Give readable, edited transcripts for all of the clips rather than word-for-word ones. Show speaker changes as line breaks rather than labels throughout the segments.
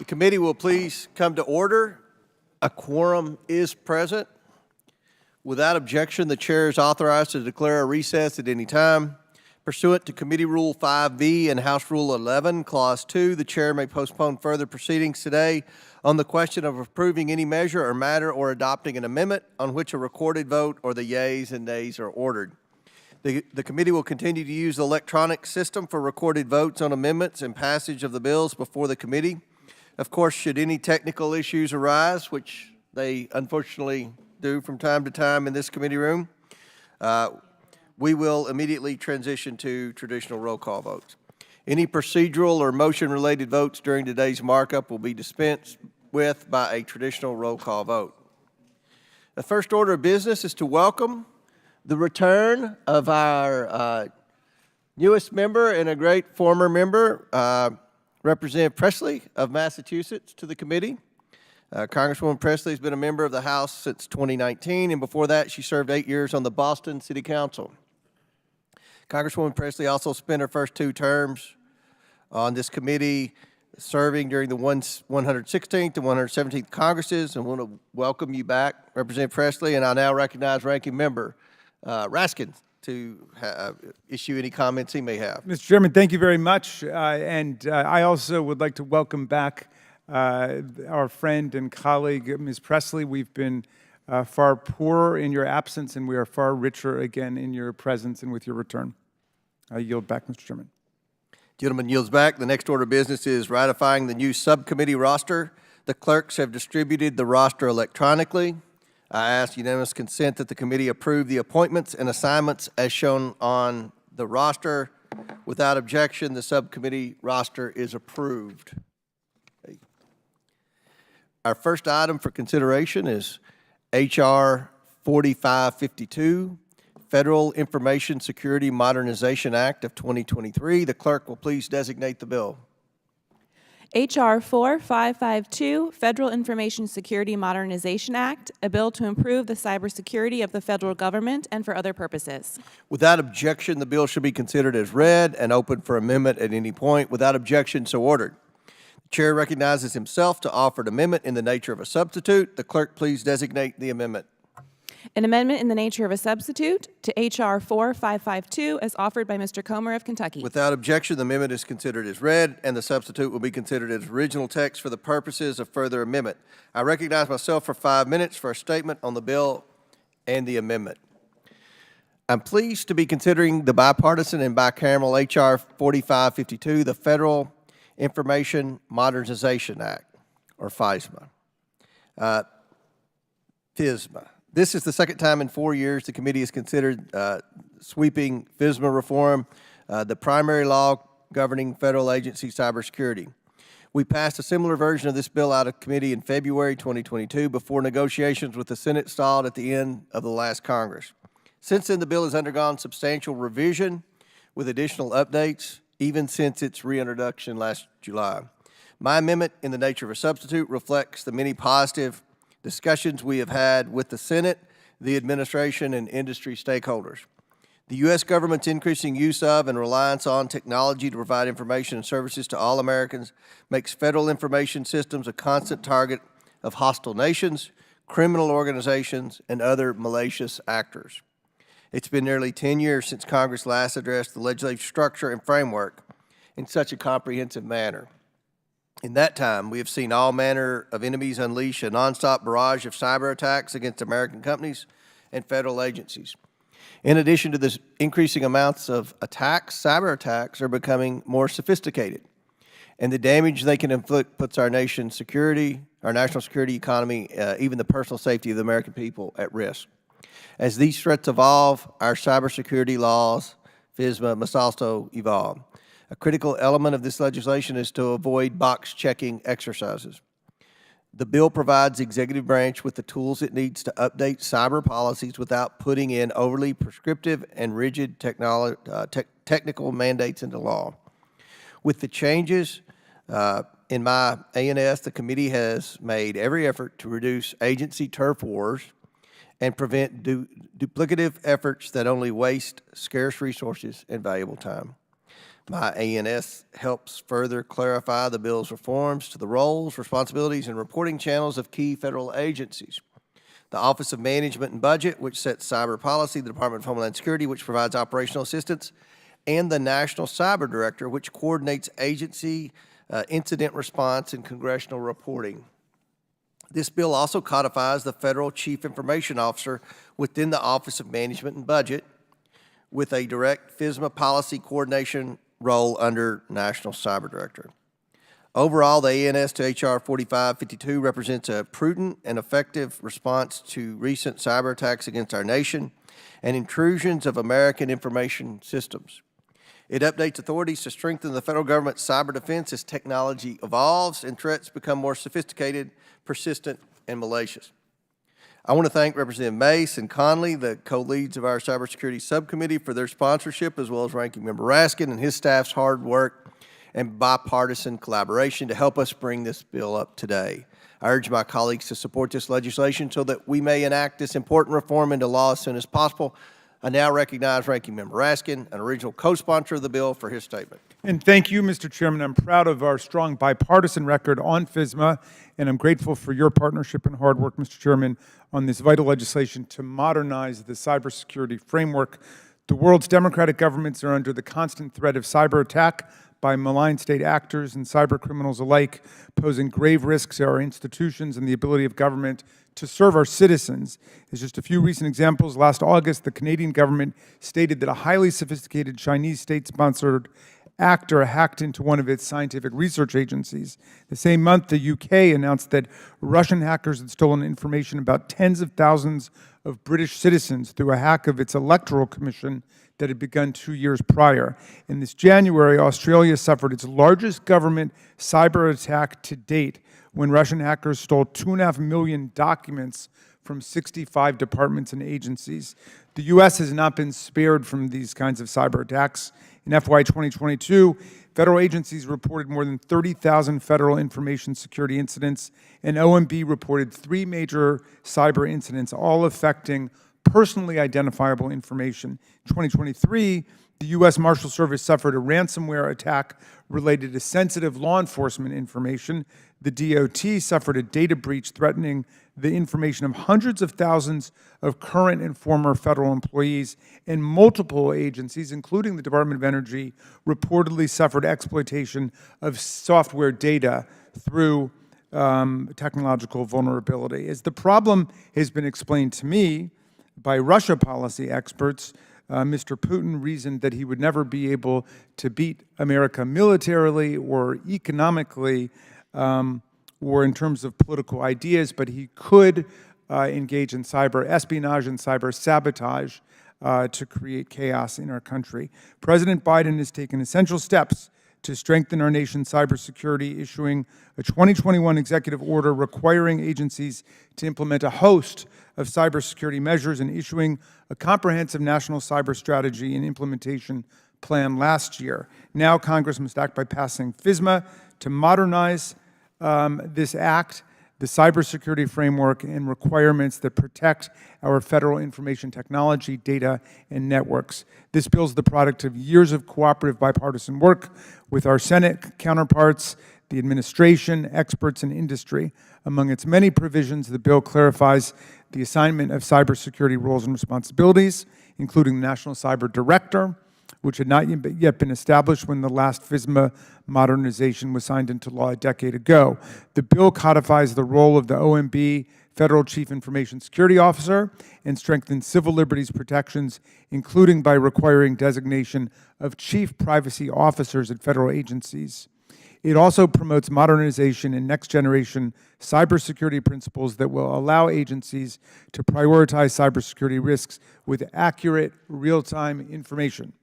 The committee will please come to order. A quorum is present. Without objection, the chair is authorized to declare a recess at any time. Pursuant to Committee Rule 5B and House Rule 11, Clause 2, the chair may postpone further proceedings today on the question of approving any measure or matter or adopting an amendment on which a recorded vote or the yeas and nays are ordered. The committee will continue to use the electronic system for recorded votes on amendments and passage of the bills before the committee. Of course, should any technical issues arise, which they unfortunately do from time to time in this committee room, we will immediately transition to traditional roll call votes. Any procedural or motion-related votes during today's markup will be dispensed with by a traditional roll call vote. The first order of business is to welcome the return of our newest member and a great former member, Representative Presley of Massachusetts, to the committee. Congresswoman Presley has been a member of the House since 2019, and before that, she served 8 years on the Boston City Council. Congresswoman Presley also spent her first 2 terms on this committee, serving during the 116th and 117th Congresses, and want to welcome you back, Representative Presley, and I now recognize Ranking Member Raskin to issue any comments he may have.
Mr. Chairman, thank you very much. I also would like to welcome back our friend and colleague, Ms. Presley. We've been far poorer in your absence, and we are far richer again in your presence and with your return. I yield back, Mr. Chairman.
Gentleman yields back. The next order of business is ratifying the new subcommittee roster. The clerks have distributed the roster electronically. I ask unanimous consent that the committee approve the appointments and assignments as shown on the roster. Without objection, the subcommittee roster is approved. Our first item for consideration is H.R. 4552, Federal Information Security Modernization Act of 2023. The clerk will please designate the bill.
H.R. 4552, Federal Information Security Modernization Act, a bill to improve the cybersecurity of the federal government and for other purposes.
Without objection, the bill should be considered as read and open for amendment at any point. Without objection, so ordered. The chair recognizes himself to offer an amendment in the nature of a substitute. The clerk please designate the amendment.
An amendment in the nature of a substitute to H.R. 4552 as offered by Mr. Comer of Kentucky.
Without objection, the amendment is considered as read, and the substitute will be considered as original text for the purposes of further amendment. I recognize myself for 5 minutes for a statement on the bill and the amendment. I'm pleased to be considering the bipartisan and bicameral H.R. 4552, the Federal Information Modernization Act, or FISMA. FISMA. This is the second time in 4 years the committee has considered sweeping FISMA reform, the primary law governing federal agency cybersecurity. We passed a similar version of this bill out of committee in February 2022 before negotiations with the Senate stalled at the end of the last Congress. Since then, the bill has undergone substantial revision with additional updates, even since its reintroduction last July. My amendment in the nature of a substitute reflects the many positive discussions we have had with the Senate, the administration, and industry stakeholders. The U.S. government's increasing use of and reliance on technology to provide information and services to all Americans makes federal information systems a constant target of hostile nations, criminal organizations, and other malicious actors. It's been nearly 10 years since Congress last addressed the legislative structure and framework in such a comprehensive manner. In that time, we have seen all manner of enemies unleash a nonstop barrage of cyber attacks against American companies and federal agencies. In addition to the increasing amounts of attacks, cyber attacks are becoming more sophisticated, and the damage they can inflict puts our nation's security, our national security, economy, even the personal safety of the American people at risk. As these threats evolve, our cybersecurity laws, FISMA, must also evolve. A critical element of this legislation is to avoid box-checking exercises. The bill provides the executive branch with the tools it needs to update cyber policies without putting in overly prescriptive and rigid technical mandates into law. With the changes in my A&S, the committee has made every effort to reduce agency turf wars and prevent duplicative efforts that only waste scarce resources and valuable time. My ANS helps further clarify the bill's reforms to the roles, responsibilities, and reporting channels of key federal agencies. The Office of Management and Budget, which sets cyber policy, the Department of Homeland Security, which provides operational assistance, and the National Cyber Director, which coordinates agency incident response and congressional reporting. This bill also codifies the Federal Chief Information Officer within the Office of Management and Budget with a direct FISMA policy coordination role under National Cyber Director. Overall, the ANS to H.R. 4552 represents a prudent and effective response to recent cyber attacks against our nation and intrusions of American information systems. It updates authorities to strengthen the federal government's cyber defense as technology evolves and threats become more sophisticated, persistent, and malicious. I want to thank Representative Mace and Conley, the co-leads of our Cybersecurity Subcommittee, for their sponsorship, as well as Ranking Member Raskin and his staff's hard work and bipartisan collaboration to help us bring this bill up today. I urge my colleagues to support this legislation so that we may enact this important reform into law as soon as possible. I now recognize Ranking Member Raskin, an original co-sponsor of the bill, for his statement.
And thank you, Mr. Chairman. I'm proud of our strong bipartisan record on FISMA, and I'm grateful for your partnership and hard work, Mr. Chairman, on this vital legislation to modernize the cybersecurity framework. The world's democratic governments are under the constant threat of cyber attack by malign state actors and cyber criminals alike, posing grave risks to our institutions and the ability of government to serve our citizens. As just a few recent examples, last August, the Canadian government stated that a highly sophisticated Chinese state-sponsored actor hacked into one of its scientific research agencies. The same month, the UK announced that Russian hackers had stolen information about tens of thousands of British citizens through a hack of its electoral commission that had begun 2 years prior. In this January, Australia suffered its largest government cyber attack to date when Russian hackers stole 2.5 million documents from 65 departments and agencies. The U.S. has not been spared from these kinds of cyber attacks. In FY 2022, federal agencies reported more than 30,000 federal information security incidents, and OMB reported 3 major cyber incidents, all affecting personally identifiable information. In 2023, the U.S. Marshal Service suffered a ransomware attack related to sensitive law enforcement information. The DOT suffered a data breach threatening the information of hundreds of thousands of current and former federal employees, and multiple agencies, including the Department of Energy, reportedly suffered exploitation of software data through technological vulnerability. As the problem has been explained to me by Russia policy experts, Mr. Putin reasoned that he would never be able to beat America militarily or economically or in terms of political ideas, but he could engage in cyber espionage and cyber sabotage to create chaos in our country. President Biden has taken essential steps to strengthen our nation's cybersecurity, issuing a 2021 executive order requiring agencies to implement a host of cybersecurity measures and issuing a comprehensive national cyber strategy and implementation plan last year. Now Congress must act by passing FISMA to modernize this act, the cybersecurity framework, and requirements that protect our federal information technology, data, and networks. This bill is the product of years of cooperative bipartisan work with our Senate counterparts, the administration, experts, and industry. Among its many provisions, the bill clarifies the assignment of cybersecurity roles and responsibilities, including the National Cyber Director, which had not yet been established when the last FISMA modernization was signed into law a decade ago. The bill codifies the role of the OMB Federal Chief Information Security Officer and strengthens civil liberties protections, including by requiring designation of chief privacy officers at federal agencies. It also promotes modernization and next-generation cybersecurity principles that will allow agencies to prioritize cybersecurity risks with accurate, real-time information.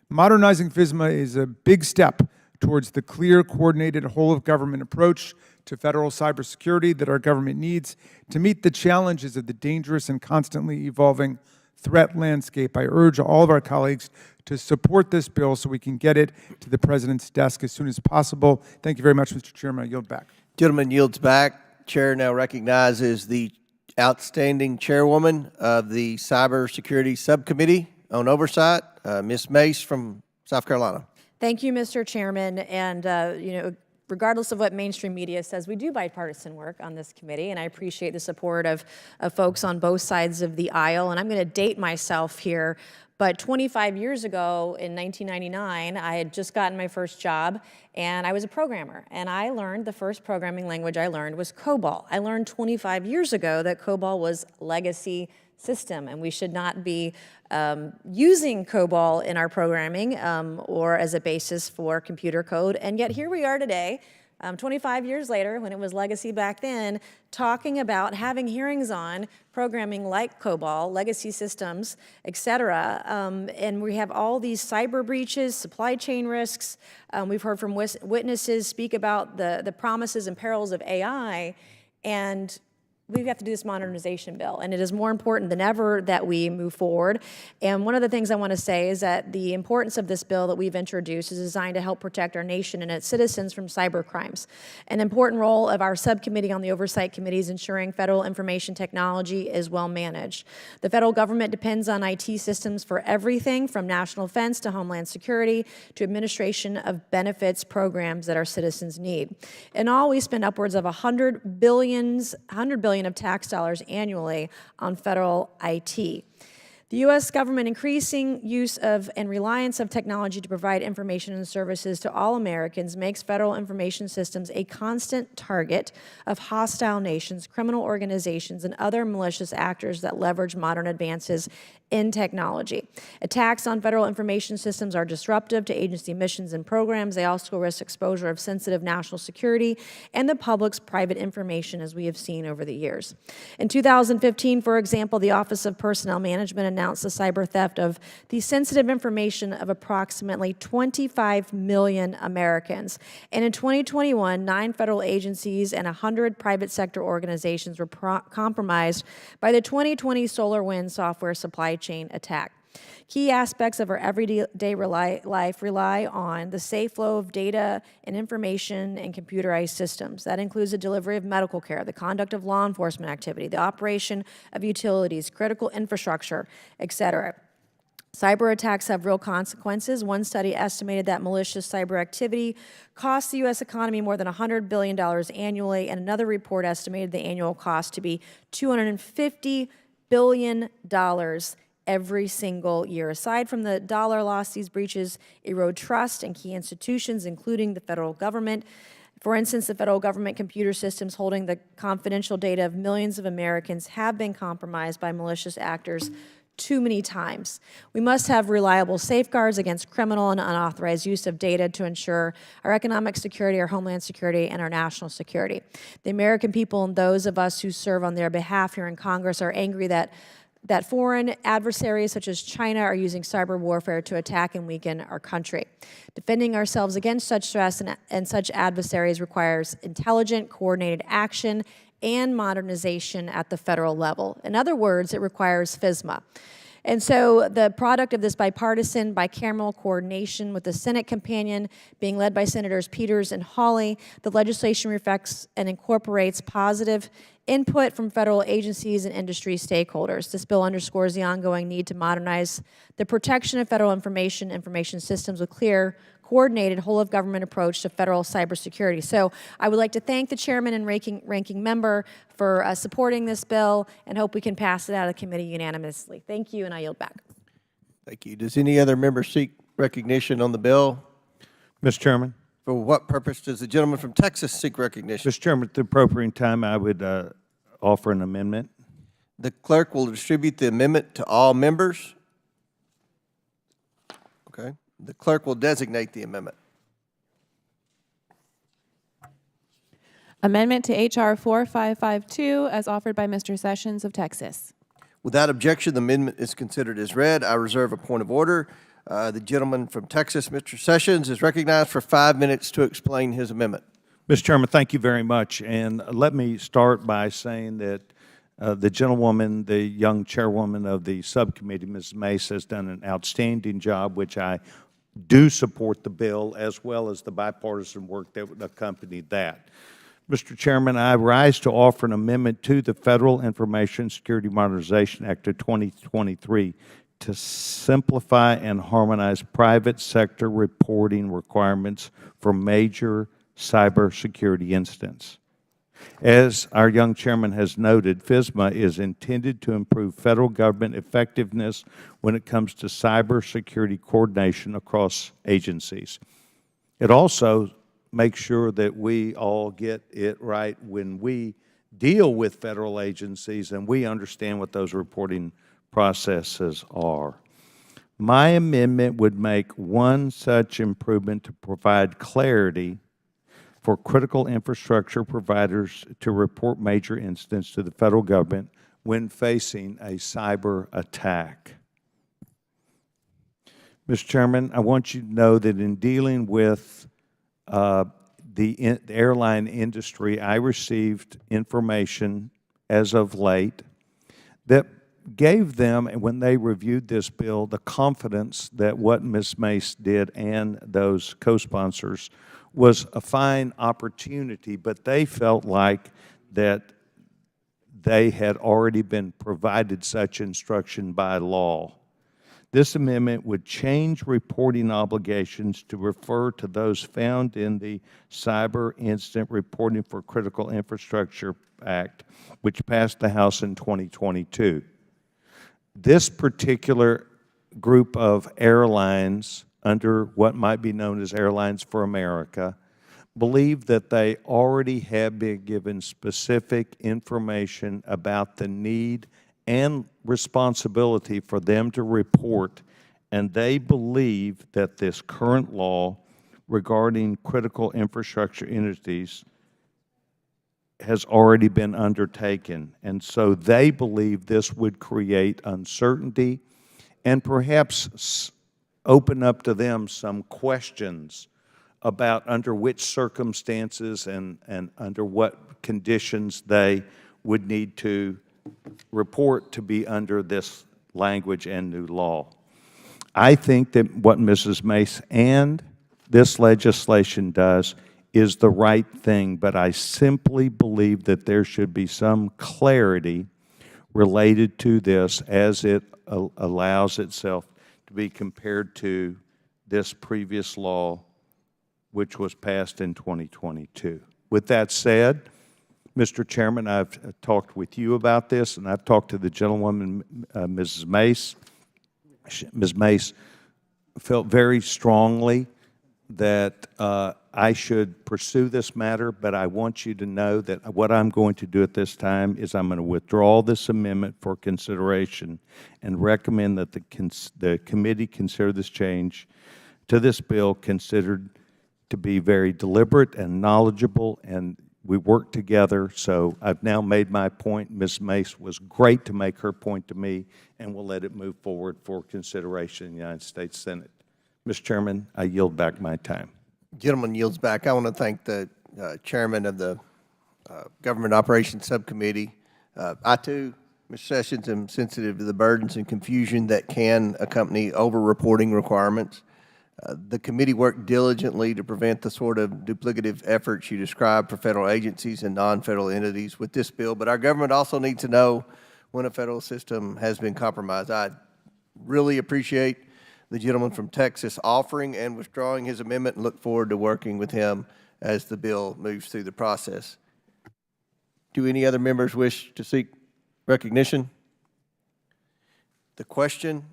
Modernizing FISMA is a big step towards the clear, coordinated, whole-of-government approach to federal cybersecurity that our government needs to meet the challenges of the dangerous and constantly evolving threat landscape. I urge all of our colleagues to support this bill so we can get it to the President's desk as soon as possible. Thank you very much, Mr. Chairman. I yield back.
Gentleman yields back. Chair now recognizes the outstanding chairwoman of the Cybersecurity Subcommittee on Oversight, Ms. Mace from South Carolina.
Thank you, Mr. Chairman. And, regardless of what mainstream media says, we do bipartisan work on this committee, and I appreciate the support of folks on both sides of the aisle. And I'm going to date myself here, but 25 years ago, in 1999, I had just gotten my first job, and I was a programmer. And I learned, the first programming language I learned was COBOL. I learned 25 years ago that COBOL was legacy system, and we should not be using COBOL in our programming or as a basis for computer code. And yet here we are today, 25 years later, when it was legacy back then, talking about having hearings on programming like COBOL, legacy systems, et cetera. And we have all these cyber breaches, supply chain risks. We've heard from witnesses speak about the promises and perils of AI, and we have to do this modernization bill, and it is more important than ever that we move forward. And one of the things I want to say is that the importance of this bill that we've introduced is designed to help protect our nation and its citizens from cyber crimes. An important role of our subcommittee on the Oversight Committee is ensuring federal information technology is well managed. The federal government depends on IT systems for everything from national defense to homeland security to administration of benefits programs that our citizens need. In all, we spend upwards of $100 billion of tax dollars annually on federal IT. The U.S. government increasing use of and reliance of technology to provide information and services to all Americans makes federal information systems a constant target of hostile nations, criminal organizations, and other malicious actors that leverage modern advances in technology. Attacks on federal information systems are disruptive to agency missions and programs. They also risk exposure of sensitive national security and the public's private information, as we have seen over the years. In 2015, for example, the Office of Personnel Management announced the cyber theft of the sensitive information of approximately 25 million Americans. And in 2021, 9 federal agencies and 100 private sector organizations were compromised by the 2020 SolarWinds software supply chain attack. Key aspects of our everyday life rely on the safe flow of data and information and computerized systems. That includes the delivery of medical care, the conduct of law enforcement activity, the operation of utilities, critical infrastructure, et cetera. Cyber attacks have real consequences. One study estimated that malicious cyber activity costs the U.S. economy more than $100 billion annually, and another report estimated the annual cost to be $250 billion every single year. Aside from the dollar loss, these breaches erode trust in key institutions, including the federal government. For instance, the federal government computer systems holding the confidential data of millions of Americans have been compromised by malicious actors too many times. We must have reliable safeguards against criminal and unauthorized use of data to ensure our economic security, our homeland security, and our national security. The American people and those of us who serve on their behalf here in Congress are angry that foreign adversaries such as China are using cyber warfare to attack and weaken our country. Defending ourselves against such threats and such adversaries requires intelligent, coordinated action and modernization at the federal level. In other words, it requires FISMA. And so the product of this bipartisan, bicameral coordination with the Senate companion being led by Senators Peters and Hawley, the legislation reflects and incorporates positive input from federal agencies and industry stakeholders. This bill underscores the ongoing need to modernize the protection of federal information systems with clear, coordinated, whole-of-government approach to federal cybersecurity. So I would like to thank the chairman and ranking member for supporting this bill and hope we can pass it out of committee unanimously. Thank you, and I yield back.
Thank you. Does any other member seek recognition on the bill?
Mr. Chairman.
For what purpose does the gentleman from Texas seek recognition?
Mr. Chairman, at the appropriate time, I would offer an amendment.
The clerk will distribute the amendment to all members. Okay. The clerk will designate the amendment.
Amendment to H.R. 4552 as offered by Mr. Sessions of Texas.
Without objection, the amendment is considered as read. I reserve a point of order. The gentleman from Texas, Mr. Sessions, is recognized for 5 minutes to explain his amendment.
Mr. Chairman, thank you very much. And let me start by saying that the gentlewoman, the young chairwoman of the subcommittee, Ms. Mace, has done an outstanding job, which I do support the bill, as well as the bipartisan work that would accompany that. Mr. Chairman, I rise to offer an amendment to the Federal Information Security Modernization Act of 2023 to simplify and harmonize private sector reporting requirements for major cybersecurity incidents. As our young chairman has noted, FISMA is intended to improve federal government effectiveness when it comes to cybersecurity coordination across agencies. It also makes sure that we all get it right when we deal with federal agencies and we understand what those reporting processes are. My amendment would make one such improvement to provide clarity for critical infrastructure providers to report major incidents to the federal government when facing a cyber attack. Mr. Chairman, I want you to know that in dealing with the airline industry, I received information as of late that gave them, when they reviewed this bill, the confidence that what Ms. Mace did and those co-sponsors was a fine opportunity, but they felt like that they had already been provided such instruction by law. This amendment would change reporting obligations to refer to those found in the Cyber Incident Reporting for Critical Infrastructure Act, which passed the House in 2022. This particular group of airlines, under what might be known as Airlines for America, believe that they already have been given specific information about the need and responsibility for them to report, and they believe that this current law regarding critical infrastructure entities has already been undertaken. And so they believe this would create uncertainty and perhaps open up to them some questions about under which circumstances and under what conditions they would need to report to be under this language and new law. I think that what Mrs. Mace and this legislation does is the right thing, but I simply believe that there should be some clarity related to this as it allows itself to be compared to this previous law, which was passed in 2022. With that said, Mr. Chairman, I've talked with you about this, and I've talked to the gentlewoman, Mrs. Mace. Ms. Mace felt very strongly that I should pursue this matter, but I want you to know that what I'm going to do at this time is I'm going to withdraw this amendment for consideration and recommend that the committee consider this change to this bill considered to be very deliberate and knowledgeable, and we work together. So I've now made my point. Ms. Mace was great to make her point to me, and we'll let it move forward for consideration in the United States Senate. Mr. Chairman, I yield back my time.
Gentleman yields back. I want to thank the chairman of the Government Operations Subcommittee. I, too, Mr. Sessions, am sensitive to the burdens and confusion that can accompany over-reporting requirements. The committee worked diligently to prevent the sort of duplicative efforts you described for federal agencies and non-federal entities with this bill, but our government also needs to know when a federal system has been compromised. I really appreciate the gentleman from Texas offering and withdrawing his amendment and look forward to working with him as the bill moves through the process. Do any other members wish to seek recognition? The question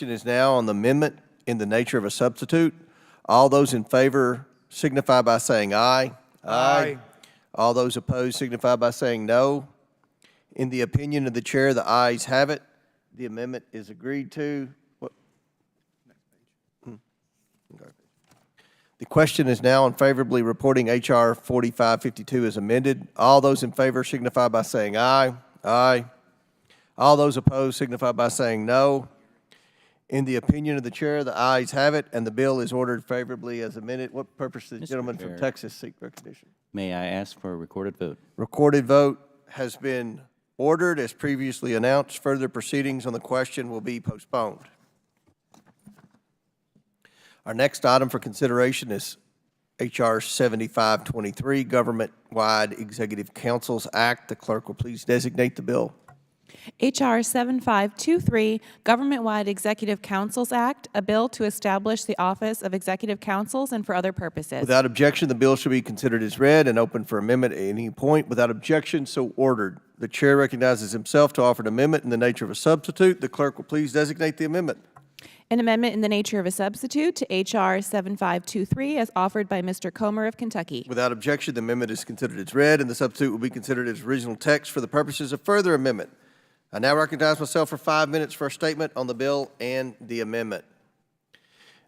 is now on the amendment in the nature of a substitute. All those in favor signify by saying aye.
Aye.
All those opposed signify by saying no. In the opinion of the chair, the ayes have it. The amendment is agreed to. Okay. The question is now on favorably reporting H.R. 4552 as amended. All those in favor signify by saying aye. Aye. All those opposed signify by saying no. In the opinion of the chair, the ayes have it, and the bill is ordered favorably as amended. What purpose does the gentleman from Texas seek recognition?
May I ask for a recorded vote?
Recorded vote has been ordered as previously announced. Further proceedings on the question will be postponed. Our next item for consideration is H.R. 7523, Government-Wide Executive Councils Act. The clerk will please designate the bill.
H.R. 7523, Government-Wide Executive Councils Act, a bill to establish the Office of Executive Councils and for other purposes.
Without objection, the bill shall be considered as read and open for amendment at any point. Without objection, so ordered. The chair recognizes himself to offer an amendment in the nature of a substitute. The clerk will please designate the amendment.
An amendment in the nature of a substitute to H.R. 7523 as offered by Mr. Comer of Kentucky.
Without objection, the amendment is considered as read, and the substitute will be considered as original text for the purposes of further amendment. I now recognize myself for 5 minutes for a statement on the bill and the amendment.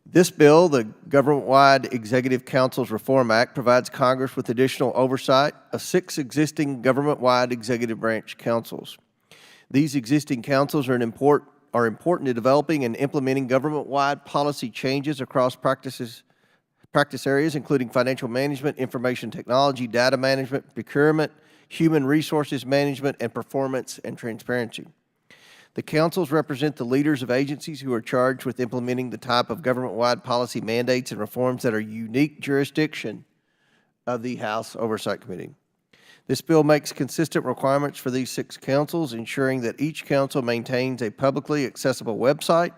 This bill, the Government-Wide Executive Councils Reform Act, provides Congress with additional oversight of 6 existing government-wide executive branch councils. These existing councils are important to developing and implementing government-wide policy changes across practice areas, including financial management, information technology, data management, procurement, human resources management, and performance and transparency. The councils represent the leaders of agencies who are charged with implementing the type of government-wide policy mandates and reforms that are unique jurisdiction of the House Oversight Committee. This bill makes consistent requirements for these 6 councils, ensuring that each council maintains a publicly accessible website,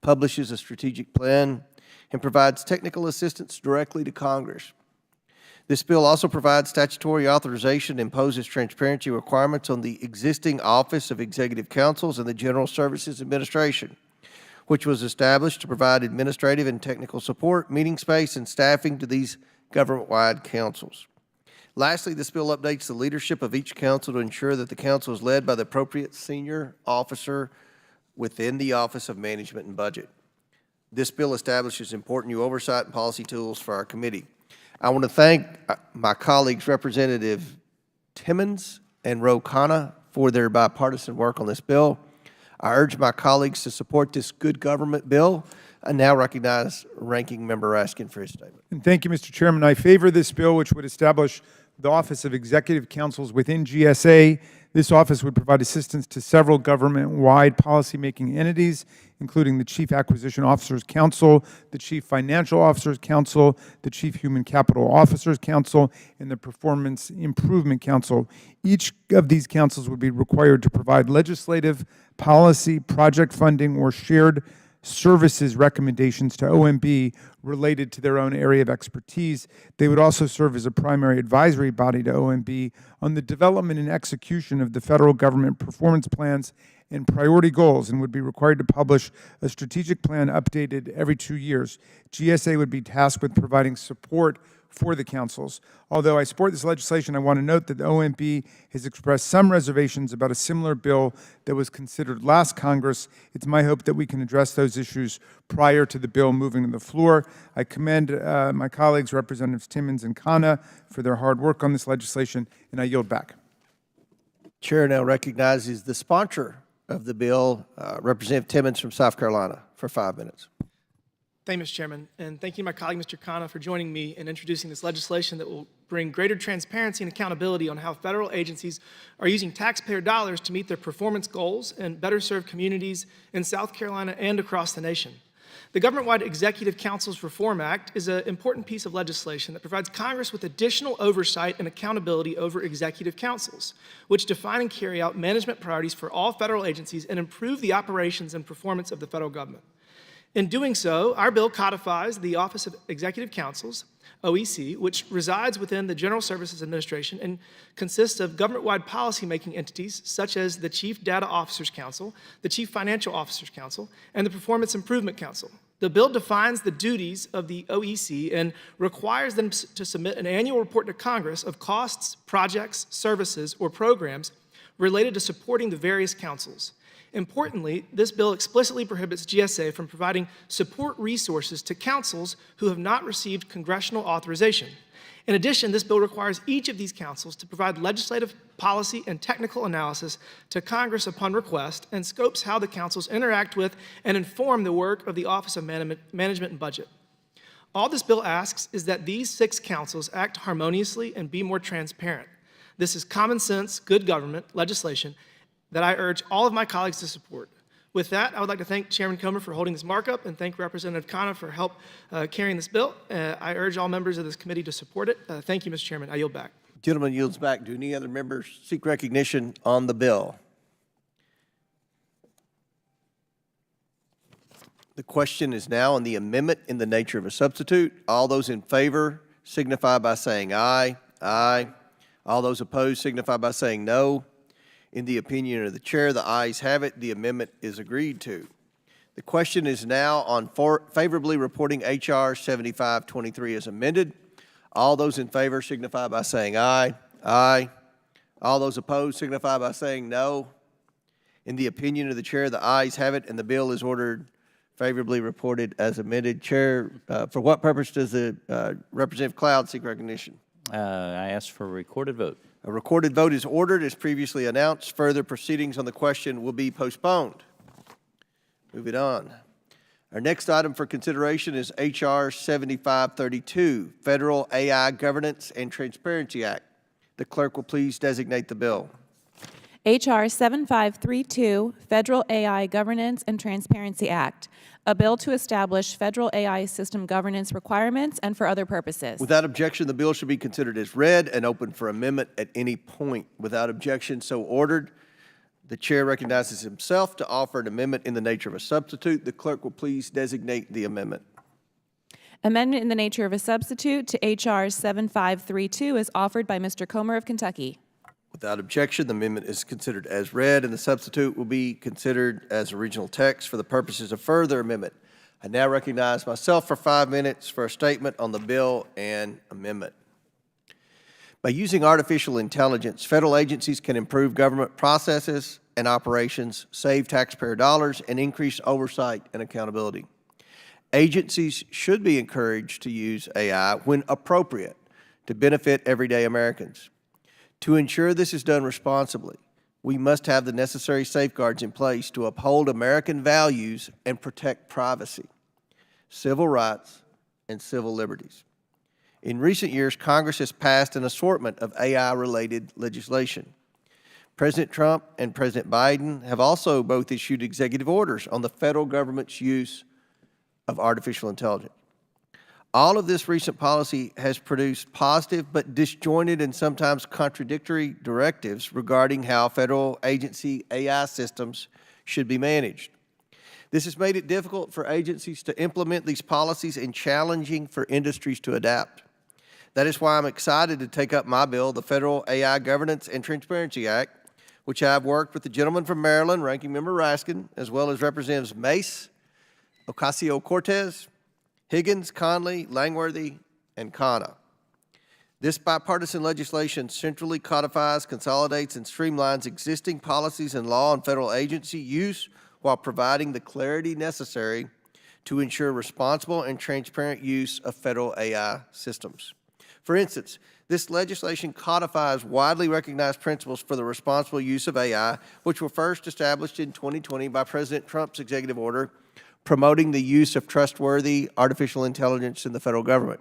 publishes a strategic plan, and provides technical assistance directly to Congress. This bill also provides statutory authorization and imposes transparency requirements on the existing Office of Executive Councils and the General Services Administration, which was established to provide administrative and technical support, meeting space, and staffing to these government-wide councils. Lastly, this bill updates the leadership of each council to ensure that the council is led by the appropriate senior officer within the Office of Management and Budget. This bill establishes important new oversight and policy tools for our committee. I want to thank my colleagues, Representative Timmons and Ro Khanna, for their bipartisan work on this bill. I urge my colleagues to support this good government bill. I now recognize Ranking Member Raskin for his statement.
And thank you, Mr. Chairman. I favor this bill, which would establish the Office of Executive Councils within GSA. This office would provide assistance to several government-wide policymaking entities, including the Chief Acquisition Officers Council, the Chief Financial Officers Council, the Chief Human Capital Officers Council, and the Performance Improvement Council. Each of these councils would be required to provide legislative, policy, project funding, or shared services recommendations to OMB related to their own area of expertise. They would also serve as a primary advisory body to OMB on the development and execution of the federal government performance plans and priority goals, and would be required to publish a strategic plan updated every 2 years. GSA would be tasked with providing support for the councils. Although I support this legislation, I want to note that the OMB has expressed some reservations about a similar bill that was considered last Congress. It's my hope that we can address those issues prior to the bill moving to the floor. I commend my colleagues, Representatives Timmons and Khanna, for their hard work on this legislation, and I yield back.
Chair now recognizes the sponsor of the bill, Representative Timmons from South Carolina, for 5 minutes.
Thank you, Mr. Chairman, and thank you to my colleague, Mr. Khanna, for joining me in introducing this legislation that will bring greater transparency and accountability on how federal agencies are using taxpayer dollars to meet their performance goals and better serve communities in South Carolina and across the nation. The Government-Wide Executive Councils Reform Act is an important piece of legislation that provides Congress with additional oversight and accountability over executive councils, which define and carry out management priorities for all federal agencies and improve the operations and performance of the federal government. In doing so, our bill codifies the Office of Executive Councils, OEC, which resides within the General Services Administration and consists of government-wide policymaking entities such as the Chief Data Officers Council, the Chief Financial Officers Council, and the Performance Improvement Council. The bill defines the duties of the OEC and requires them to submit an annual report to Congress of costs, projects, services, or programs related to supporting the various councils. Importantly, this bill explicitly prohibits GSA from providing support resources to councils who have not received congressional authorization. In addition, this bill requires each of these councils to provide legislative, policy, and technical analysis to Congress upon request and scopes how the councils interact with and inform the work of the Office of Management and Budget. All this bill asks is that these 6 councils act harmoniously and be more transparent. This is common sense, good government legislation that I urge all of my colleagues to support. With that, I would like to thank Chairman Comer for holding this markup and thank Representative Khanna for help carrying this bill. I urge all members of this committee to support it. Thank you, Mr. Chairman. I yield back.
Gentleman yields back. Do any other members seek recognition on the bill? The question is now on the amendment in the nature of a substitute. All those in favor signify by saying aye. Aye. All those opposed signify by saying no. In the opinion of the chair, the ayes have it. The amendment is agreed to. The question is now on favorably reporting H.R. 7523 as amended. All those in favor signify by saying aye. Aye. All those opposed signify by saying no. In the opinion of the chair, the ayes have it, and the bill is ordered favorably reported as amended. Chair, for what purpose does the Representative Cloud seek recognition?
I ask for a recorded vote.
A recorded vote is ordered as previously announced. Further proceedings on the question will be postponed. Moving on. Our next item for consideration is H.R. 7532, Federal AI Governance and Transparency Act. The clerk will please designate the bill.
H.R. 7532, Federal AI Governance and Transparency Act, a bill to establish federal AI system governance requirements and for other purposes.
Without objection, the bill should be considered as read and open for amendment at any point. Without objection, so ordered. The chair recognizes himself to offer an amendment in the nature of a substitute. The clerk will please designate the amendment.
Amendment in the nature of a substitute to H.R. 7532 is offered by Mr. Comer of Kentucky.
Without objection, the amendment is considered as read, and the substitute will be considered as original text for the purposes of further amendment. I now recognize myself for 5 minutes for a statement on the bill and amendment. By using artificial intelligence, federal agencies can improve government processes and operations, save taxpayer dollars, and increase oversight and accountability. Agencies should be encouraged to use AI when appropriate to benefit everyday Americans. To ensure this is done responsibly, we must have the necessary safeguards in place to uphold American values and protect privacy, civil rights, and civil liberties. In recent years, Congress has passed an assortment of AI-related legislation. President Trump and President Biden have also both issued executive orders on the federal government's use of artificial intelligence. All of this recent policy has produced positive but disjointed and sometimes contradictory directives regarding how federal agency AI systems should be managed. This has made it difficult for agencies to implement these policies and challenging for industries to adapt. That is why I'm excited to take up my bill, the Federal AI Governance and Transparency Act, which I've worked with the gentleman from Maryland, Ranking Member Raskin, as well as Representatives Mace, Ocasio-Cortez, Higgins, Conley, Langworthy, and Khanna. This bipartisan legislation centrally codifies, consolidates, and streamlines existing policies and law on federal agency use while providing the clarity necessary to ensure responsible and transparent use of federal AI systems. For instance, this legislation codifies widely recognized principles for the responsible use of AI, which were first established in 2020 by President Trump's executive order promoting the use of trustworthy artificial intelligence in the federal government.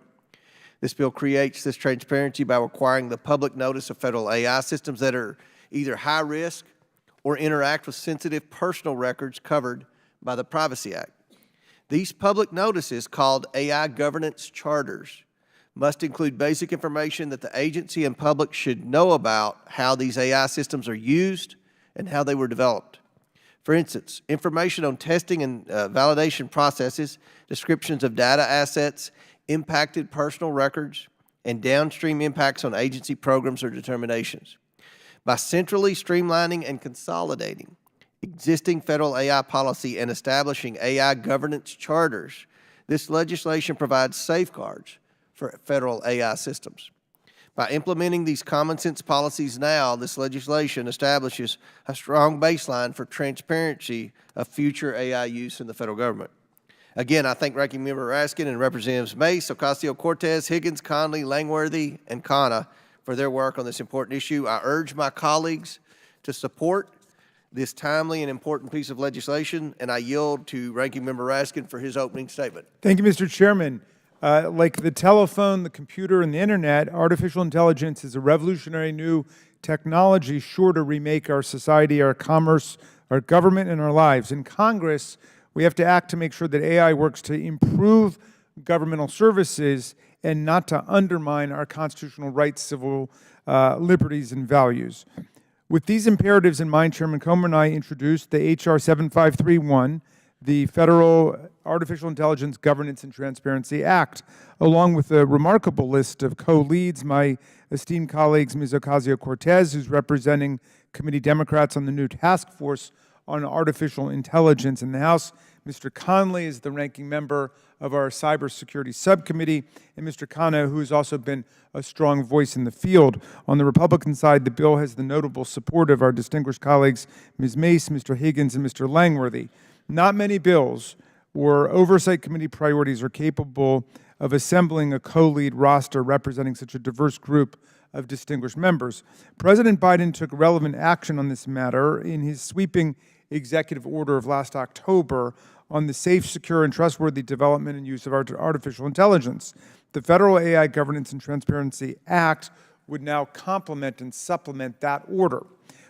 This bill creates this transparency by requiring the public notice of federal AI systems that are either high risk or interact with sensitive personal records covered by the Privacy Act. These public notices, called AI governance charters, must include basic information that the agency and public should know about how these AI systems are used and how they were developed. For instance, information on testing and validation processes, descriptions of data assets, impacted personal records, and downstream impacts on agency programs or determinations. By centrally streamlining and consolidating existing federal AI policy and establishing AI governance charters, this legislation provides safeguards for federal AI systems. By implementing these common sense policies now, this legislation establishes a strong baseline for transparency of future AI use in the federal government. Again, I thank Ranking Member Raskin and Representatives Mace, Ocasio-Cortez, Higgins, Conley, Langworthy, and Khanna for their work on this important issue. I urge my colleagues to support this timely and important piece of legislation, and I yield to Ranking Member Raskin for his opening statement.
Thank you, Mr. Chairman. Like the telephone, the computer, and the internet, artificial intelligence is a revolutionary new technology sure to remake our society, our commerce, our government, and our lives. In Congress, we have to act to make sure that AI works to improve governmental services and not to undermine our constitutional rights, civil liberties, and values. With these imperatives in mind, Chairman Comer and I introduced the H.R. 7531, the Federal Artificial Intelligence Governance and Transparency Act, along with a remarkable list of co-leads, my esteemed colleagues, Ms. Ocasio-Cortez, who's representing committee Democrats on the new task force on artificial intelligence in the House. Mr. Conley is the ranking member of our cybersecurity subcommittee, and Mr. Khanna, who has also been a strong voice in the field. On the Republican side, the bill has the notable support of our distinguished colleagues, Ms. Mace, Mr. Higgins, and Mr. Langworthy. Not many bills or Oversight Committee priorities are capable of assembling a co-lead roster representing such a diverse group of distinguished members. President Biden took relevant action on this matter in his sweeping executive order of last October on the safe, secure, and trustworthy development and use of artificial intelligence. The Federal AI Governance and Transparency Act would now complement and supplement that order.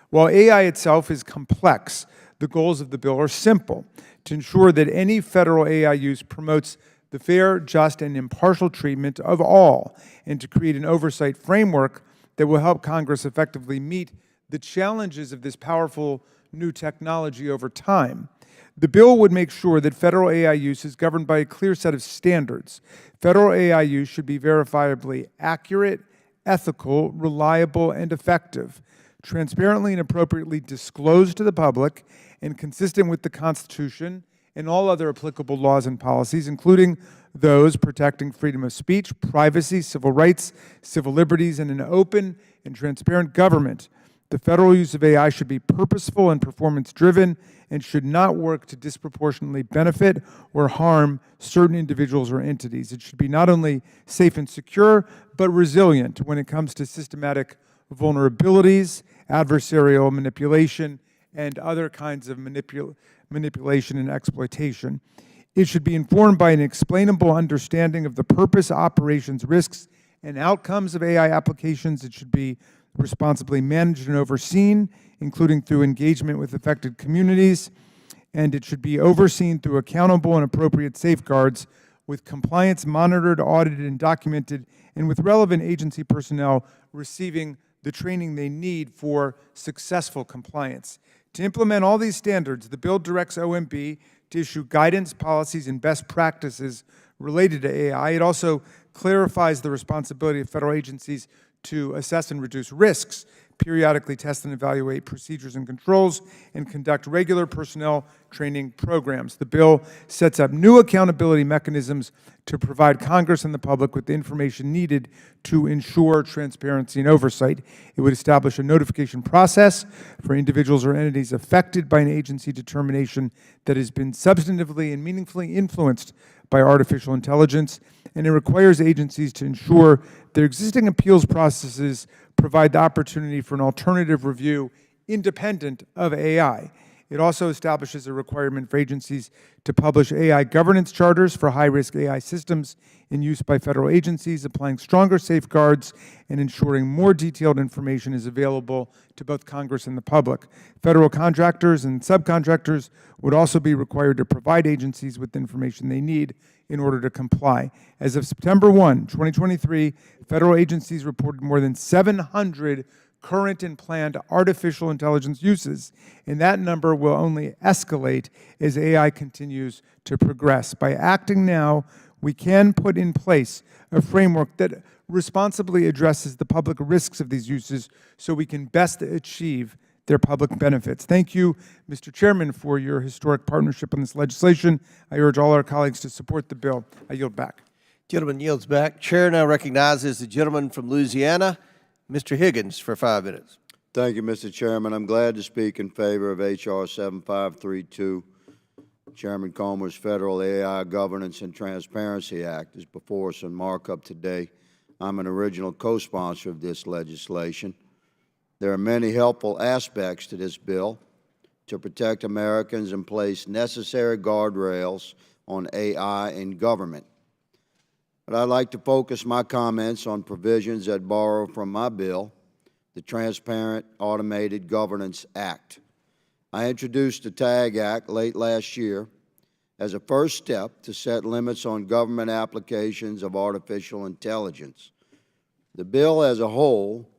While AI itself is complex, the goals of the bill are simple: to ensure that any federal AI use promotes the fair, just, and impartial treatment of all, and to create an oversight framework that will help Congress effectively meet the challenges of this powerful new technology over time. The bill would make sure that federal AI use is governed by a clear set of standards. Federal AI use should be verifiably accurate, ethical, reliable, and effective, transparently and appropriately disclosed to the public, and consistent with the Constitution and all other applicable laws and policies, including those protecting freedom of speech, privacy, civil rights, civil liberties, and an open and transparent government. The federal use of AI should be purposeful and performance-driven and should not work to disproportionately benefit or harm certain individuals or entities. It should be not only safe and secure, but resilient when it comes to systematic vulnerabilities, adversarial manipulation, and other kinds of manipulation and exploitation. It should be informed by an explainable understanding of the purpose, operations, risks, and outcomes of AI applications. It should be responsibly managed and overseen, including through engagement with affected communities, and it should be overseen through accountable and appropriate safeguards, with compliance monitored, audited, and documented, and with relevant agency personnel receiving the training they need for successful compliance. To implement all these standards, the bill directs OMB to issue guidance, policies, and best practices related to AI. It also clarifies the responsibility of federal agencies to assess and reduce risks, periodically test and evaluate procedures and controls, and conduct regular personnel training programs. The bill sets up new accountability mechanisms to provide Congress and the public with the information needed to ensure transparency and oversight. It would establish a notification process for individuals or entities affected by an agency determination that has been substantively and meaningfully influenced by artificial intelligence, and it requires agencies to ensure their existing appeals processes provide the opportunity for an alternative review independent of AI. It also establishes a requirement for agencies to publish AI governance charters for high-risk AI systems in use by federal agencies, applying stronger safeguards and ensuring more detailed information is available to both Congress and the public. Federal contractors and subcontractors would also be required to provide agencies with the information they need in order to comply. As of September 1, 2023, federal agencies reported more than 700 current and planned artificial intelligence uses, and that number will only escalate as AI continues to progress. By acting now, we can put in place a framework that responsibly addresses the public risks of these uses so we can best achieve their public benefits. Thank you, Mr. Chairman, for your historic partnership on this legislation. I urge all our colleagues to support the bill. I yield back.
Gentleman yields back. Chair now recognizes the gentleman from Louisiana, Mr. Higgins, for 5 minutes.
Thank you, Mr. Chairman. I'm glad to speak in favor of H.R. 7532. Chairman Comer's Federal AI Governance and Transparency Act is before us in markup today. I'm an original co-sponsor of this legislation. There are many helpful aspects to this bill to protect Americans and place necessary guardrails on AI in government. But I'd like to focus my comments on provisions that borrow from my bill, the Transparent Automated Governance Act. I introduced the TAG Act late last year as a first step to set limits on government applications of artificial intelligence. The bill as a whole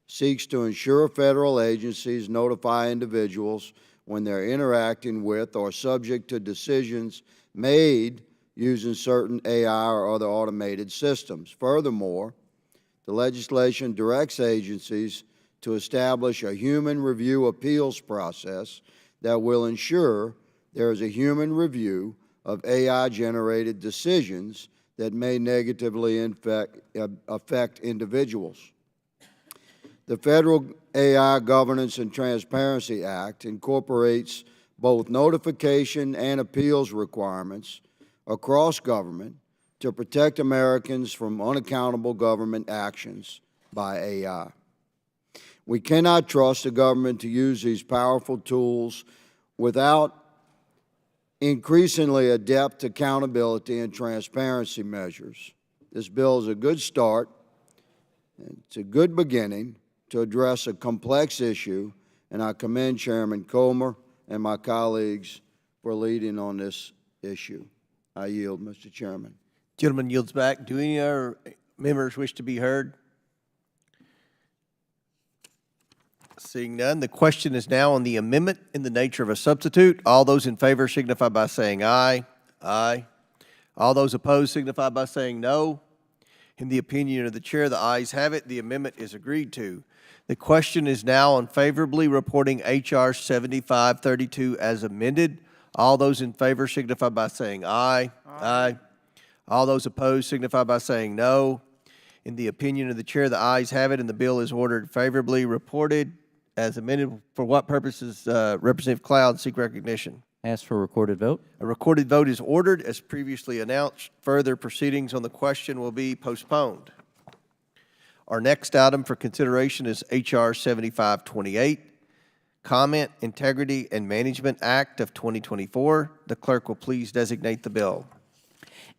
seeks to ensure federal agencies notify individuals when they're interacting with or subject to decisions made using certain AI or other automated systems. Furthermore, the legislation directs agencies to establish a human review appeals process that will ensure there is a human review of AI-generated decisions that may negatively affect individuals. The Federal AI Governance and Transparency Act incorporates both notification and appeals requirements across government to protect Americans from unaccountable government actions by AI. We cannot trust the government to use these powerful tools without increasingly adept accountability and transparency measures. This bill is a good start. It's a good beginning to address a complex issue, and I commend Chairman Comer and my colleagues for leading on this issue. I yield, Mr. Chairman.
Gentleman yields back. Do any other members wish to be heard? Seeing none, the question is now on the amendment in the nature of a substitute. All those in favor signify by saying aye. Aye. All those opposed signify by saying no. In the opinion of the chair, the ayes have it. The amendment is agreed to. The question is now on favorably reporting H.R. 7532 as amended. All those in favor signify by saying aye. Aye. All those opposed signify by saying no. In the opinion of the chair, the ayes have it, and the bill is ordered favorably reported as amended. For what purposes, Representative Cloud, seek recognition?
Ask for a recorded vote.
A recorded vote is ordered as previously announced. Further proceedings on the question will be postponed. Our next item for consideration is H.R. 7528, Comment, Integrity, and Management Act of 2024. The clerk will please designate the bill.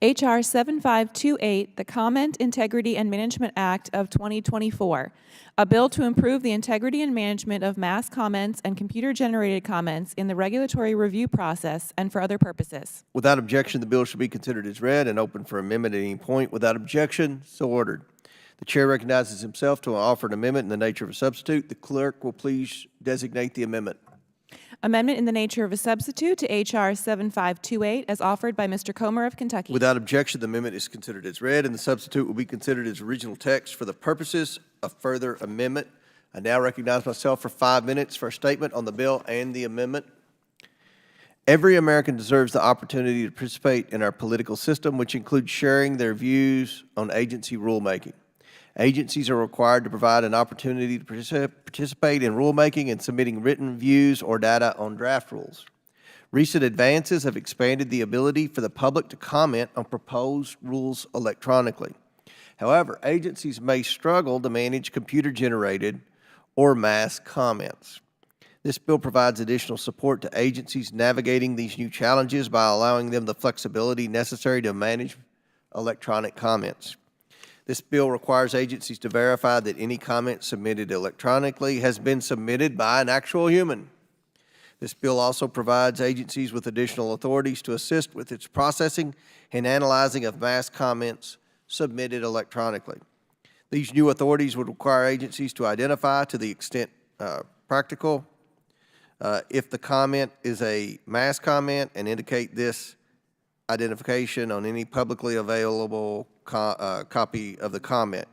H.R. 7528, the Comment, Integrity, and Management Act of 2024, a bill to improve the integrity and management of mass comments and computer-generated comments in the regulatory review process and for other purposes.
Without objection, the bill shall be considered as read and open for amendment at any point. Without objection, so ordered. The chair recognizes himself to offer an amendment in the nature of a substitute. The clerk will please designate the amendment.
Amendment in the nature of a substitute to H.R. 7528 as offered by Mr. Comer of Kentucky.
Without objection, the amendment is considered as read, and the substitute will be considered as original text for the purposes of further amendment. I now recognize myself for 5 minutes for a statement on the bill and the amendment. Every American deserves the opportunity to participate in our political system, which includes sharing their views on agency rulemaking. Agencies are required to provide an opportunity to participate in rulemaking and submitting written views or data on draft rules. Recent advances have expanded the ability for the public to comment on proposed rules electronically. However, agencies may struggle to manage computer-generated or mass comments. This bill provides additional support to agencies navigating these new challenges by allowing them the flexibility necessary to manage electronic comments. This bill requires agencies to verify that any comment submitted electronically has been submitted by an actual human. This bill also provides agencies with additional authorities to assist with its processing and analyzing of mass comments submitted electronically. These new authorities would require agencies to identify, to the extent practical, if the comment is a mass comment and indicate this identification on any publicly available copy of the comment.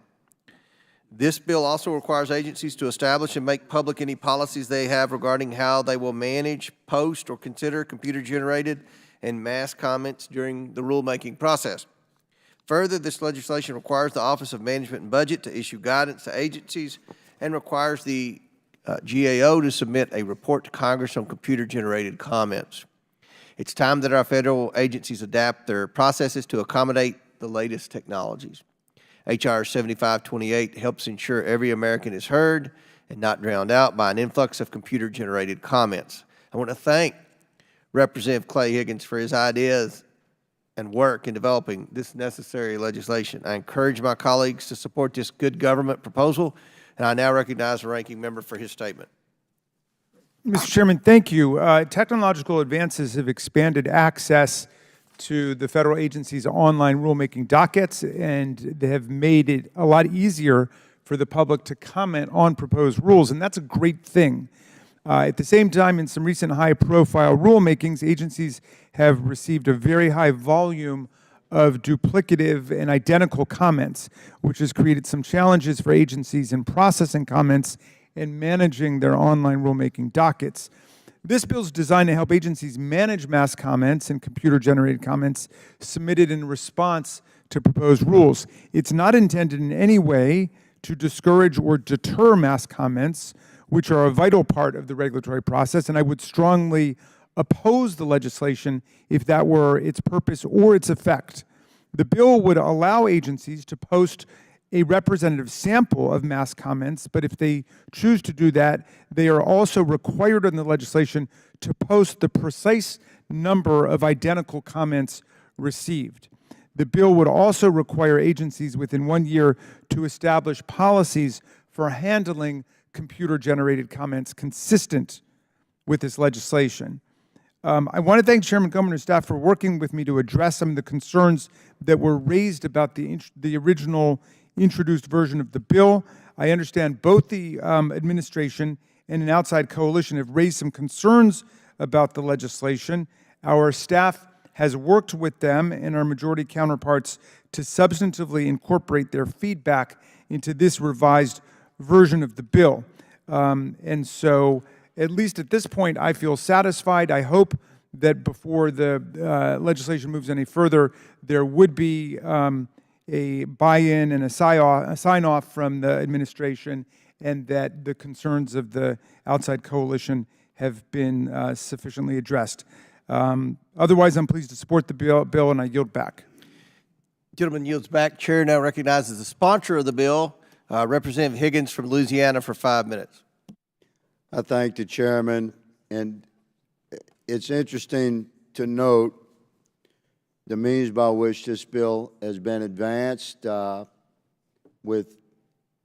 This bill also requires agencies to establish and make public any policies they have regarding how they will manage, post, or consider computer-generated and mass comments during the rulemaking process. Further, this legislation requires the Office of Management and Budget to issue guidance to agencies and requires the GAO to submit a report to Congress on computer-generated comments. It's time that our federal agencies adapt their processes to accommodate the latest technologies. H.R. 7528 helps ensure every American is heard and not drowned out by an influx of computer-generated comments. I want to thank Representative Clay Higgins for his ideas and work in developing this necessary legislation. I encourage my colleagues to support this good government proposal, and I now recognize the ranking member for his statement.
Mr. Chairman, thank you. Technological advances have expanded access to the federal agency's online rulemaking dockets, and they have made it a lot easier for the public to comment on proposed rules, and that's a great thing. At the same time, in some recent high-profile rulemakings, agencies have received a very high volume of duplicative and identical comments, which has created some challenges for agencies in processing comments and managing their online rulemaking dockets. This bill is designed to help agencies manage mass comments and computer-generated comments submitted in response to proposed rules. It's not intended in any way to discourage or deter mass comments, which are a vital part of the regulatory process, and I would strongly oppose the legislation if that were its purpose or its effect. The bill would allow agencies to post a representative sample of mass comments, but if they choose to do that, they are also required in the legislation to post the precise number of identical comments received. The bill would also require agencies within 1 year to establish policies for handling computer-generated comments consistent with this legislation. I want to thank Chairman Comer and his staff for working with me to address some of the concerns that were raised about the original introduced version of the bill. I understand both the administration and an outside coalition have raised some concerns about the legislation. Our staff has worked with them and our majority counterparts to substantively incorporate their feedback into this revised version of the bill. And so, at least at this point, I feel satisfied. I hope that before the legislation moves any further, there would be a buy-in and a sign-off from the administration, and that the concerns of the outside coalition have been sufficiently addressed. Otherwise, I'm pleased to support the bill, and I yield back.
Gentleman yields back. Chair now recognizes the sponsor of the bill, Representative Higgins from Louisiana, for 5 minutes.
I thank the chairman, and it's interesting to note the means by which this bill has been advanced with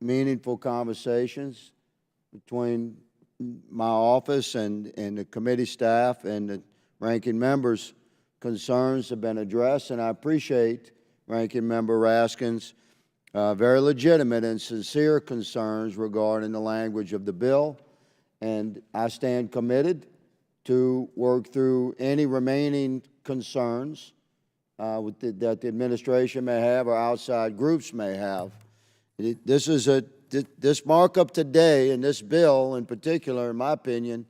meaningful conversations between my office and the committee staff, and the ranking members' concerns have been addressed, and I appreciate Ranking Member Raskin's very legitimate and sincere concerns regarding the language of the bill, and I stand committed to work through any remaining concerns that the administration may have or outside groups may have. This markup today, and this bill in particular, in my opinion,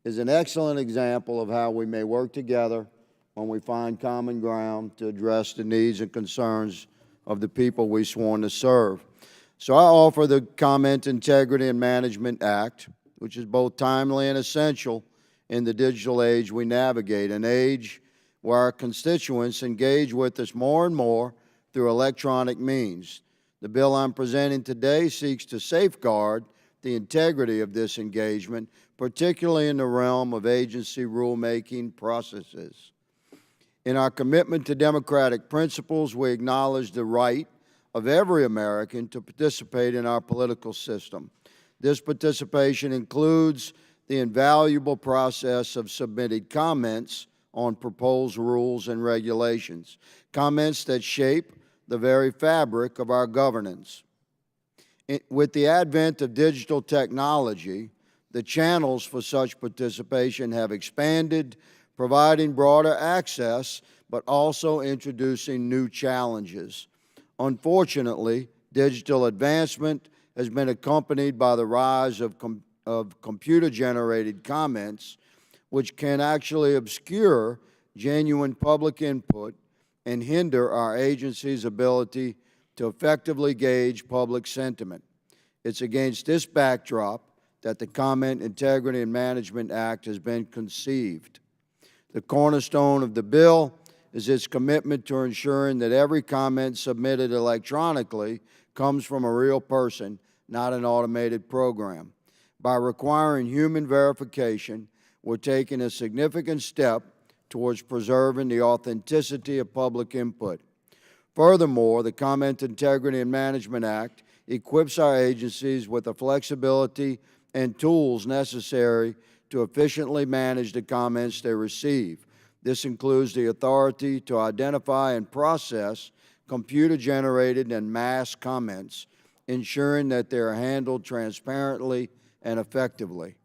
is an excellent example of how we may work together when we find common ground to address the needs and concerns of the people we sworn to serve. So I offer the Comment Integrity and Management Act, which is both timely and essential in the digital age we navigate, an age where our constituents engage with us more and more through electronic means. The bill I'm presenting today seeks to safeguard the integrity of this engagement, particularly in the realm of agency rulemaking processes. In our commitment to democratic principles, we acknowledge the right of every American to participate in our political system. This participation includes the invaluable process of submitting comments on proposed rules and regulations, comments that shape the very fabric of our governance. With the advent of digital technology, the channels for such participation have expanded, providing broader access, but also introducing new challenges. Unfortunately, digital advancement has been accompanied by the rise of computer-generated comments, which can actually obscure genuine public input and hinder our agency's ability to effectively gauge public sentiment. It's against this backdrop that the Comment Integrity and Management Act has been conceived. The cornerstone of the bill is its commitment to ensuring that every comment submitted electronically comes from a real person, not an automated program. By requiring human verification, we're taking a significant step towards preserving the authenticity of public input. Furthermore, the Comment Integrity and Management Act equips our agencies with the flexibility and tools necessary to efficiently manage the comments they receive. This includes the authority to identify and process computer-generated and mass comments, ensuring that they are handled transparently and effectively.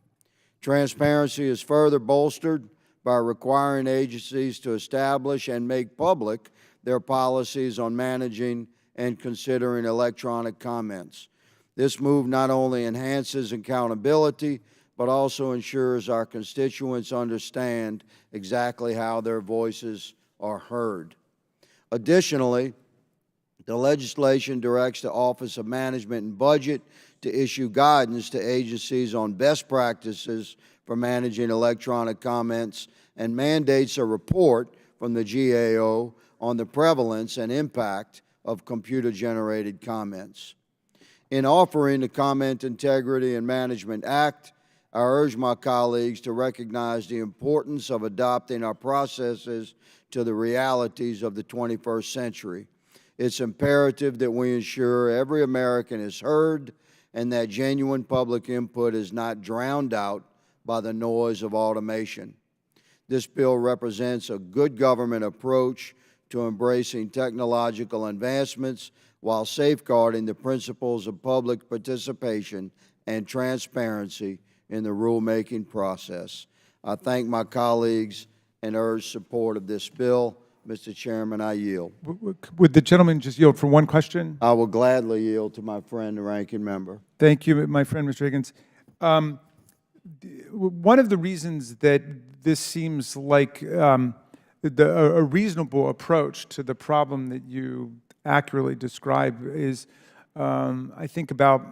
Transparency is further bolstered by requiring agencies to establish and make public their policies on managing and considering electronic comments. This move not only enhances accountability, but also ensures our constituents understand exactly how their voices are heard. Additionally, the legislation directs the Office of Management and Budget to issue guidance to agencies on best practices for managing electronic comments and mandates a report from the GAO on the prevalence and impact of computer-generated comments. In offering the Comment Integrity and Management Act, I urge my colleagues to recognize the importance of adopting our processes to the realities of the 21st century. It's imperative that we ensure every American is heard and that genuine public input is not drowned out by the noise of automation. This bill represents a good government approach to embracing technological advancements while safeguarding the principles of public participation and transparency in the rulemaking process. I thank my colleagues and urge support of this bill. Mr. Chairman, I yield.
Would the gentleman just yield for one question?
I will gladly yield to my friend, the ranking member.
Thank you, my friend, Mr. Higgins. One of the reasons that this seems like a reasonable approach to the problem that you accurately describe is, I think about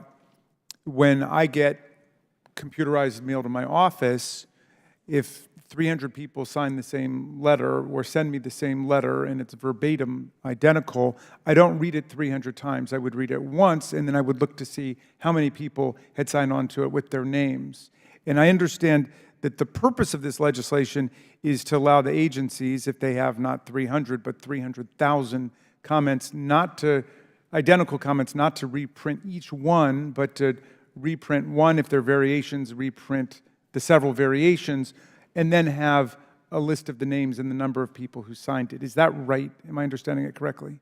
when I get computerized mail to my office, if 300 people sign the same letter or send me the same letter and it's verbatim identical, I don't read it 300 times. I would read it once, and then I would look to see how many people had signed on to it with their names. And I understand that the purpose of this legislation is to allow the agencies, if they have not 300 but 300,000 comments, identical comments, not to reprint each one, but to reprint one. If there are variations, reprint the several variations, and then have a list of the names and the number of people who signed it. Is that right? Am I understanding it correctly?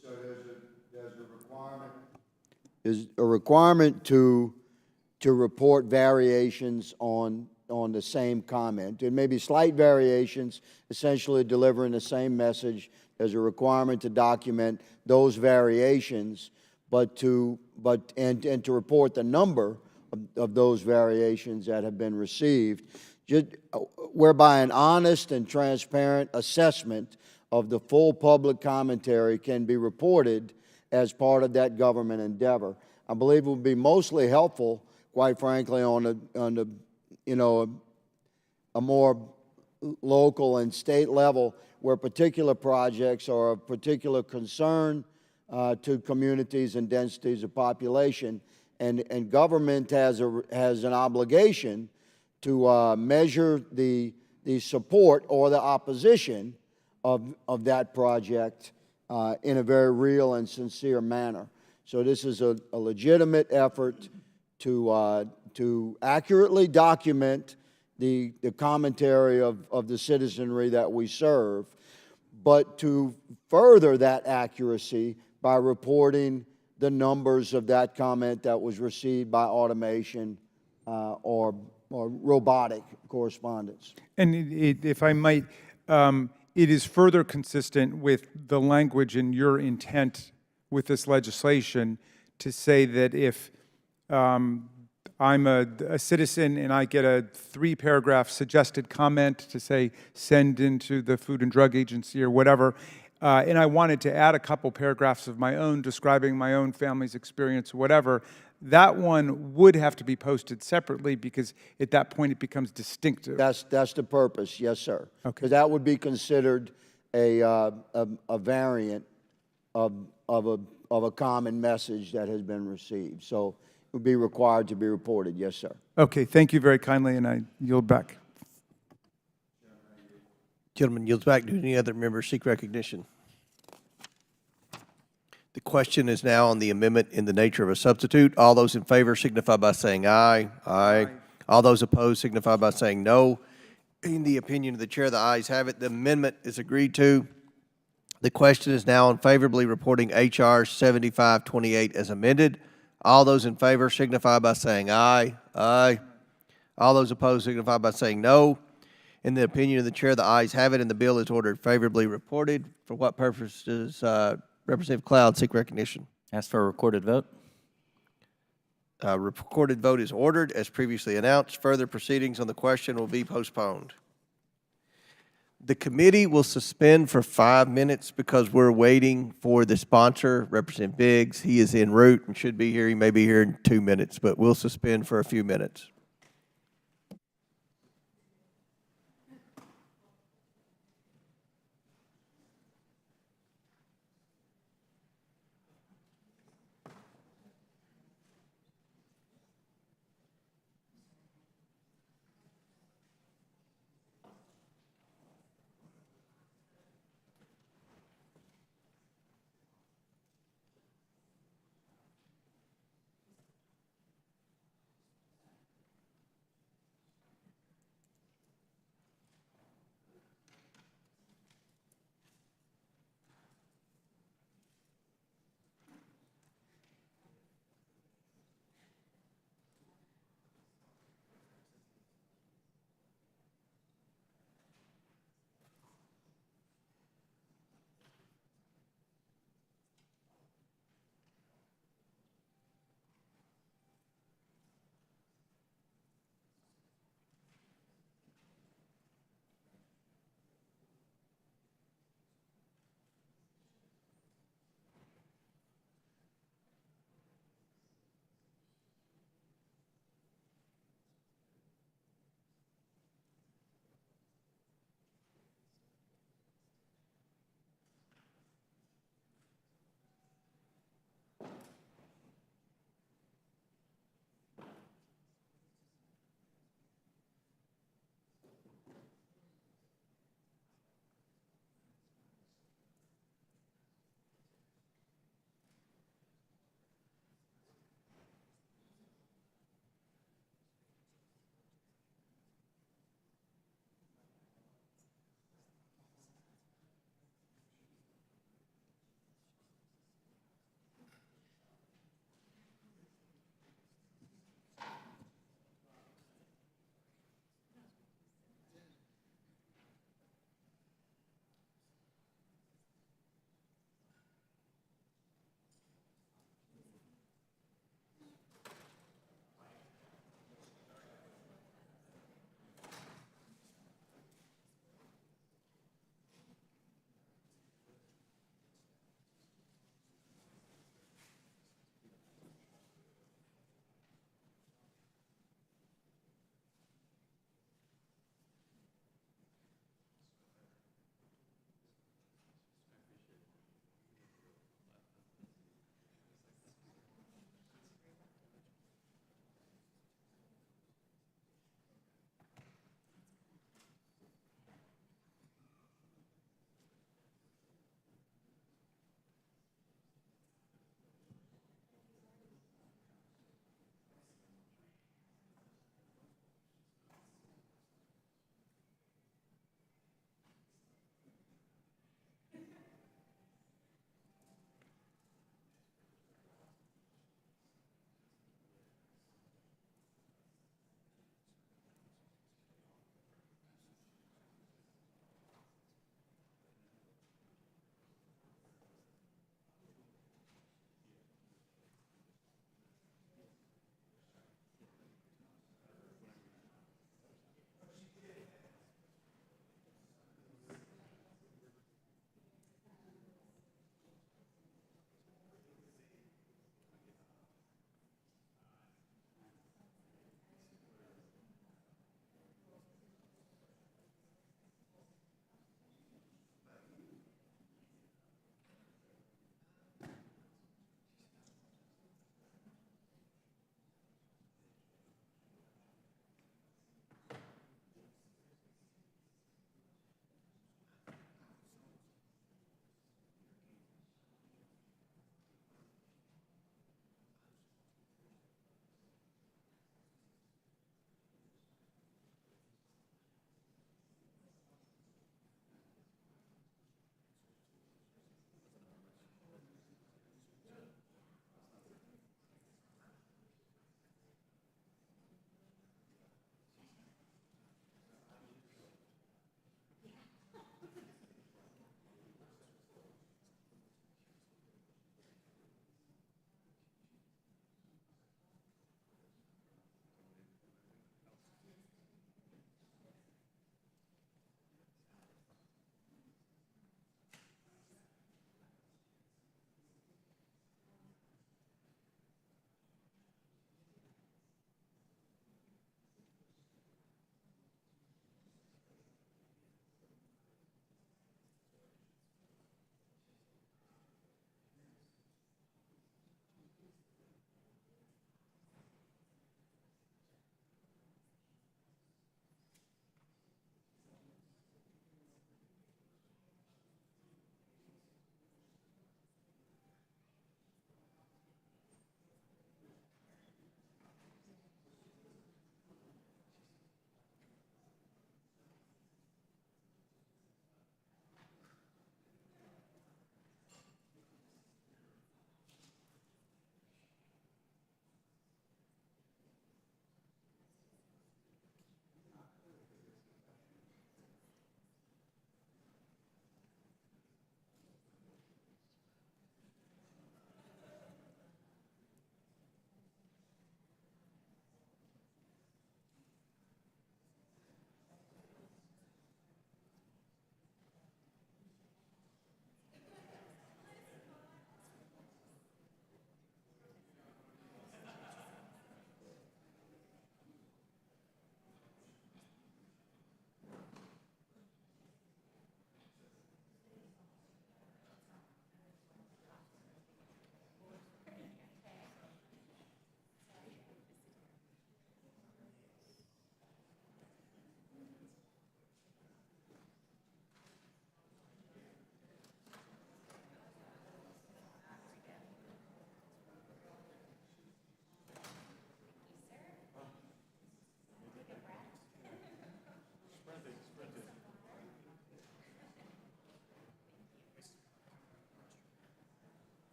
So there's a requirement to report variations on the same comment. There may be slight variations, essentially delivering the same message. There's a requirement to document those variations, and to report the number of those variations that have been received, whereby an honest and transparent assessment of the full public commentary can be reported as part of that government endeavor. I believe it would be mostly helpful, quite frankly, on a more local and state level, where particular projects are of particular concern to communities and densities of population, and government has an obligation to measure the support or the opposition of that project in a very real and sincere manner. So this is a legitimate effort to accurately document the commentary of the citizenry that we serve, but to further that accuracy by reporting the numbers of that comment that was received by automation or robotic correspondence.
And if I might, it is further consistent with the language and your intent with this legislation to say that if I'm a citizen and I get a 3-paragraph suggested comment to say send into the Food and Drug Agency or whatever, and I wanted to add a couple paragraphs of my own describing my own family's experience or whatever, that one would have to be posted separately because at that point it becomes distinctive.
That's the purpose, yes, sir.
Okay.
Because that would be considered a variant of a common message that has been received. So it would be required to be reported, yes, sir.
Okay, thank you very kindly, and I yield back.
Gentleman yields back. Do any other members seek recognition? The question is now on the amendment in the nature of a substitute. All those in favor signify by saying aye. Aye. All those opposed signify by saying no. In the opinion of the chair, the ayes have it. The amendment is agreed to. The question is now on favorably reporting H.R. 7528 as amended. All those in favor signify by saying aye. Aye. All those opposed signify by saying no. In the opinion of the chair, the ayes have it, and the bill is ordered favorably reported. For what purpose does Representative Cloud seek recognition?
Ask for a recorded vote.
Recorded vote is ordered as previously announced. Further proceedings on the question will be postponed. The committee will suspend for 5 minutes because we're waiting for the sponsor, Representative Biggs. He is en route and should be here. He may be here in 2 minutes, but we'll suspend for a few minutes.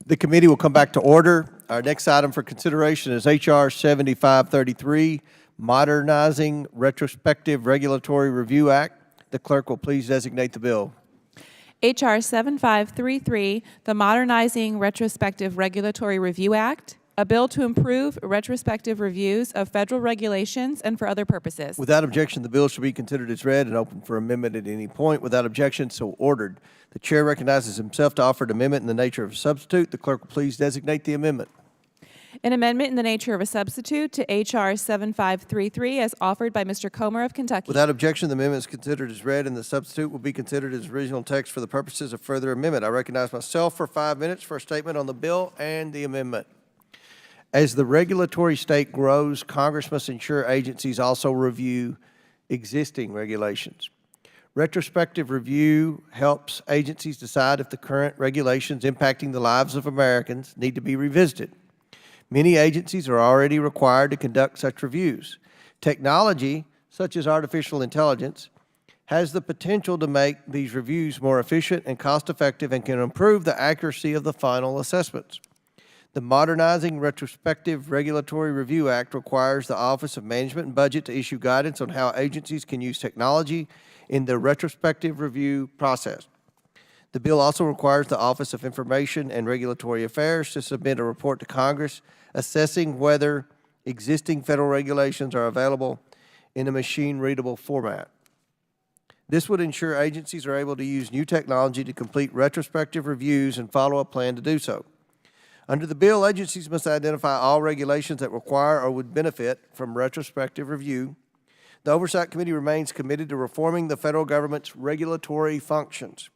The committee will come back to order. Our next item for consideration is H.R. 7533, Modernizing Retrospective Regulatory Review Act. The clerk will please designate the bill.
H.R. 7533, the Modernizing Retrospective Regulatory Review Act, a bill to improve retrospective reviews of federal regulations and for other purposes.
Without objection, the bill shall be considered as read and open for amendment at any point. Without objection, so ordered. The chair recognizes himself to offer an amendment in the nature of a substitute. The clerk will please designate the amendment.
An amendment in the nature of a substitute to H.R. 7533 as offered by Mr. Comer of Kentucky.
Without objection, the amendment is considered as read, and the substitute will be considered as original text for the purposes of further amendment. I recognize myself for 5 minutes for a statement on the bill and the amendment. As the regulatory state grows, Congress must ensure agencies also review existing regulations. Retrospective review helps agencies decide if the current regulations impacting the lives of Americans need to be revisited. Many agencies are already required to conduct such reviews. Technology, such as artificial intelligence, has the potential to make these reviews more efficient and cost-effective and can improve the accuracy of the final assessments. The Modernizing Retrospective Regulatory Review Act requires the Office of Management and Budget to issue guidance on how agencies can use technology in the retrospective review process. The bill also requires the Office of Information and Regulatory Affairs to submit a report to Congress assessing whether existing federal regulations are available in a machine-readable format. This would ensure agencies are able to use new technology to complete retrospective reviews and follow a plan to do so. Under the bill, agencies must identify all regulations that require or would benefit from retrospective review. The Oversight Committee remains committed to reforming the federal government's regulatory functions.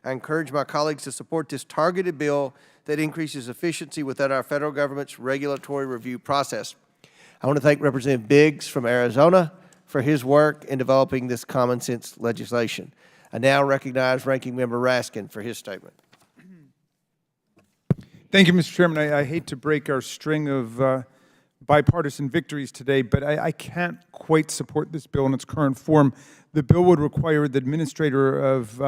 I encourage my colleagues to support this targeted bill that increases efficiency within our federal government's regulatory review process. I want to thank Representative Biggs from Arizona for his work in developing this common sense legislation. I now recognize Ranking Member Raskin for his statement.
Thank you, Mr. Chairman. I hate to break our string of bipartisan victories today, but I can't quite support this bill in its current form. The bill would require the administrator of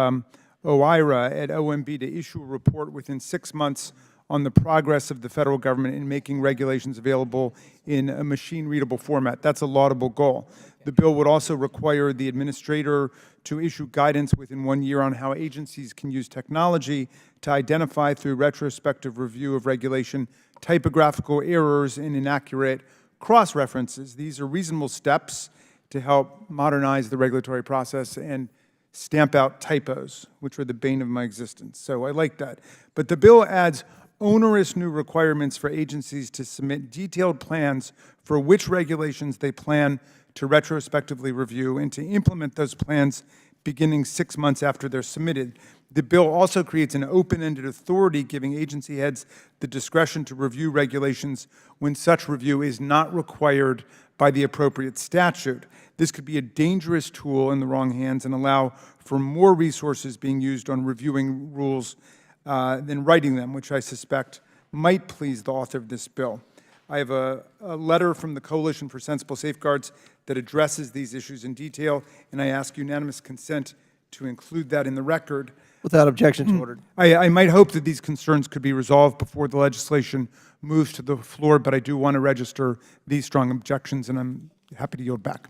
OIRA at OMB to issue a report within 6 months on the progress of the federal government in making regulations available in a machine-readable format. That's a laudable goal. The bill would also require the administrator to issue guidance within 1 year on how agencies can use technology to identify through retrospective review of regulation typographical errors and inaccurate cross-references. These are reasonable steps to help modernize the regulatory process and stamp out typos, which are the bane of my existence. So I like that. But the bill adds onerous new requirements for agencies to submit detailed plans for which regulations they plan to retrospectively review and to implement those plans beginning 6 months after they're submitted. The bill also creates an open-ended authority giving agency heads the discretion to review regulations when such review is not required by the appropriate statute. This could be a dangerous tool in the wrong hands and allow for more resources being used on reviewing rules than writing them, which I suspect might please the author of this bill. I have a letter from the Coalition for Sensible Safeguards that addresses these issues in detail, and I ask unanimous consent to include that in the record.
Without objection, so ordered.
I might hope that these concerns could be resolved before the legislation moves to the floor, but I do want to register these strong objections, and I'm happy to yield back.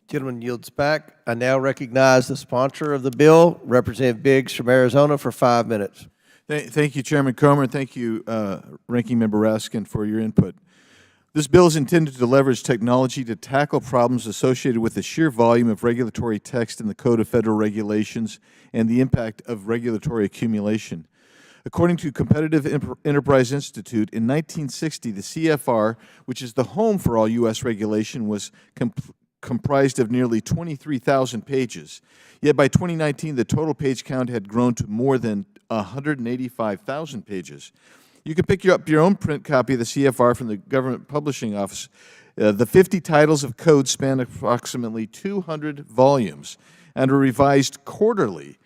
Gentleman yields back. I now recognize the sponsor of the bill, Representative Biggs from Arizona, for 5 minutes.
Thank you, Chairman Comer, and thank you, Ranking Member Raskin, for your input. This bill is intended to leverage technology to tackle problems associated with the sheer volume of regulatory text in the Code of Federal Regulations and the impact of regulatory accumulation. According to Competitive Enterprise Institute, in 1960, the CFR, which is the home for all U.S. regulation, was comprised of nearly 23,000 pages. Yet by 2019, the total page count had grown to more than 185,000 pages. You can pick up your own print copy of the CFR from the Government Publishing Office. The 50 titles of code span approximately 200 volumes and are revised quarterly.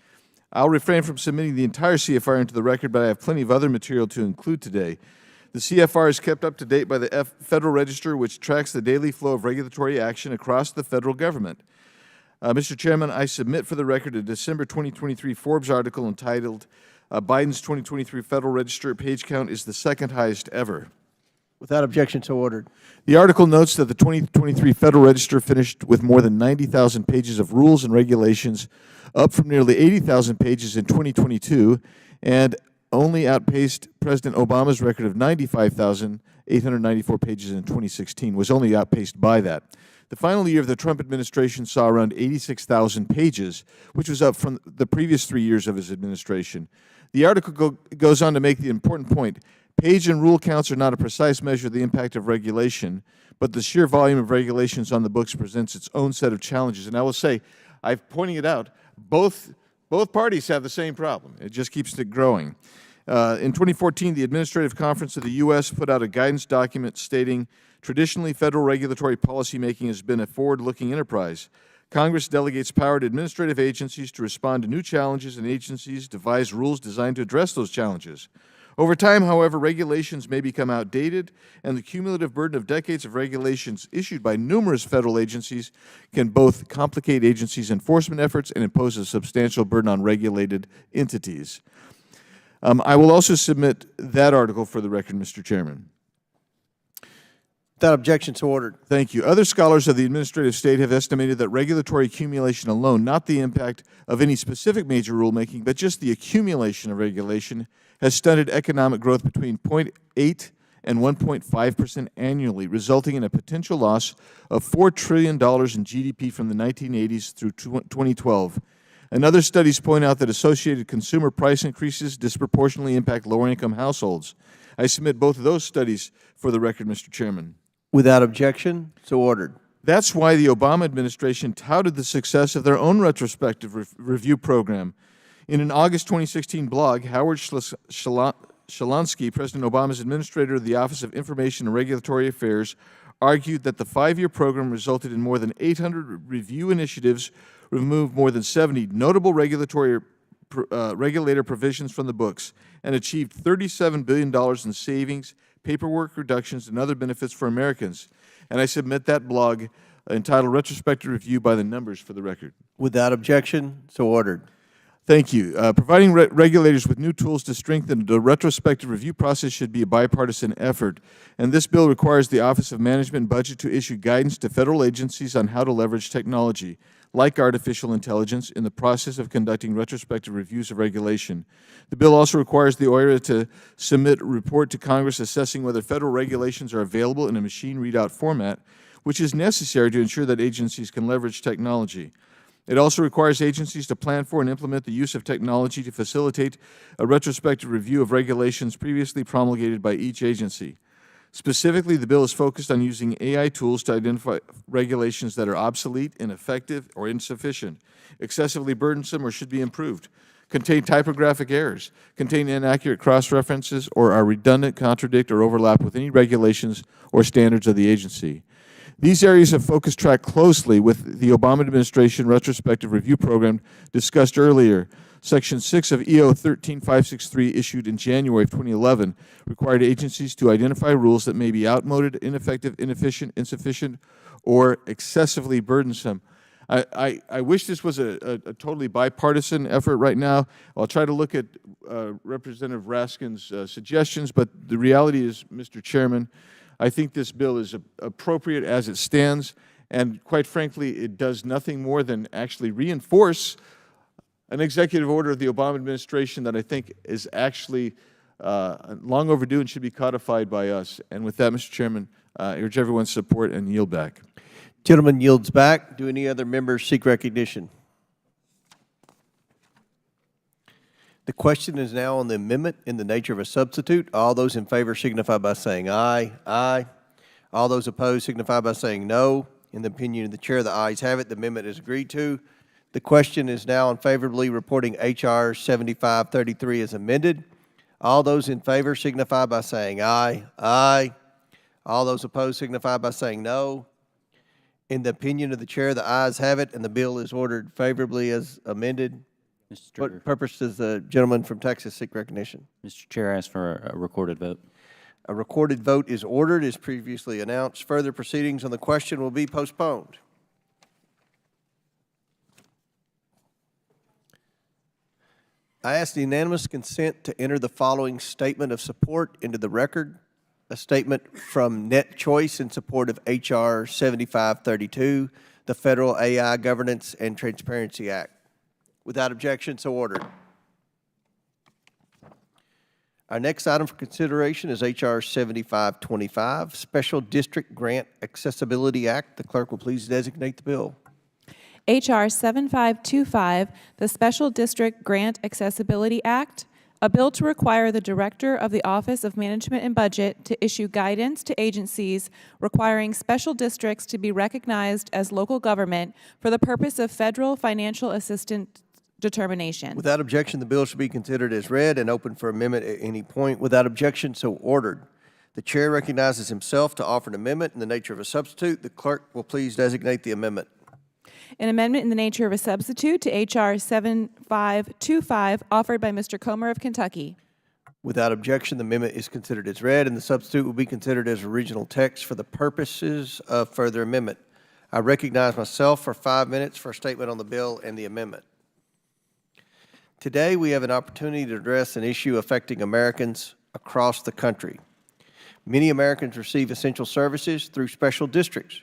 I'll refrain from submitting the entire CFR into the record, but I have plenty of other material to include today. The CFR is kept up to date by the Federal Register, which tracks the daily flow of regulatory action across the federal government. Mr. Chairman, I submit for the record a December 2023 Forbes article entitled Biden's 2023 Federal Register page count is the second highest ever.
Without objection, so ordered.
The article notes that the 2023 Federal Register finished with more than 90,000 pages of rules and regulations, up from nearly 80,000 pages in 2022, and only outpaced President Obama's record of 95,894 pages in 2016, was only outpaced by that. The final year of the Trump administration saw around 86,000 pages, which was up from the previous 3 years of his administration. The article goes on to make the important point: page and rule counts are not a precise measure of the impact of regulation, but the sheer volume of regulations on the books presents its own set of challenges. And I will say, I'm pointing it out, both parties have the same problem. It just keeps it growing. In 2014, the Administrative Conference of the U.S. put out a guidance document stating, traditionally, federal regulatory policymaking has been a forward-looking enterprise. Congress delegates power to administrative agencies to respond to new challenges, and agencies devise rules designed to address those challenges. Over time, however, regulations may become outdated, and the cumulative burden of decades of regulations issued by numerous federal agencies can both complicate agencies' enforcement efforts and impose a substantial burden on regulated entities. I will also submit that article for the record, Mr. Chairman.
Without objection, so ordered.
Thank you. Other scholars of the administrative state have estimated that regulatory accumulation alone, not the impact of any specific major rulemaking, but just the accumulation of regulation, has stunted economic growth between 0.8 and 1.5% annually, resulting in a potential loss of $4 trillion in GDP from the 1980s through 2012. And other studies point out that associated consumer price increases disproportionately impact lower-income households. I submit both of those studies for the record, Mr. Chairman.
Without objection, so ordered.
That's why the Obama administration touted the success of their own retrospective review program. In an August 2016 blog, Howard Shalansky, President Obama's administrator of the Office of Information and Regulatory Affairs, argued that the 5-year program resulted in more than 800 review initiatives, removed more than 70 notable regulator provisions from the books, and achieved $37 billion in savings, paperwork reductions, and other benefits for Americans. And I submit that blog entitled Retrospective Review by the numbers for the record.
Without objection, so ordered.
Thank you. Providing regulators with new tools to strengthen the retrospective review process should be a bipartisan effort, and this bill requires the Office of Management and Budget to issue guidance to federal agencies on how to leverage technology, like artificial intelligence, in the process of conducting retrospective reviews of regulation. The bill also requires the OIRA to submit a report to Congress assessing whether federal regulations are available in a machine readout format, which is necessary to ensure that agencies can leverage technology. It also requires agencies to plan for and implement the use of technology to facilitate a retrospective review of regulations previously promulgated by each agency. Specifically, the bill is focused on using AI tools to identify regulations that are obsolete, ineffective, or insufficient, excessively burdensome, or should be improved, contain typographic errors, contain inaccurate cross-references, or are redundant, contradict, or overlap with any regulations or standards of the agency. These areas of focus track closely with the Obama administration retrospective review program discussed earlier. Section 6 of EO 13563, issued in January of 2011, required agencies to identify rules that may be outmoded, ineffective, inefficient, insufficient, or excessively burdensome. I wish this was a totally bipartisan effort right now. I'll try to look at Representative Raskin's suggestions, but the reality is, Mr. Chairman, I think this bill is appropriate as it stands, and quite frankly, it does nothing more than actually reinforce an executive order of the Obama administration that I think is actually long overdue and should be codified by us. And with that, Mr. Chairman, I urge everyone's support and yield back.
Gentleman yields back. Do any other members seek recognition? The question is now on the amendment in the nature of a substitute. All those in favor signify by saying aye. Aye. All those opposed signify by saying no. In the opinion of the chair, the ayes have it. The amendment is agreed to. The question is now unfavorably reporting H.R. 7533 as amended. All those in favor signify by saying aye. Aye. All those opposed signify by saying no. In the opinion of the chair, the ayes have it, and the bill is ordered favorably as amended. What purpose does the gentleman from Texas seek recognition?
Mr. Chair, I ask for a recorded vote.
A recorded vote is ordered as previously announced. Further proceedings on the question will be postponed. I ask the unanimous consent to enter the following statement of support into the record. A statement from Net Choice in support of H.R. 7532, the Federal AI Governance and Transparency Act. Without objection, so ordered. Our next item for consideration is H.R. 7525, Special District Grant Accessibility Act. The clerk will please designate the bill.
H.R. 7525, the Special District Grant Accessibility Act, a bill to require the Director of the Office of Management and Budget to issue guidance to agencies requiring special districts to be recognized as local government for the purpose of federal financial assistance determination.
Without objection, the bill should be considered as read and open for amendment at any point. Without objection, so ordered. The chair recognizes himself to offer an amendment in the nature of a substitute. The clerk will please designate the amendment.
An amendment in the nature of a substitute to H.R. 7525, offered by Mr. Comer of Kentucky.
Without objection, the amendment is considered as read, and the substitute will be considered as original text for the purposes of further amendment. I recognize myself for 5 minutes for a statement on the bill and the amendment. Today, we have an opportunity to address an issue affecting Americans across the country. Many Americans receive essential services through special districts,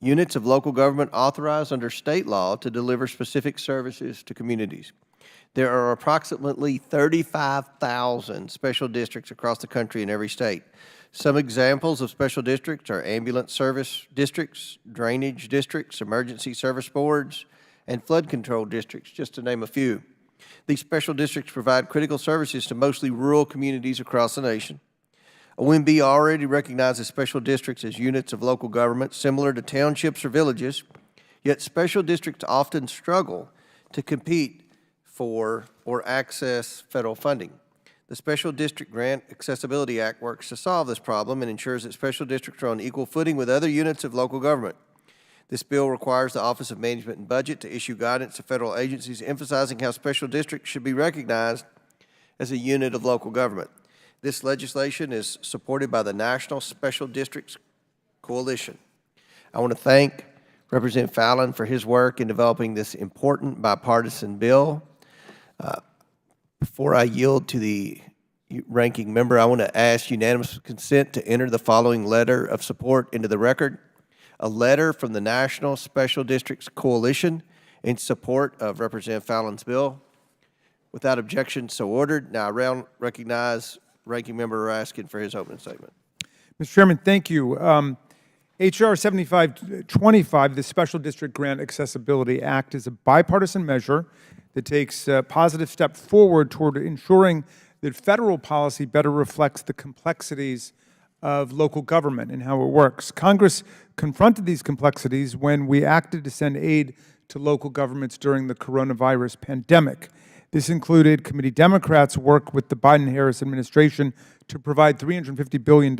units of local government authorized under state law to deliver specific services to communities. There are approximately 35,000 special districts across the country in every state. Some examples of special districts are ambulance service districts, drainage districts, emergency service boards, and flood control districts, just to name a few. These special districts provide critical services to mostly rural communities across the nation. OMB already recognizes special districts as units of local government similar to townships or villages, yet special districts often struggle to compete for or access federal funding. The Special District Grant Accessibility Act works to solve this problem and ensures that special districts are on equal footing with other units of local government. This bill requires the Office of Management and Budget to issue guidance to federal agencies emphasizing how special districts should be recognized as a unit of local government. This legislation is supported by the National Special Districts Coalition. I want to thank Representative Fallon for his work in developing this important bipartisan bill. Before I yield to the ranking member, I want to ask unanimous consent to enter the following letter of support into the record. A letter from the National Special Districts Coalition in support of Representative Fallon's bill. Without objection, so ordered. Now I recognize Ranking Member Raskin for his opening statement.
Mr. Chairman, thank you. H.R. 7525, the Special District Grant Accessibility Act, is a bipartisan measure that takes a positive step forward toward ensuring that federal policy better reflects the complexities of local government and how it works. Congress confronted these complexities when we acted to send aid to local governments during the coronavirus pandemic. This included Committee Democrats' work with the Biden-Harris administration to provide $350 billion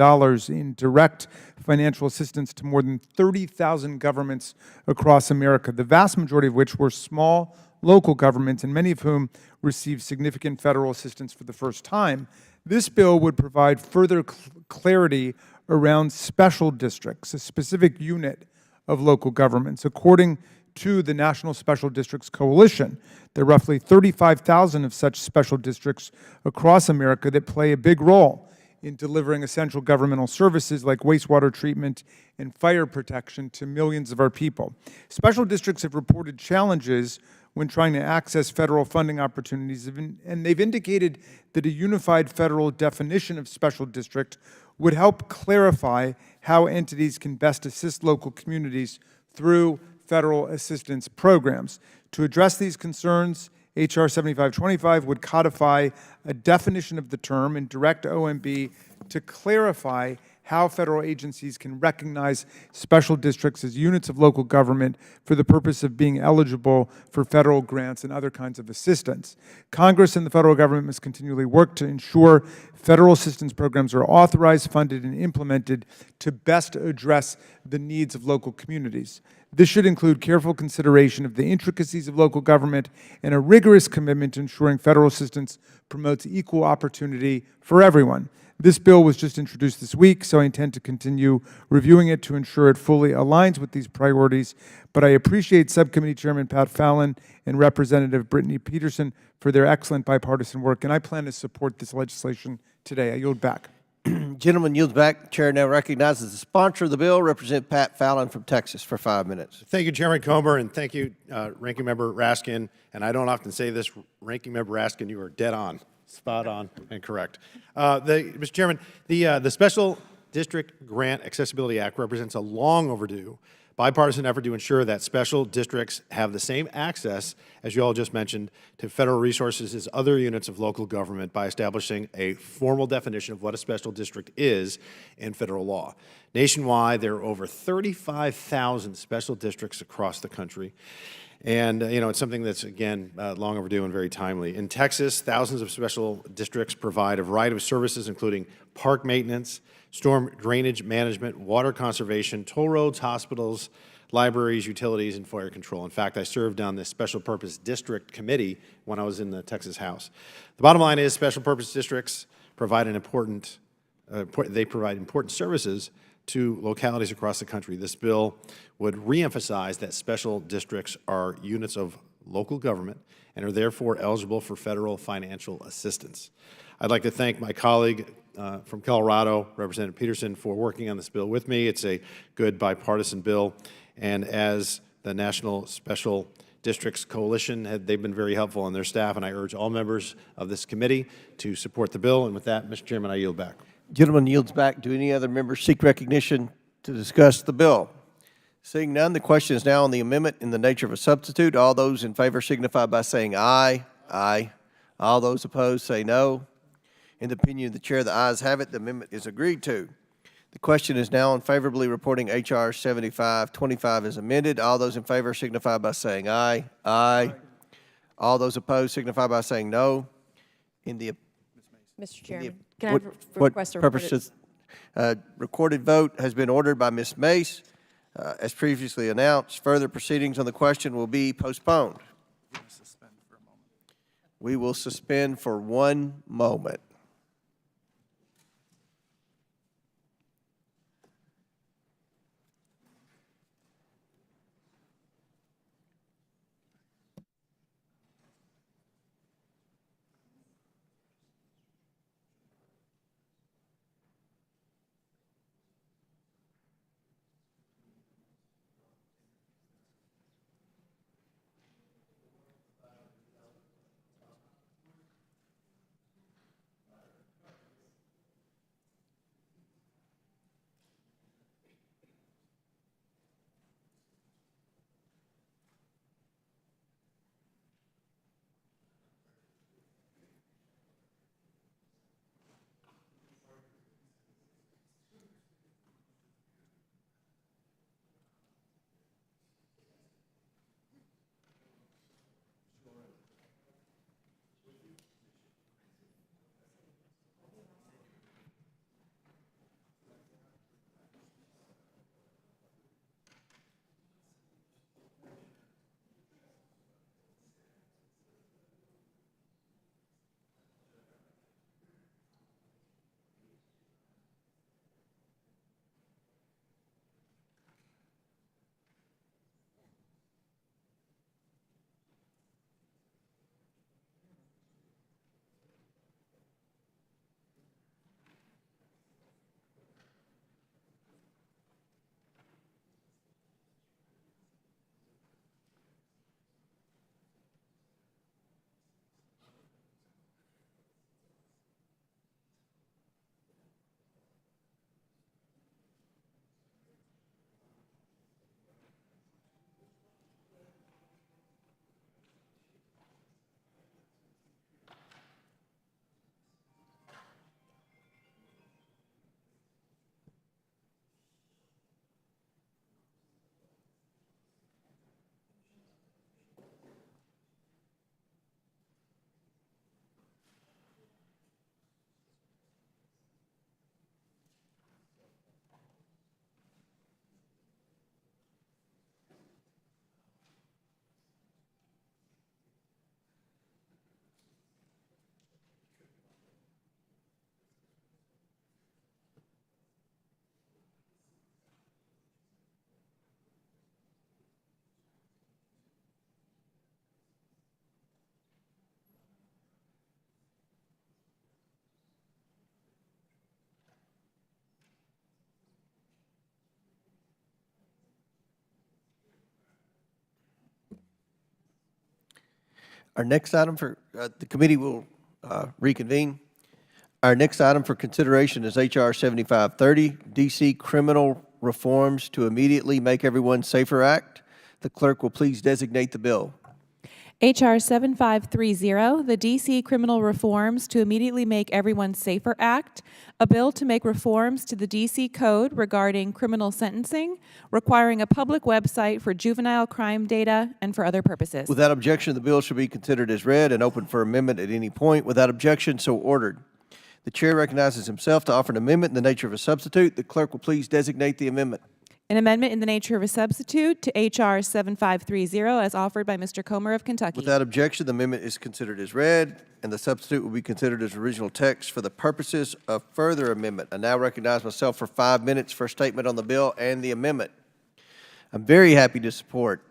in direct financial assistance to more than 30,000 governments across America, the vast majority of which were small local governments, and many of whom received significant federal assistance for the first time. This bill would provide further clarity around special districts, a specific unit of local governments. According to the National Special Districts Coalition, there are roughly 35,000 of such special districts across America that play a big role in delivering essential governmental services like wastewater treatment and fire protection to millions of our people. Special districts have reported challenges when trying to access federal funding opportunities, and they've indicated that a unified federal definition of special district would help clarify how entities can best assist local communities through federal assistance programs. To address these concerns, H.R. 7525 would codify a definition of the term and direct OMB to clarify how federal agencies can recognize special districts as units of local government for the purpose of being eligible for federal grants and other kinds of assistance. Congress and the federal government must continually work to ensure federal assistance programs are authorized, funded, and implemented to best address the needs of local communities. This should include careful consideration of the intricacies of local government and a rigorous commitment to ensuring federal assistance promotes equal opportunity for everyone. This bill was just introduced this week, so I intend to continue reviewing it to ensure it fully aligns with these priorities. But I appreciate Subcommittee Chairman Pat Fallon and Representative Brittany Peterson for their excellent bipartisan work, and I plan to support this legislation today. I yield back.
Gentleman yields back. The chair now recognizes the sponsor of the bill, Representative Pat Fallon from Texas, for 5 minutes.
Thank you, Chairman Comer, and thank you, Ranking Member Raskin. And I don't often say this, Ranking Member Raskin, you are dead on, spot on, and correct. Mr. Chairman, the Special District Grant Accessibility Act represents a long overdue bipartisan effort to ensure that special districts have the same access, as you all just mentioned, to federal resources as other units of local government by establishing a formal definition of what a special district is in federal law. Nationwide, there are over 35,000 special districts across the country. And, it's something that's, again, long overdue and very timely. In Texas, thousands of special districts provide a variety of services, including park maintenance, storm drainage management, water conservation, toll roads, hospitals, libraries, utilities, and fire control. In fact, I served on the Special Purpose District Committee when I was in the Texas House. The bottom line is special purpose districts provide important services to localities across the country. This bill would reemphasize that special districts are units of local government and are therefore eligible for federal financial assistance. I'd like to thank my colleague from Colorado, Representative Peterson, for working on this bill with me. It's a good bipartisan bill, and as the National Special Districts Coalition, they've been very helpful on their staff, and I urge all members of this committee to support the bill. And with that, Mr. Chairman, I yield back.
Gentleman yields back. Do any other members seek recognition to discuss the bill? Seeing none, the question is now on the amendment in the nature of a substitute. All those in favor signify by saying aye. Aye. All those opposed say no. In the opinion of the chair, the ayes have it. The amendment is agreed to. The question is now on favorably reporting H.R. 7525 as amended. All those in favor signify by saying aye. Aye. All those opposed signify by saying no. In the
Mr. Chairman, can I request a
purposes? Recorded vote has been ordered by Ms. Mace. As previously announced, further proceedings on the question will be postponed. We will suspend for 1 moment. Our next item for, the committee will reconvene. Our next item for consideration is H.R. 7530, D.C. Criminal Reforms to Immediately Make Everyone Safer Act. The clerk will please designate the bill.
H.R. 7530, the D.C. Criminal Reforms to Immediately Make Everyone Safer Act, a bill to make reforms to the D.C. Code regarding criminal sentencing, requiring a public website for juvenile crime data and for other purposes.
Without objection, the bill shall be considered as read and open for amendment at any point. Without objection, so ordered. The chair recognizes himself to offer an amendment in the nature of a substitute. The clerk will please designate the amendment.
An amendment in the nature of a substitute to H.R. 7530 as offered by Mr. Comer of Kentucky.
Without objection, the amendment is considered as read, and the substitute will be considered as original text for the purposes of further amendment. I now recognize myself for 5 minutes for a statement on the bill and the amendment. I'm very happy to support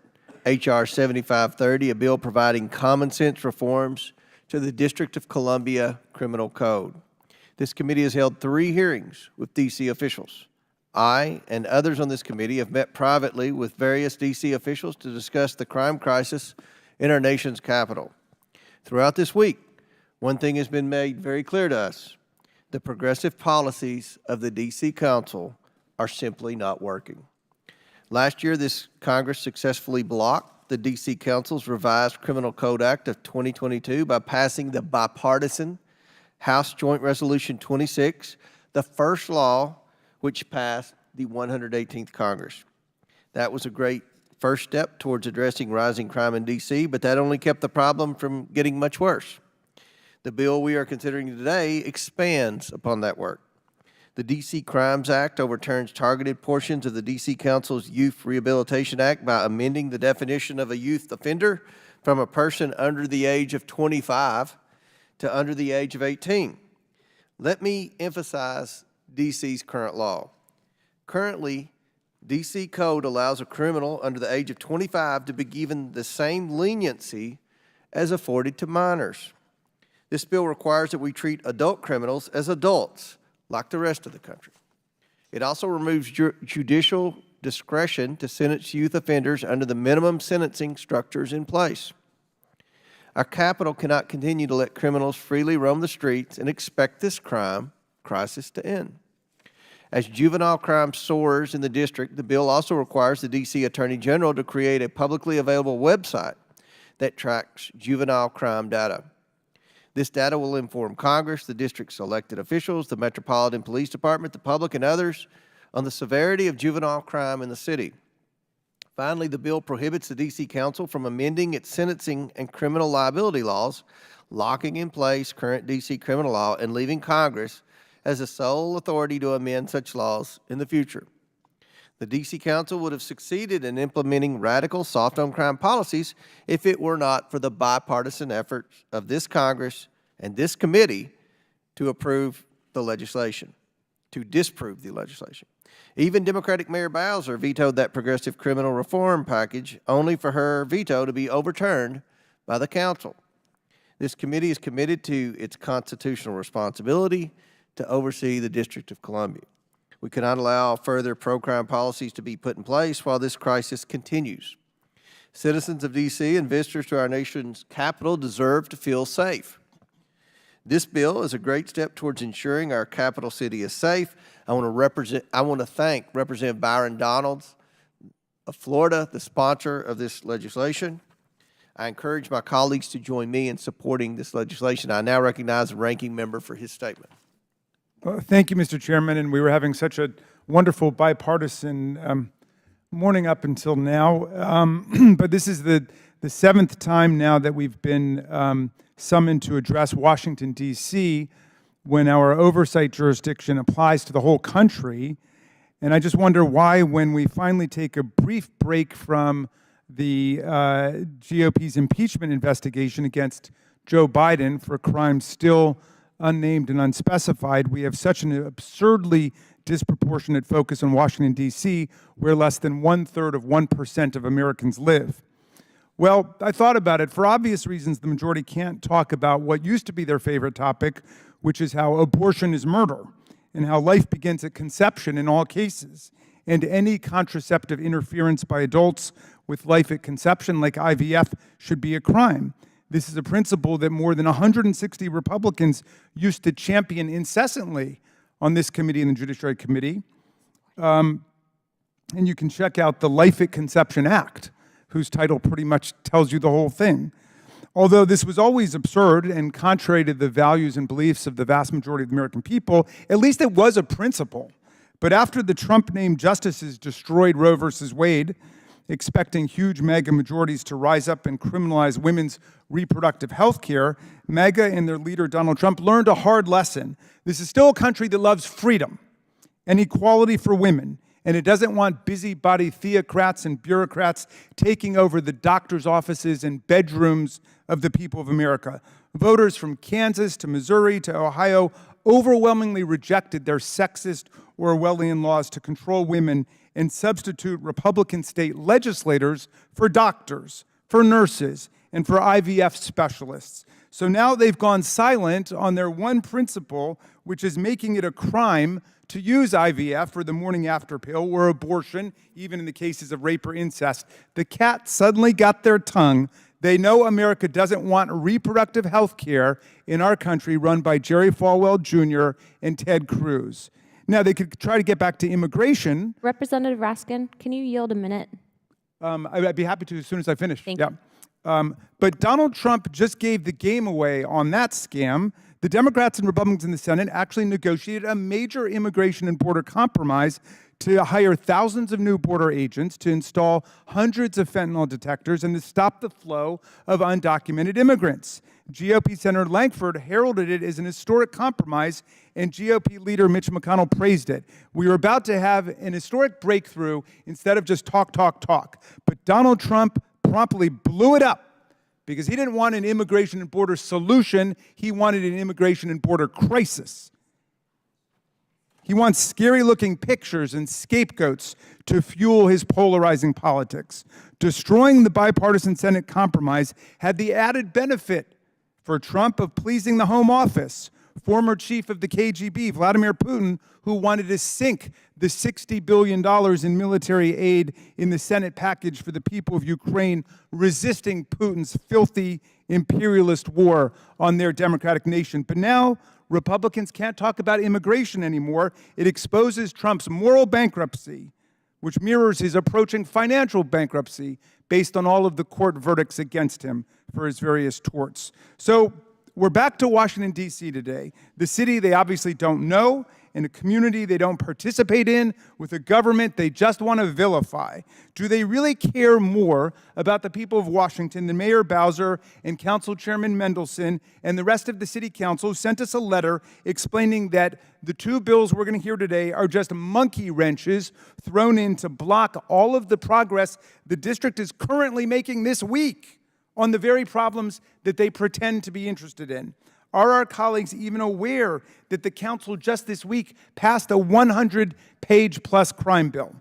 H.R. 7530, a bill providing common sense reforms to the District of Columbia Criminal Code. This committee has held 3 hearings with D.C. officials. I and others on this committee have met privately with various D.C. officials to discuss the crime crisis in our nation's capital. Throughout this week, one thing has been made very clear to us. The progressive policies of the D.C. Council are simply not working. Last year, this Congress successfully blocked the D.C. Council's revised Criminal Code Act of 2022 by passing the bipartisan House Joint Resolution 26, the first law which passed the 118th Congress. That was a great first step towards addressing rising crime in D.C., but that only kept the problem from getting much worse. The bill we are considering today expands upon that work. The D.C. Crimes Act overturns targeted portions of the D.C. Council's Youth Rehabilitation Act by amending the definition of a youth offender from a person under the age of 25 to under the age of 18. Let me emphasize D.C.'s current law. Currently, D.C. Code allows a criminal under the age of 25 to be given the same leniency as afforded to minors. This bill requires that we treat adult criminals as adults, like the rest of the country. It also removes judicial discretion to sentence youth offenders under the minimum sentencing structures in place. Our capital cannot continue to let criminals freely roam the streets and expect this crime crisis to end. As juvenile crime soars in the district, the bill also requires the D.C. Attorney General to create a publicly available website that tracks juvenile crime data. This data will inform Congress, the district's elected officials, the Metropolitan Police Department, the public, and others on the severity of juvenile crime in the city. Finally, the bill prohibits the D.C. Council from amending its sentencing and criminal liability laws, locking in place current D.C. criminal law, and leaving Congress as the sole authority to amend such laws in the future. The D.C. Council would have succeeded in implementing radical soft-on-crime policies if it were not for the bipartisan efforts of this Congress and this committee to approve the legislation, to disprove the legislation. Even Democratic Mayor Bowser vetoed that progressive criminal reform package, only for her veto to be overturned by the Council. This committee is committed to its constitutional responsibility to oversee the District of Columbia. We cannot allow further pro-crime policies to be put in place while this crisis continues. Citizens of D.C. and visitors to our nation's capital deserve to feel safe. This bill is a great step towards ensuring our capital city is safe. I want to thank Representative Byron Donalds of Florida, the sponsor of this legislation. I encourage my colleagues to join me in supporting this legislation. I now recognize the ranking member for his statement.
Thank you, Mr. Chairman, and we were having such a wonderful bipartisan morning up until now. But this is the 7th time now that we've been summoned to address Washington, D.C., when our oversight jurisdiction applies to the whole country. And I just wonder why, when we finally take a brief break from the GOP's impeachment investigation against Joe Biden for crimes still unnamed and unspecified, we have such an absurdly disproportionate focus on Washington, D.C., where less than 1/3 of 1% of Americans live. Well, I thought about it. For obvious reasons, the majority can't talk about what used to be their favorite topic, which is how abortion is murder and how life begins at conception in all cases, and any contraceptive interference by adults with life at conception, like IVF, should be a crime. This is a principle that more than 160 Republicans used to champion incessantly on this committee and the Judiciary Committee. And you can check out the Life at Conception Act, whose title pretty much tells you the whole thing. Although this was always absurd and contrary to the values and beliefs of the vast majority of the American people, at least it was a principle. But after the Trump-named justices destroyed Roe versus Wade, expecting huge MAGA majorities to rise up and criminalize women's reproductive health care, MAGA and their leader, Donald Trump, learned a hard lesson. This is still a country that loves freedom and equality for women, and it doesn't want busybody theocrats and bureaucrats taking over the doctor's offices and bedrooms of the people of America. Voters from Kansas to Missouri to Ohio overwhelmingly rejected their sexist Orwellian laws to control women and substitute Republican state legislators for doctors, for nurses, and for IVF specialists. So now they've gone silent on their one principle, which is making it a crime to use IVF or the morning after pill or abortion, even in the cases of rape or incest. The cat suddenly got their tongue. They know America doesn't want reproductive health care in our country run by Jerry Falwell Jr. and Ted Cruz. Now, they could try to get back to immigration.
Representative Raskin, can you yield a minute?
I'd be happy to as soon as I finish.
Thank you.
But Donald Trump just gave the game away on that scam. The Democrats and Republicans in the Senate actually negotiated a major immigration and border compromise to hire thousands of new border agents, to install hundreds of fentanyl detectors, and to stop the flow of undocumented immigrants. GOP Senator Lankford heralded it as an historic compromise, and GOP leader Mitch McConnell praised it. We were about to have an historic breakthrough instead of just talk, talk, talk. But Donald Trump promptly blew it up because he didn't want an immigration and border solution. He wanted an immigration and border crisis. He wants scary-looking pictures and scapegoats to fuel his polarizing politics. Destroying the bipartisan Senate compromise had the added benefit for Trump of pleasing the Home Office, former chief of the KGB, Vladimir Putin, who wanted to sink the $60 billion in military aid in the Senate package for the people of Ukraine, resisting Putin's filthy imperialist war on their democratic nation. But now, Republicans can't talk about immigration anymore. It exposes Trump's moral bankruptcy, which mirrors his approaching financial bankruptcy based on all of the court verdicts against him for his various torts. So we're back to Washington, D.C. today, the city they obviously don't know, in a community they don't participate in, with a government they just want to vilify. Do they really care more about the people of Washington than Mayor Bowser and Council Chairman Mendelson and the rest of the City Council, who sent us a letter explaining that the two bills we're going to hear today are just monkey wrenches thrown in to block all of the progress the district is currently making this week on the very problems that they pretend to be interested in? Are our colleagues even aware that the council just this week passed a 100-page-plus crime bill?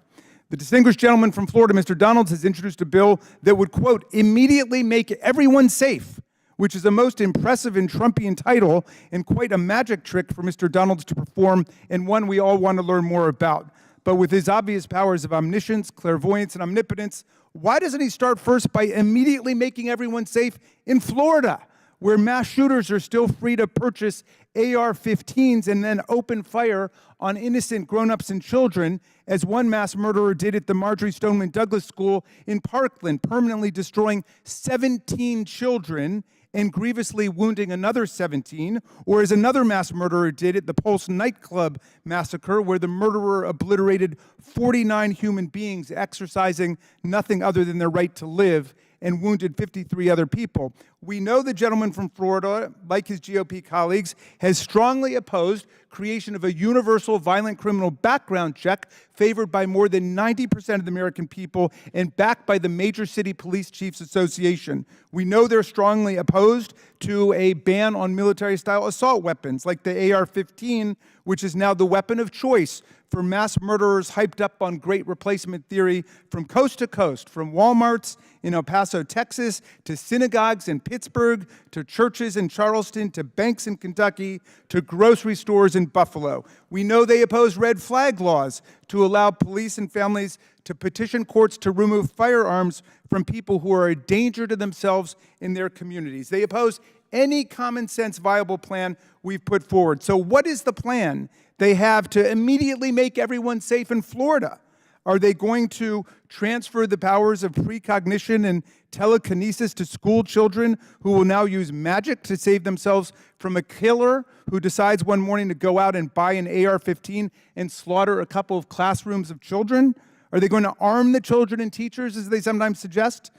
The distinguished gentleman from Florida, Mr. Donalds, has introduced a bill that would, quote, immediately make everyone safe, which is a most impressive and Trumpian title and quite a magic trick for Mr. Donalds to perform, and one we all want to learn more about. But with his obvious powers of omniscience, clairvoyance, and omnipotence, why doesn't he start first by immediately making everyone safe in Florida, where mass shooters are still free to purchase AR-15s and then open fire on innocent grown-ups and children, as one mass murderer did at the Marjorie Stoneman Douglas School in Parkland, permanently destroying 17 children and grievously wounding another 17, or as another mass murderer did at the Pulse nightclub massacre, where the murderer obliterated 49 human beings exercising nothing other than their right to live, and wounded 53 other people. We know the gentleman from Florida, like his GOP colleagues, has strongly opposed creation of a universal violent criminal background check favored by more than 90% of the American people and backed by the Major City Police Chiefs Association. We know they're strongly opposed to a ban on military-style assault weapons like the AR-15, which is now the weapon of choice for mass murderers hyped up on great replacement theory from coast to coast, from Walmarts in El Paso, Texas, to synagogues in Pittsburgh, to churches in Charleston, to banks in Kentucky, to grocery stores in Buffalo. We know they oppose red flag laws to allow police and families to petition courts to remove firearms from people who are a danger to themselves in their communities. They oppose any common sense viable plan we've put forward. So what is the plan they have to immediately make everyone safe in Florida? Are they going to transfer the powers of precognition and telekinesis to school children who will now use magic to save themselves from a killer who decides one morning to go out and buy an AR-15 and slaughter a couple of classrooms of children? Are they going to arm the children and teachers, as they sometimes suggest?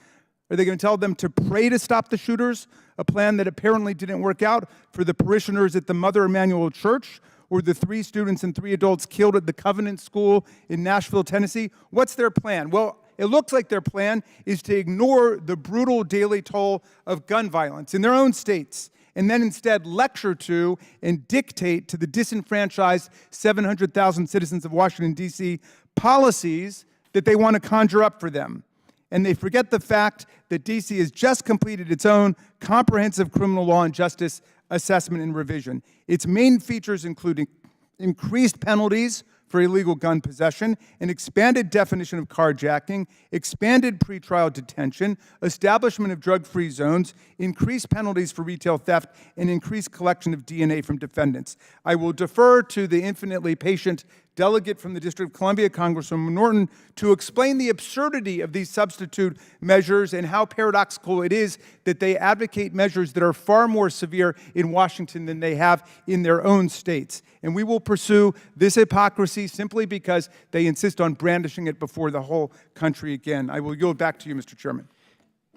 Are they going to tell them to pray to stop the shooters, a plan that apparently didn't work out for the parishioners at the Mother Emanuel Church, or the 3 students and 3 adults killed at the Covenant School in Nashville, Tennessee? What's their plan? Well, it looks like their plan is to ignore the brutal daily toll of gun violence in their own states, and then instead lecture to and dictate to the disenfranchised 700,000 citizens of Washington, D.C. policies that they want to conjure up for them. And they forget the fact that D.C. has just completed its own comprehensive criminal law and justice assessment and revision. Its main features include increased penalties for illegal gun possession, an expanded definition of carjacking, expanded pretrial detention, establishment of drug-free zones, increased penalties for retail theft, and increased collection of DNA from defendants. I will defer to the infinitely patient delegate from the District of Columbia, Congresswoman Norton, to explain the absurdity of these substitute measures and how paradoxical it is that they advocate measures that are far more severe in Washington than they have in their own states. And we will pursue this hypocrisy simply because they insist on brandishing it before the whole country again. I will yield back to you, Mr. Chairman.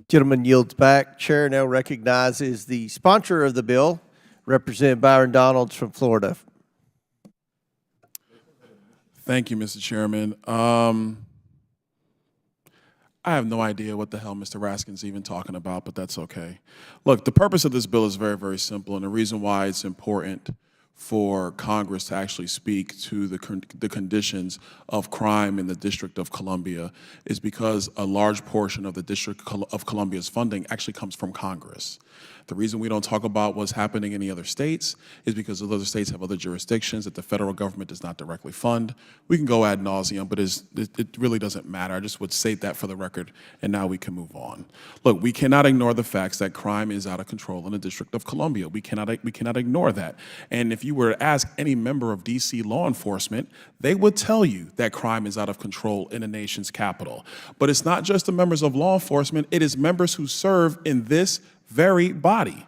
Gentleman yields back. Chair now recognizes the sponsor of the bill, Representative Byron Donalds from Florida.
Thank you, Mr. Chairman. I have no idea what the hell Mr. Raskin's even talking about, but that's okay. Look, the purpose of this bill is very, very simple, and the reason why it's important for Congress to actually speak to the conditions of crime in the District of Columbia is because a large portion of the District of Columbia's funding actually comes from Congress. The reason we don't talk about what's happening in the other states is because those other states have other jurisdictions that the federal government does not directly fund. We can go ad nauseum, but it really doesn't matter. I just would state that for the record, and now we can move on. Look, we cannot ignore the facts that crime is out of control in the District of Columbia. We cannot ignore that. And if you were to ask any member of DC law enforcement, they would tell you that crime is out of control in the nation's capital. But it's not just the members of law enforcement, it is members who serve in this very body.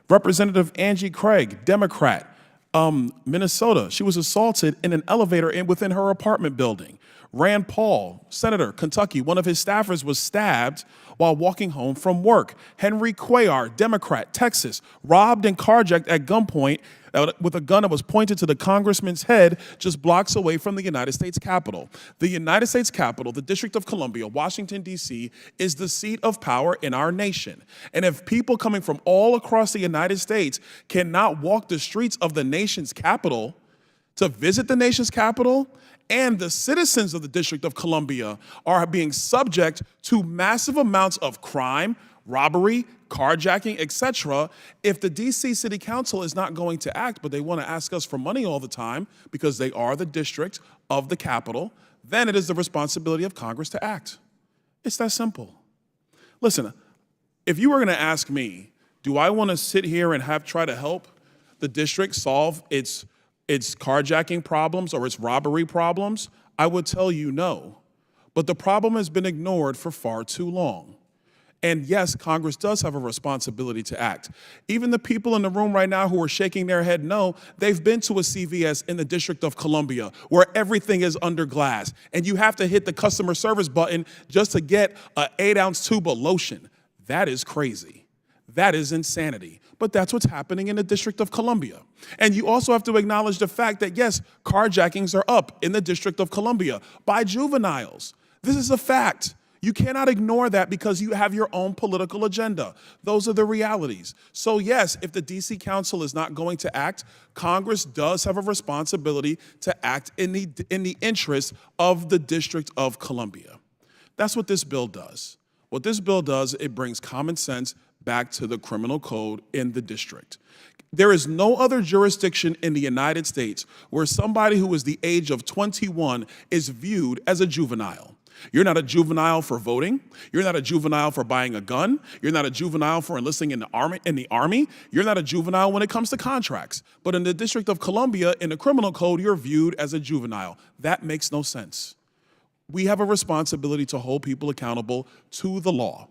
Representative Angie Craig, Democrat, Minnesota, she was assaulted in an elevator within her apartment building. Rand Paul, Senator, Kentucky, one of his staffers was stabbed while walking home from work. Henry Cuellar, Democrat, Texas, robbed and carjacked at gunpoint with a gun that was pointed to the congressman's head just blocks away from the United States Capitol. The United States Capitol, the District of Columbia, Washington, D.C., is the seat of power in our nation. And if people coming from all across the United States cannot walk the streets of the nation's capital to visit the nation's capital, and the citizens of the District of Columbia are being subject to massive amounts of crime, robbery, carjacking, etc., if the DC City Council is not going to act, but they want to ask us for money all the time because they are the district of the capital, then it is the responsibility of Congress to act. It's that simple. Listen, if you were going to ask me, do I want to sit here and try to help the district solve its carjacking problems or its robbery problems, I would tell you no. But the problem has been ignored for far too long. And yes, Congress does have a responsibility to act. Even the people in the room right now who are shaking their head no, they've been to a CVS in the District of Columbia where everything is under glass and you have to hit the customer service button just to get an 8-ounce tube of lotion. That is crazy. That is insanity. But that's what's happening in the District of Columbia. And you also have to acknowledge the fact that, yes, carjackings are up in the District of Columbia by juveniles. This is a fact. You cannot ignore that because you have your own political agenda. Those are the realities. So yes, if the DC Council is not going to act, Congress does have a responsibility to act in the interest of the District of Columbia. That's what this bill does. What this bill does, it brings common sense back to the criminal code in the district. There is no other jurisdiction in the United States where somebody who is the age of 21 is viewed as a juvenile. You're not a juvenile for voting. You're not a juvenile for buying a gun. You're not a juvenile for enlisting in the army. You're not a juvenile when it comes to contracts. But in the District of Columbia, in the criminal code, you're viewed as a juvenile. That makes no sense. We have a responsibility to hold people accountable to the law.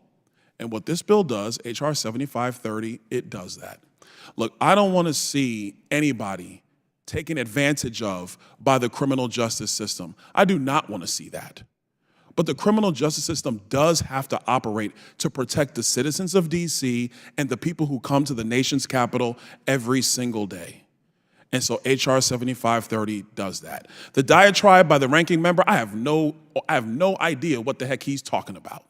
And what this bill does, H.R. 7530, it does that. Look, I don't want to see anybody taken advantage of by the criminal justice system. I do not want to see that. But the criminal justice system does have to operate to protect the citizens of D.C. and the people who come to the nation's capital every single day. And so H.R. 7530 does that. The diatribe by the ranking member, I have no idea what the heck he's talking about.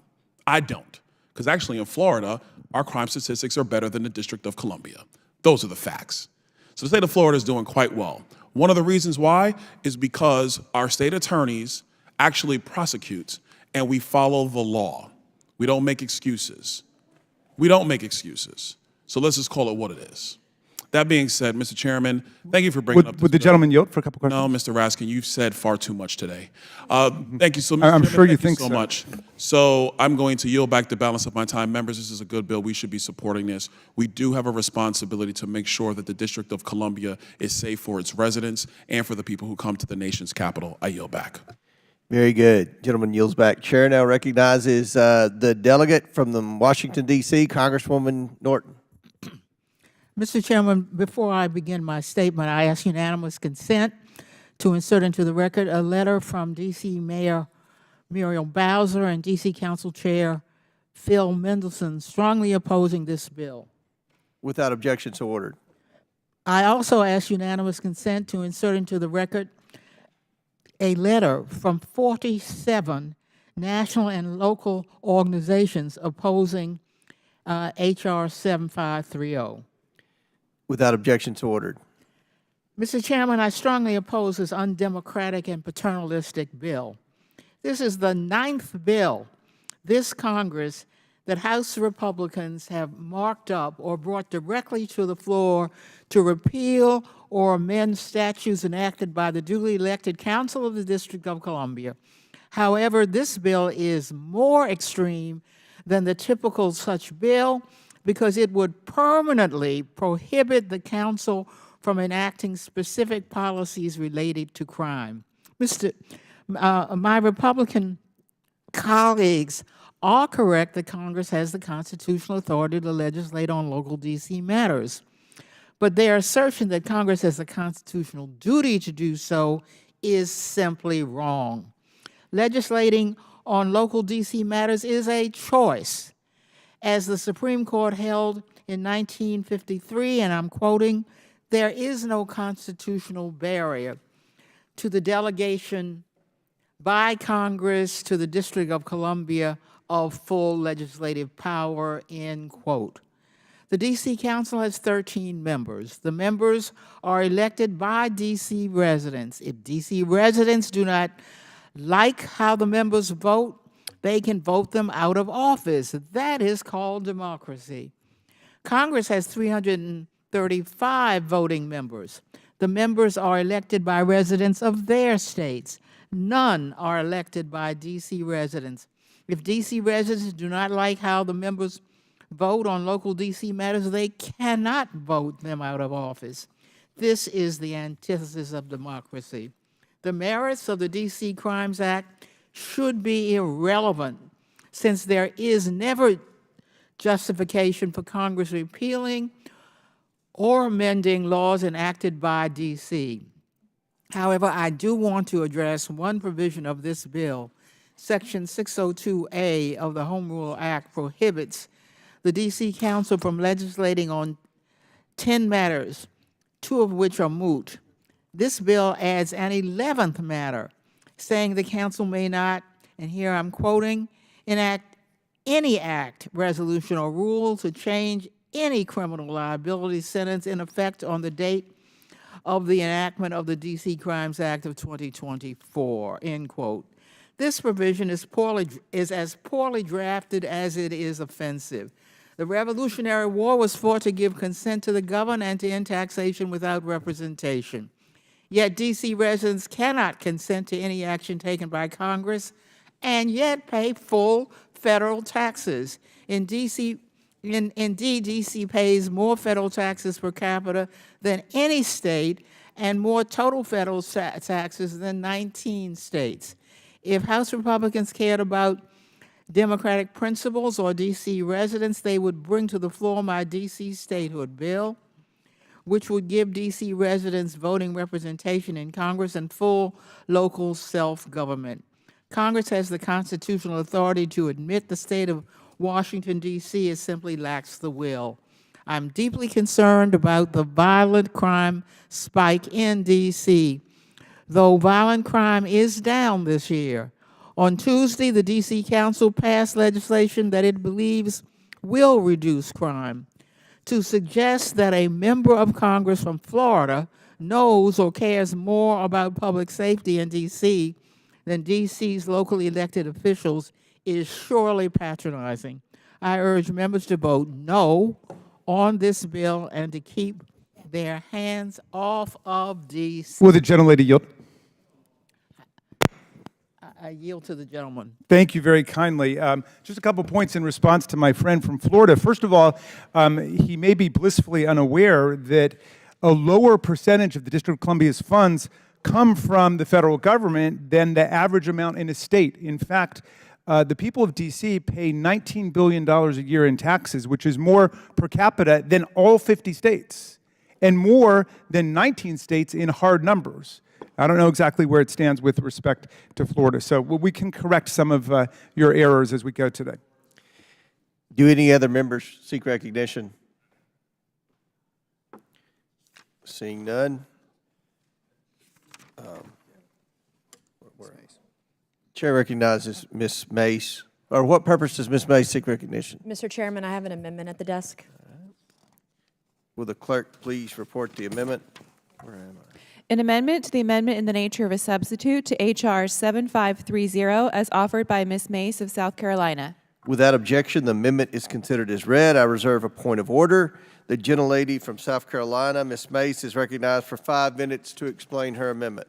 I don't. Because actually in Florida, our crime statistics are better than the District of Columbia. Those are the facts. So the state of Florida is doing quite well. One of the reasons why is because our state attorneys actually prosecute, and we follow the law. We don't make excuses. We don't make excuses. So let's just call it what it is. That being said, Mr. Chairman, thank you for bringing up this
Would the
bill.
gentleman yield for a couple questions?
No, Mr. Raskin, you've said far too much today. Thank you so much.
I'm sure you think
so
so.
much. So I'm going to yield back the balance of my time. Members, this is a good bill. We should be supporting this. We do have a responsibility to make sure that the District of Columbia is safe for its residents and for the people who come to the nation's capital. I yield back.
Very good. Gentleman yields back. Chair now recognizes the delegate from the Washington, D.C., Congresswoman Norton.
Mr. Chairman, before I begin my statement, I ask unanimous consent to insert into the record a letter from D.C. Mayor Muriel Bowser and D.C. Council Chair Phil Mendelson strongly opposing this bill.
Without objection, so ordered.
I also ask unanimous consent to insert into the record a letter from 47 national and local organizations opposing H.R. 7530.
Without objection, so ordered.
Mr. Chairman, I strongly oppose this undemocratic and paternalistic bill. This is the 9th bill this Congress that House Republicans have marked up or brought directly to the floor to repeal or amend statutes enacted by the duly elected Council of the District of Columbia. However, this bill is more extreme than the typical such bill because it would permanently prohibit the council from enacting specific policies related to crime. My Republican colleagues are correct that Congress has the constitutional authority to legislate on local D.C. matters. But their assertion that Congress has a constitutional duty to do so is simply wrong. Legislating on local D.C. matters is a choice. As the Supreme Court held in 1953, and I'm quoting, there is no constitutional barrier to the delegation by Congress to the District of Columbia of full legislative power, end quote. The D.C. Council has 13 members. The members are elected by D.C. residents. If D.C. residents do not like how the members vote, they can vote them out of office. That is called democracy. Congress has 335 voting members. The members are elected by residents of their states. None are elected by D.C. residents. If D.C. residents do not like how the members vote on local D.C. matters, they cannot vote them out of office. This is the antithesis of democracy. The merits of the D.C. Crimes Act should be irrelevant, since there is never justification for Congress repealing or amending laws enacted by D.C. However, I do want to address one provision of this bill. Section 602A of the Home Rule Act prohibits the D.C. Council from legislating on 10 matters, 2 of which are moot. This bill adds an 11th matter, saying the council may not, and here I'm quoting, enact any act, resolution, or rule to change any criminal liability sentence in effect on the date of the enactment of the D.C. Crimes Act of 2024, end quote. This provision is as poorly drafted as it is offensive. The Revolutionary War was fought to give consent to the governed and to end taxation without representation. Yet D.C. residents cannot consent to any action taken by Congress and yet pay full federal taxes. Indeed, D.C. pays more federal taxes per capita than any state and more total federal taxes than 19 states. If House Republicans cared about democratic principles or D.C. residents, they would bring to the floor my D.C. statehood bill, which would give D.C. residents voting representation in Congress and full local self-government. Congress has the constitutional authority to admit the state of Washington, D.C. It simply lacks the will. I'm deeply concerned about the violent crime spike in D.C., though violent crime is down this year. On Tuesday, the D.C. Council passed legislation that it believes will reduce crime. To suggest that a member of Congress from Florida knows or cares more about public safety in D.C. than D.C.'s locally elected officials is surely patronizing. I urge members to vote no on this bill and to keep their hands off of D.C.
Will the gentlelady yield?
I yield to the gentleman.
Thank you very kindly. Just a couple points in response to my friend from Florida. First of all, he may be blissfully unaware that a lower percentage of the District of Columbia's funds come from the federal government than the average amount in a state. In fact, the people of D.C. pay $19 billion a year in taxes, which is more per capita than all 50 states, and more than 19 states in hard numbers. I don't know exactly where it stands with respect to Florida, so we can correct some of your errors as we go today.
Do any other members seek recognition? Seeing none. Chair recognizes Ms. Mace. Or what purpose does Ms. Mace seek recognition?
Mr. Chairman, I have an amendment at the desk.
Will the clerk please report the amendment? Where am I?
An amendment to the amendment in the nature of a substitute to H.R. 7530 as offered by Ms. Mace of South Carolina.
Without objection, the amendment is considered as read. I reserve a point of order. The gentlelady from South Carolina, Ms. Mace, is recognized for 5 minutes to explain her amendment.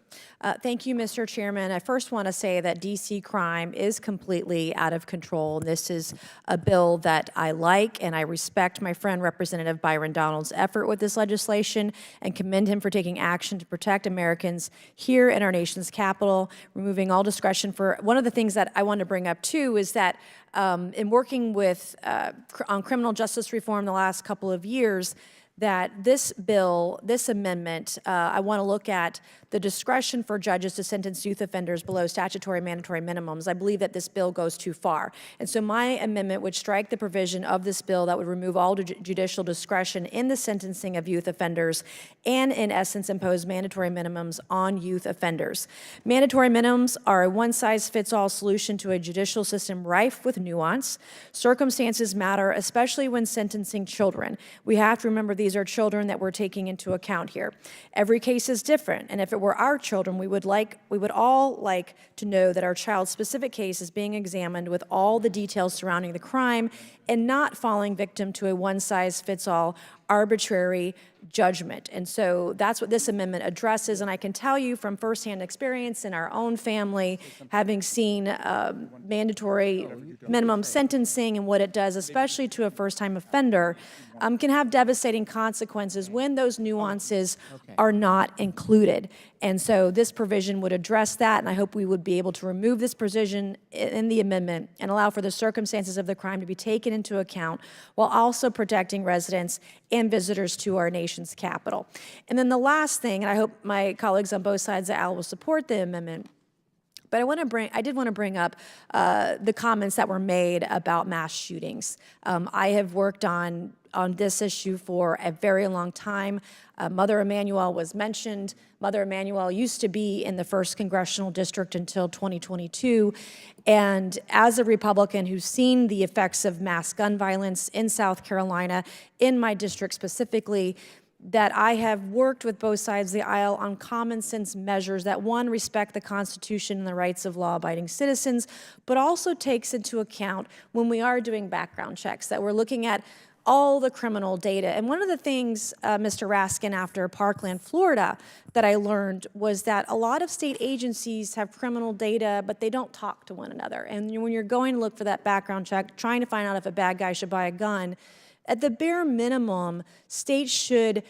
Thank you, Mr. Chairman. I first want to say that D.C. crime is completely out of control. This is a bill that I like, and I respect my friend Representative Byron Donald's effort with this legislation and commend him for taking action to protect Americans here in our nation's capital, removing all discretion for. One of the things that I want to bring up, too, is that in working with on criminal justice reform the last couple of years, that this bill, this amendment, I want to look at the discretion for judges to sentence youth offenders below statutory mandatory minimums. I believe that this bill goes too far. And so my amendment would strike the provision of this bill that would remove all judicial discretion in the sentencing of youth offenders and, in essence, impose mandatory minimums on youth offenders. Mandatory minimums are a one-size-fits-all solution to a judicial system rife with nuance. Circumstances matter, especially when sentencing children. We have to remember these are children that we're taking into account here. Every case is different, and if it were our children, we would all like to know that our child's specific case is being examined with all the details surrounding the crime and not falling victim to a one-size-fits-all arbitrary judgment. And so that's what this amendment addresses. And I can tell you from firsthand experience in our own family, having seen mandatory minimum sentencing and what it does, especially to a first-time offender, can have devastating consequences when those nuances are not included. And so this provision would address that, and I hope we would be able to remove this provision in the amendment and allow for the circumstances of the crime to be taken into account while also protecting residents and visitors to our nation's capital. And then the last thing, and I hope my colleagues on both sides of the aisle will support the amendment, but I did want to bring up the comments that were made about mass shootings. I have worked on this issue for a very long time. Mother Emanuel was mentioned. Mother Emanuel used to be in the 1st Congressional District until 2022. And as a Republican who's seen the effects of mass gun violence in South Carolina, in my district specifically, that I have worked with both sides of the aisle on common sense measures that, one, respect the Constitution and the rights of law-abiding citizens, but also takes into account when we are doing background checks, that we're looking at all the criminal data. And one of the things, Mr. Raskin, after Parkland, Florida, that I learned was that a lot of state agencies have criminal data, but they don't talk to one another. And when you're going to look for that background check, trying to find out if a bad guy should buy a gun, at the bare minimum, states should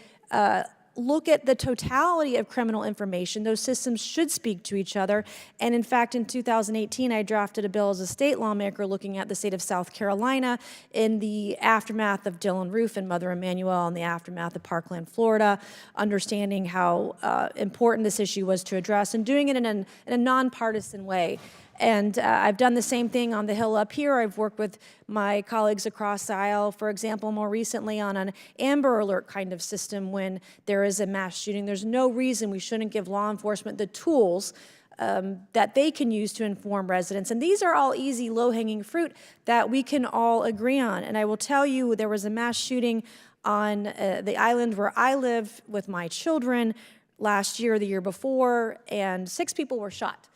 look at the totality of criminal information. Those systems should speak to each other. And in fact, in 2018, I drafted a bill as a state lawmaker looking at the state of South Carolina in the aftermath of Dylan Roof and Mother Emanuel, in the aftermath of Parkland, Florida, understanding how important this issue was to address and doing it in a nonpartisan way. And I've done the same thing on the Hill up here. I've worked with my colleagues across the aisle, for example, more recently on an Amber Alert kind of system when there is a mass shooting. There's no reason we shouldn't give law enforcement the tools that they can use to inform residents. And these are all easy, low-hanging fruit that we can all agree on. And I will tell you, there was a mass shooting on the island where I live with my children last year, the year before, and 6 people were shot.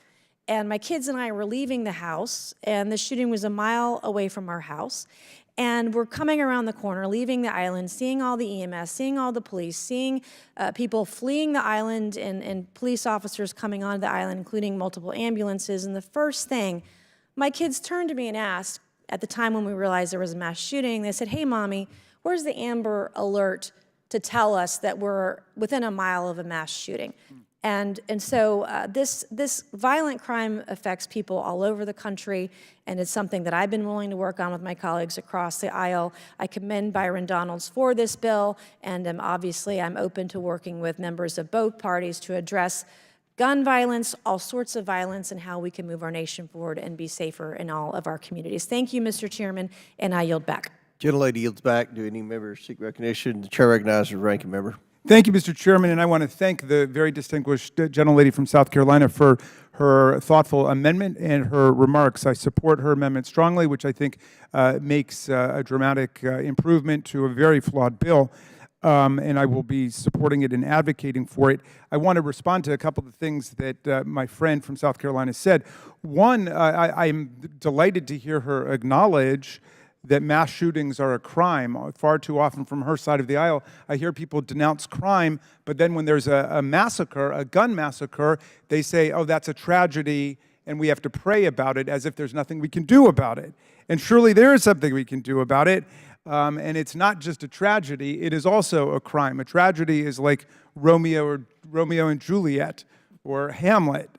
And my kids and I were leaving the house, and the shooting was a mile away from our house. And we're coming around the corner, leaving the island, seeing all the EMS, seeing all the police, seeing people fleeing the island and police officers coming onto the island, including multiple ambulances. And the first thing, my kids turned to me and asked, at the time when we realized there was a mass shooting, they said, "Hey, Mommy, where's the Amber Alert to tell us that we're within a mile of a mass shooting?" And so this violent crime affects people all over the country, and it's something that I've been willing to work on with my colleagues across the aisle. I commend Byron Donalds for this bill, and obviously I'm open to working with members of both parties to address gun violence, all sorts of violence, and how we can move our nation forward and be safer in all of our communities. Thank you, Mr. Chairman, and I yield back.
Gentlelady yields back. Do any members seek recognition? The chair recognizes the ranking member.
Thank you, Mr. Chairman, and I want to thank the very distinguished gentlelady from South Carolina for her thoughtful amendment and her remarks. I support her amendment strongly, which I think makes a dramatic improvement to a very flawed bill, and I will be supporting it and advocating for it. I want to respond to a couple of the things that my friend from South Carolina said. One, I'm delighted to hear her acknowledge that mass shootings are a crime. Far too often from her side of the aisle, I hear people denounce crime, but then when there's a massacre, a gun massacre, they say, oh, that's a tragedy, and we have to pray about it as if there's nothing we can do about it. And surely there is something we can do about it, and it's not just a tragedy, it is also a crime. A tragedy is like Romeo and Juliet or Hamlet.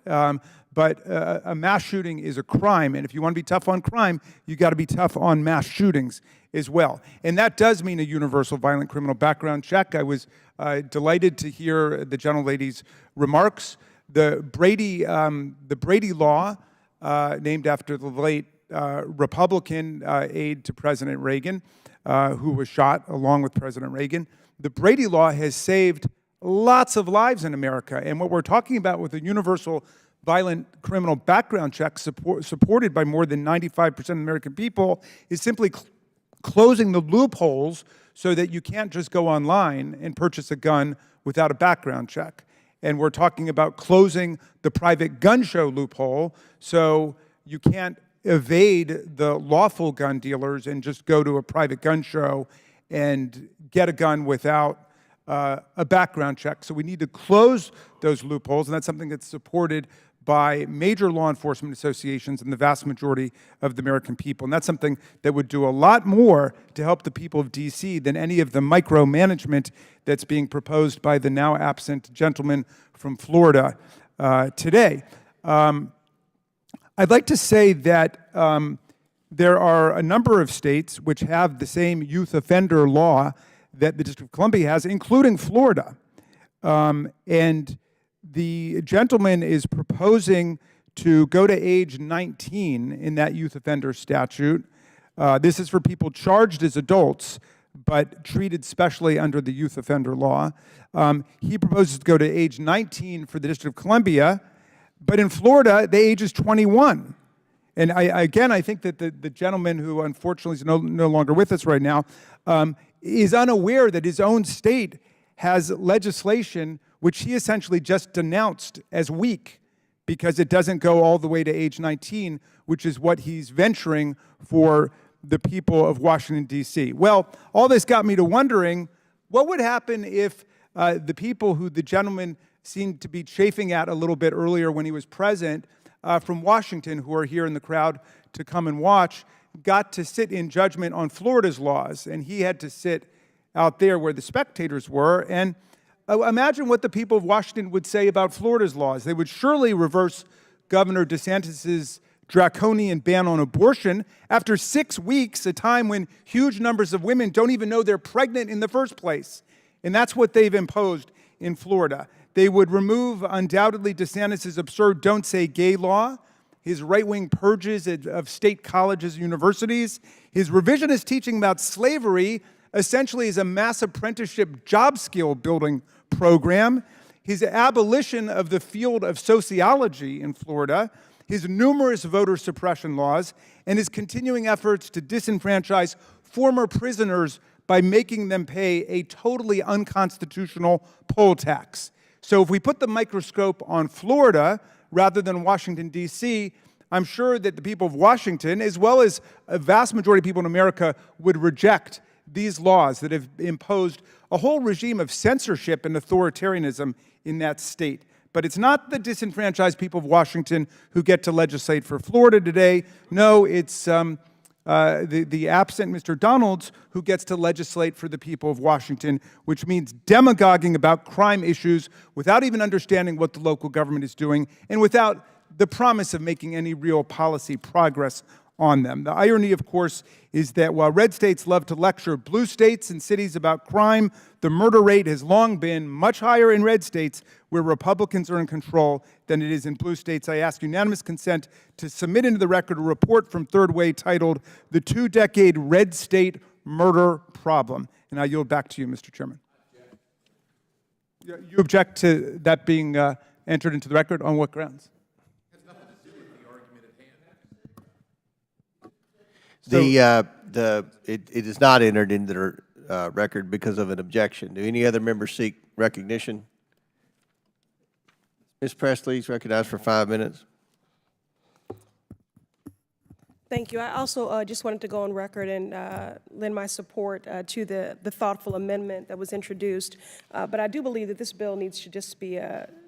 But a mass shooting is a crime, and if you want to be tough on crime, you got to be tough on mass shootings as well. And that does mean a universal violent criminal background check. I was delighted to hear the gentlelady's remarks. The Brady Law, named after the late Republican aide to President Reagan, who was shot along with President Reagan. The Brady Law has saved lots of lives in America, and what we're talking about with a universal violent criminal background check supported by more than 95% of American people is simply closing the loopholes so that you can't just go online and purchase a gun without a background check. And we're talking about closing the private gun show loophole so you can't evade the lawful gun dealers and just go to a private gun show and get a gun without a background check. So we need to close those loopholes, and that's something that's supported by major law enforcement associations and the vast majority of the American people. And that's something that would do a lot more to help the people of D.C. than any of the micromanagement that's being proposed by the now absent gentleman from Florida today. I'd like to say that there are a number of states which have the same youth offender law that the District of Columbia has, including Florida. And the gentleman is proposing to go to age 19 in that youth offender statute. This is for people charged as adults, but treated specially under the youth offender law. He proposes to go to age 19 for the District of Columbia, but in Florida, the age is 21. And I think that the gentleman who unfortunately is no longer with us right now is unaware that his own state has legislation which he essentially just denounced as weak because it doesn't go all the way to age 19, which is what he's venturing for the people of Washington, D.C. Well, all this got me to wondering, what would happen if the people who the gentleman seemed to be chafing at a little bit earlier when he was present from Washington, who are here in the crowd to come and watch, got to sit in judgment on Florida's laws, and he had to sit out there where the spectators were. And imagine what the people of Washington would say about Florida's laws. They would surely reverse Governor DeSantis's draconian ban on abortion after 6 weeks, a time when huge numbers of women don't even know they're pregnant in the first place. And that's what they've imposed in Florida. They would remove, undoubtedly, DeSantis's absurd don't say gay law, his right-wing purges of state colleges and universities, his revisionist teaching about slavery essentially is a mass apprenticeship job skill building program, his abolition of the field of sociology in Florida, his numerous voter suppression laws, and his continuing efforts to disenfranchise former prisoners by making them pay a totally unconstitutional poll tax. So if we put the microscope on Florida rather than Washington, D.C., I'm sure that the people of Washington, as well as a vast majority of people in America, would reject these laws that have imposed a whole regime of censorship and authoritarianism in that state. But it's not the disenfranchised people of Washington who get to legislate for Florida today. No, it's the absent Mr. Donalds who gets to legislate for the people of Washington, which means demagoguing about crime issues without even understanding what the local government is doing and without the promise of making any real policy progress on them. The irony, of course, is that while red states love to lecture blue states and cities about crime, the murder rate has long been much higher in red states where Republicans are in control than it is in blue states. I ask unanimous consent to submit into the record a report from Third Way titled The 2-Decade Red State Murder Problem. And I yield back to you, Mr. Chairman. You object to that being entered into the record? On what grounds?
It is not entered into the record because of an objection. Do any other members seek recognition? Ms. Presley is recognized for 5 minutes.
Thank you. I also just wanted to go on record and lend my support to the thoughtful amendment that was introduced. But I do believe that this bill needs to just be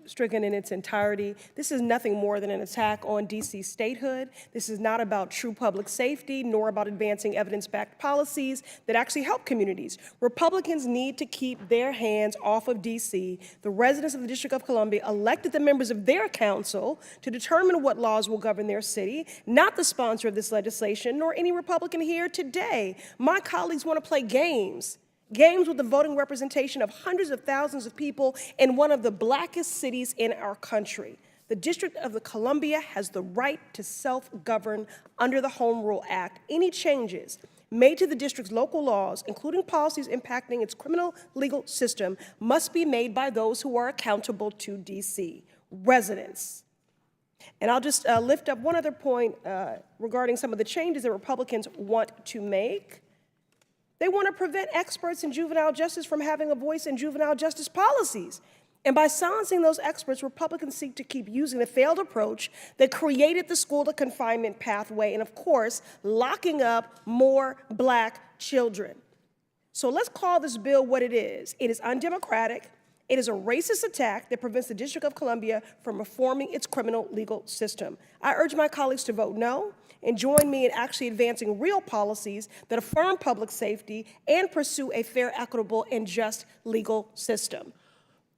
stricken in its entirety. This is nothing more than an attack on D.C. statehood. This is not about true public safety, nor about advancing evidence-backed policies that actually help communities. Republicans need to keep their hands off of D.C. The residents of the District of Columbia elected the members of their council to determine what laws will govern their city, not the sponsor of this legislation, nor any Republican here today. My colleagues want to play games with the voting representation of hundreds of thousands of people in one of the blackest cities in our country. The District of the Columbia has the right to self-govern under the Home Rule Act. Any changes made to the district's local laws, including policies impacting its criminal legal system, must be made by those who are accountable to D.C. residents. And I'll just lift up one other point regarding some of the changes that Republicans want to make. They want to prevent experts in juvenile justice from having a voice in juvenile justice policies. And by silencing those experts, Republicans seek to keep using the failed approach that created the school to confinement pathway and, of course, locking up more black children. So let's call this bill what it is. It is undemocratic. It is a racist attack that prevents the District of Columbia from reforming its criminal legal system. I urge my colleagues to vote no and join me in actually advancing real policies that affirm public safety and pursue a fair, equitable, and just legal system.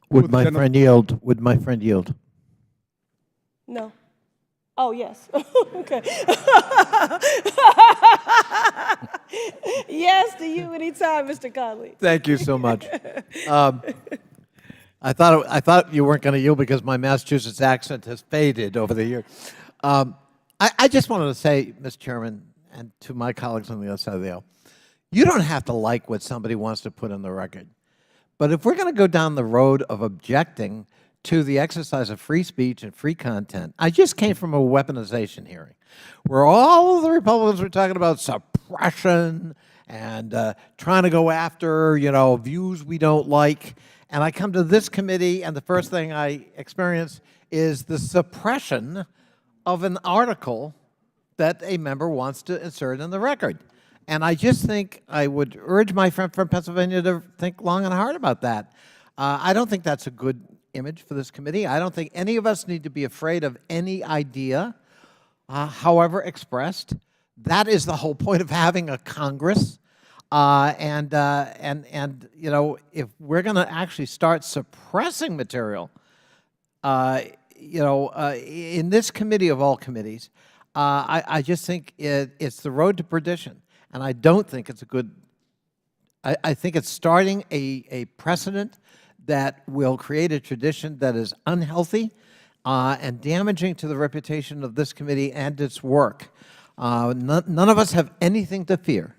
Would my friend yield? Would my friend yield?
No. Oh, yes. Okay. Yes to you anytime, Mr. Conley.
Thank you so much. I thought you weren't going to yield because my Massachusetts accent has faded over the years. I just wanted to say, Mr. Chairman, and to my colleagues on the other side of the aisle, you don't have to like what somebody wants to put on the record. But if we're going to go down the road of objecting to the exercise of free speech and free content, I just came from a weaponization hearing where all of the Republicans were talking about suppression and trying to go after, views we don't like. And I come to this committee, and the first thing I experience is the suppression of an article that a member wants to insert in the record. And I just think I would urge my friend from Pennsylvania to think long and hard about that. I don't think that's a good image for this committee. I don't think any of us need to be afraid of any idea, however expressed. That is the whole point of having a Congress. And you know, if we're going to actually start suppressing material, you know, in this committee of all committees, I just think it's the road to perdition. And I don't think it's a good, I think it's starting a precedent that will create a tradition that is unhealthy and damaging to the reputation of this committee and its work. None of us have anything to fear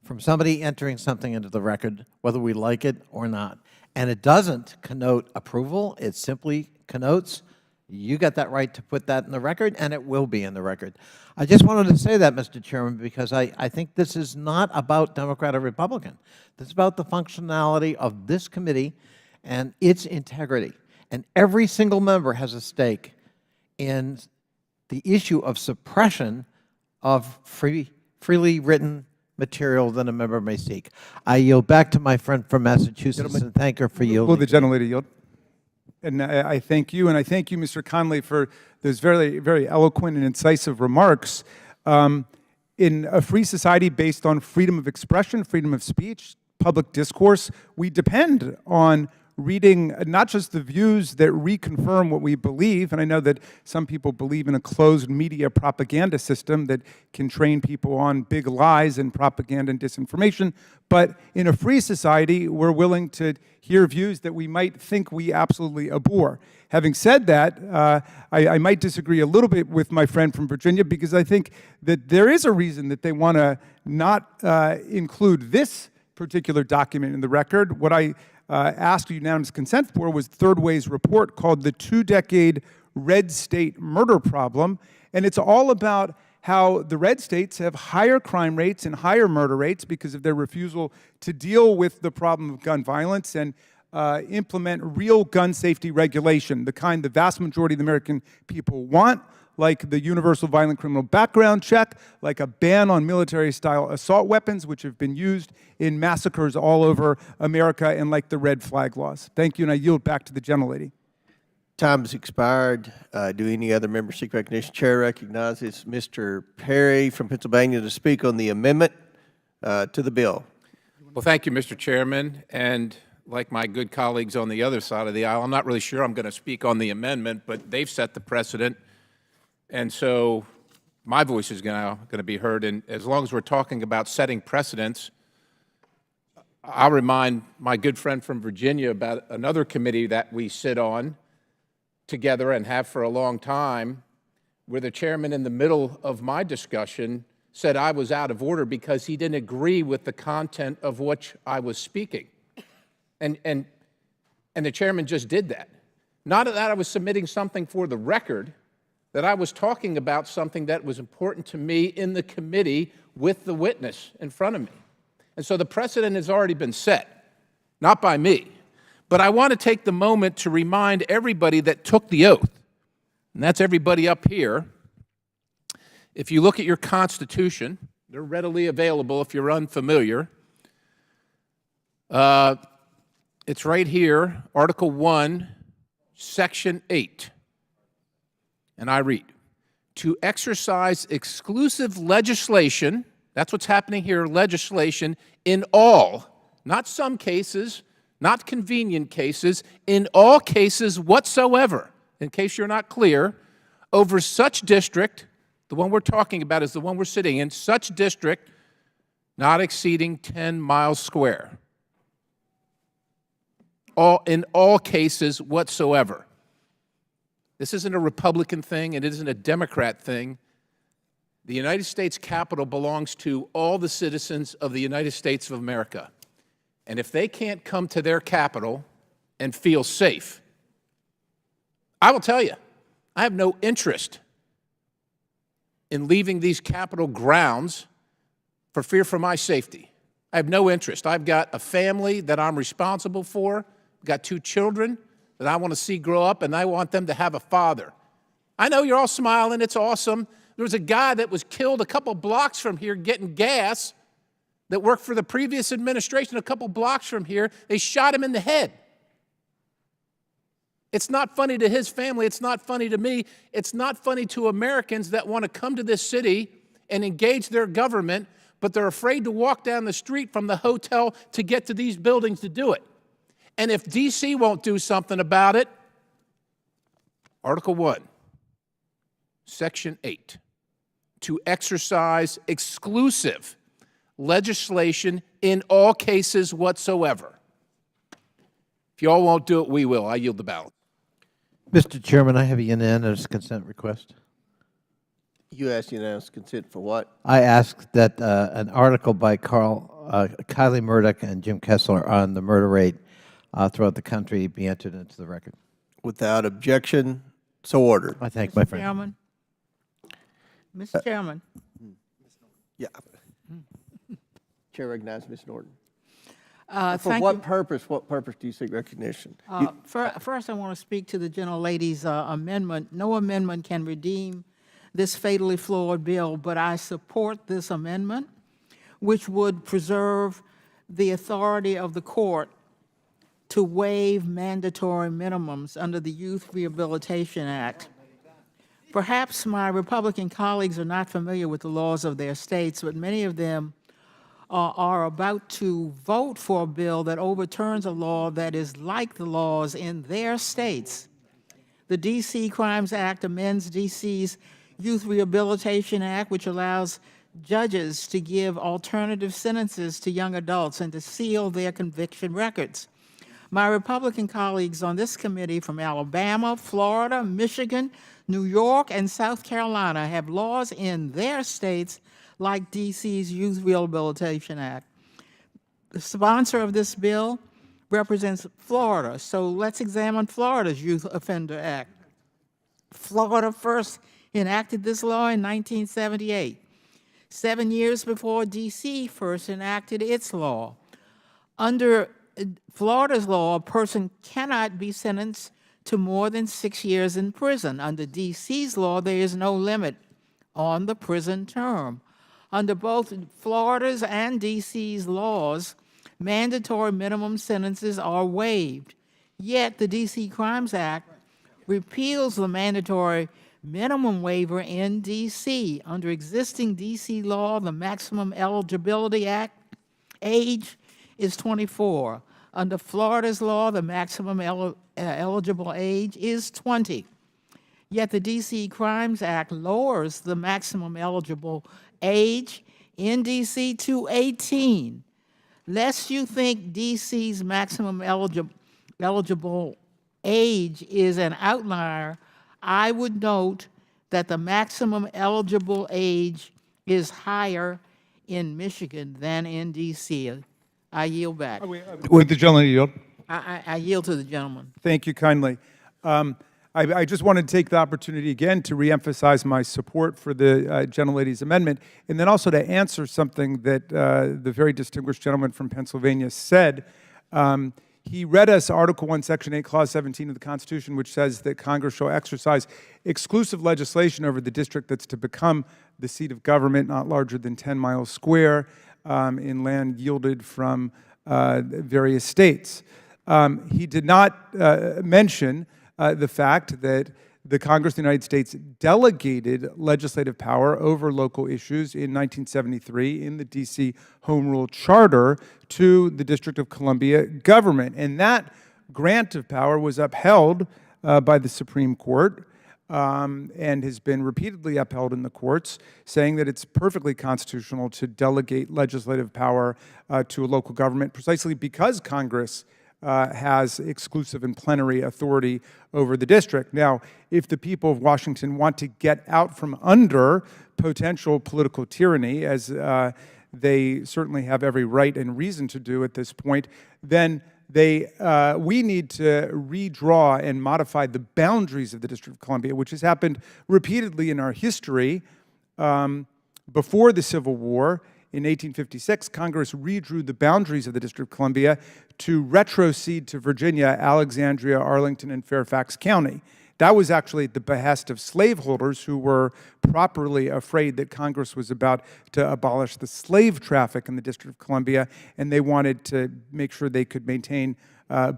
from somebody entering something into the record, whether we like it or not. And it doesn't connote approval. It simply connotes you got that right to put that in the record, and it will be in the record. I just wanted to say that, Mr. Chairman, because I think this is not about Democrat or Republican. This is about the functionality of this committee and its integrity. And every single member has a stake in the issue of suppression of freely written material that a member may seek. I yield back to my friend from Massachusetts and thank her for yielding.
Will the gentlelady yield? And I thank you, and I thank you, Mr. Conley, for those very, very eloquent and incisive remarks. In a free society based on freedom of expression, freedom of speech, public discourse, we depend on reading not just the views that reconfirm what we believe, and I know that some people believe in a closed media propaganda system that can train people on big lies and propaganda and disinformation, but in a free society, we're willing to hear views that we might think we absolutely abhor. Having said that, I might disagree a little bit with my friend from Virginia because I think that there is a reason that they want to not include this particular document in the record. What I asked unanimous consent for was Third Way's report called The 2-Decade Red State Murder Problem, and it's all about how the red states have higher crime rates and higher murder rates because of their refusal to deal with the problem of gun violence and implement real gun safety regulation, the kind the vast majority of the American people want, like the universal violent criminal background check, like a ban on military-style assault weapons, which have been used in massacres all over America, and like the red flag laws. Thank you, and I yield back to the gentlelady.
Time has expired. Do any other members seek recognition? Chair recognizes Mr. Perry from Pennsylvania to speak on the amendment to the bill.
Well, thank you, Mr. Chairman. And like my good colleagues on the other side of the aisle, I'm not really sure I'm going to speak on the amendment, but they've set the precedent. And so my voice is going to be heard. And as long as we're talking about setting precedents, I'll remind my good friend from Virginia about another committee that we sit on together and have for a long time, where the chairman in the middle of my discussion said I was out of order because he didn't agree with the content of which I was speaking. And the chairman just did that. Not that I was submitting something for the record, that I was talking about something that was important to me in the committee with the witness in front of me. And so the precedent has already been set, not by me. But I want to take the moment to remind everybody that took the oath, and that's everybody up here. If you look at your Constitution, they're readily available if you're unfamiliar. It's right here, Article 1, Section 8. And I read, to exercise exclusive legislation, that's what's happening here, legislation, in all, not some cases, not convenient cases, in all cases whatsoever, in case you're not clear, over such district, the one we're talking about is the one we're sitting in, such district not exceeding 10 miles square. In all cases whatsoever. This isn't a Republican thing, and it isn't a Democrat thing. The United States Capitol belongs to all the citizens of the United States of America. And if they can't come to their capital and feel safe, I will tell you, I have no interest in leaving these Capitol grounds for fear for my safety. I have no interest. I've got a family that I'm responsible for. I've got 2 children that I want to see grow up, and I want them to have a father. I know you're all smiling. It's awesome. There was a guy that was killed a couple blocks from here getting gas that worked for the previous administration a couple blocks from here. They shot him in the head. It's not funny to his family. It's not funny to me. It's not funny to Americans that want to come to this city and engage their government, but they're afraid to walk down the street from the hotel to get to these buildings to do it. And if D.C. won't do something about it, Article 1, Section 8, to exercise exclusive legislation in all cases whatsoever. If you all won't do it, we will. I yield the ballot.
Mr. Chairman, I have a unanimous consent request.
You asked unanimous consent for what?
I ask that an article by Kylie Murdoch and Jim Kessler on the murder rate throughout the country be entered into the record.
Without objection, so ordered.
I thank my friend.
Chairman. Mr. Chairman.
Yeah. Chair recognizes Ms. Norton. For
Thank
what
you.
purpose? What purpose do you seek recognition?
First, I want to speak to the gentlelady's amendment. No amendment can redeem this fatally flawed bill, but I support this amendment, which would preserve the authority of the court to waive mandatory minimums under the Youth Rehabilitation Act. Perhaps my Republican colleagues are not familiar with the laws of their states, but many of them are about to vote for a bill that overturns a law that is like the laws in their states. The D.C. Crimes Act amends D.C.'s Youth Rehabilitation Act, which allows judges to give alternative sentences to young adults and to seal their conviction records. My Republican colleagues on this committee from Alabama, Florida, Michigan, New York, and South Carolina have laws in their states like D.C.'s Youth Rehabilitation Act. The sponsor of this bill represents Florida, so let's examine Florida's Youth Offender Act. Florida first enacted this law in 1978, 7 years before D.C. first enacted its law. Under Florida's law, a person cannot be sentenced to more than 6 years in prison. Under D.C.'s law, there is no limit on the prison term. Under both Florida's and D.C.'s laws, mandatory minimum sentences are waived. Yet the D.C. Crimes Act repeals the mandatory minimum waiver in D.C. Under existing D.C. law, the maximum eligibility age is 24. Under Florida's law, the maximum eligible age is 20. Yet the D.C. Crimes Act lowers the maximum eligible age in D.C. to 18. Lest you think D.C.'s maximum eligible age is an outlier, I would note that the maximum eligible age is higher in Michigan than in D.C. I yield back.
Would the gentleman yield?
I yield to the gentleman.
Thank you kindly. I just wanted to take the opportunity again to reemphasize my support for the gentlelady's amendment, and then also to answer something that the very distinguished gentleman from Pennsylvania said. He read us Article 1, Section 8, Clause 17 of the Constitution, which says that Congress shall exercise exclusive legislation over the district that's to become the seat of government, not larger than 10 miles square, in land yielded from various states. He did not mention the fact that the Congress of the United States delegated legislative power over local issues in 1973 in the D.C. Home Rule Charter to the District of Columbia government. And that grant of power was upheld by the Supreme Court and has been repeatedly upheld in the courts, saying that it's perfectly constitutional to delegate legislative power to a local government precisely because Congress has exclusive and plenary authority over the district. Now, if the people of Washington want to get out from under potential political tyranny, as they certainly have every right and reason to do at this point, then we need to redraw and modify the boundaries of the District of Columbia, which has happened repeatedly in our history. Before the Civil War, in 1856, Congress redrew the boundaries of the District of Columbia to retrocede to Virginia, Alexandria, Arlington, and Fairfax County. That was actually at the behest of slaveholders who were properly afraid that Congress was about to abolish the slave traffic in the District of Columbia, and they wanted to make sure they could maintain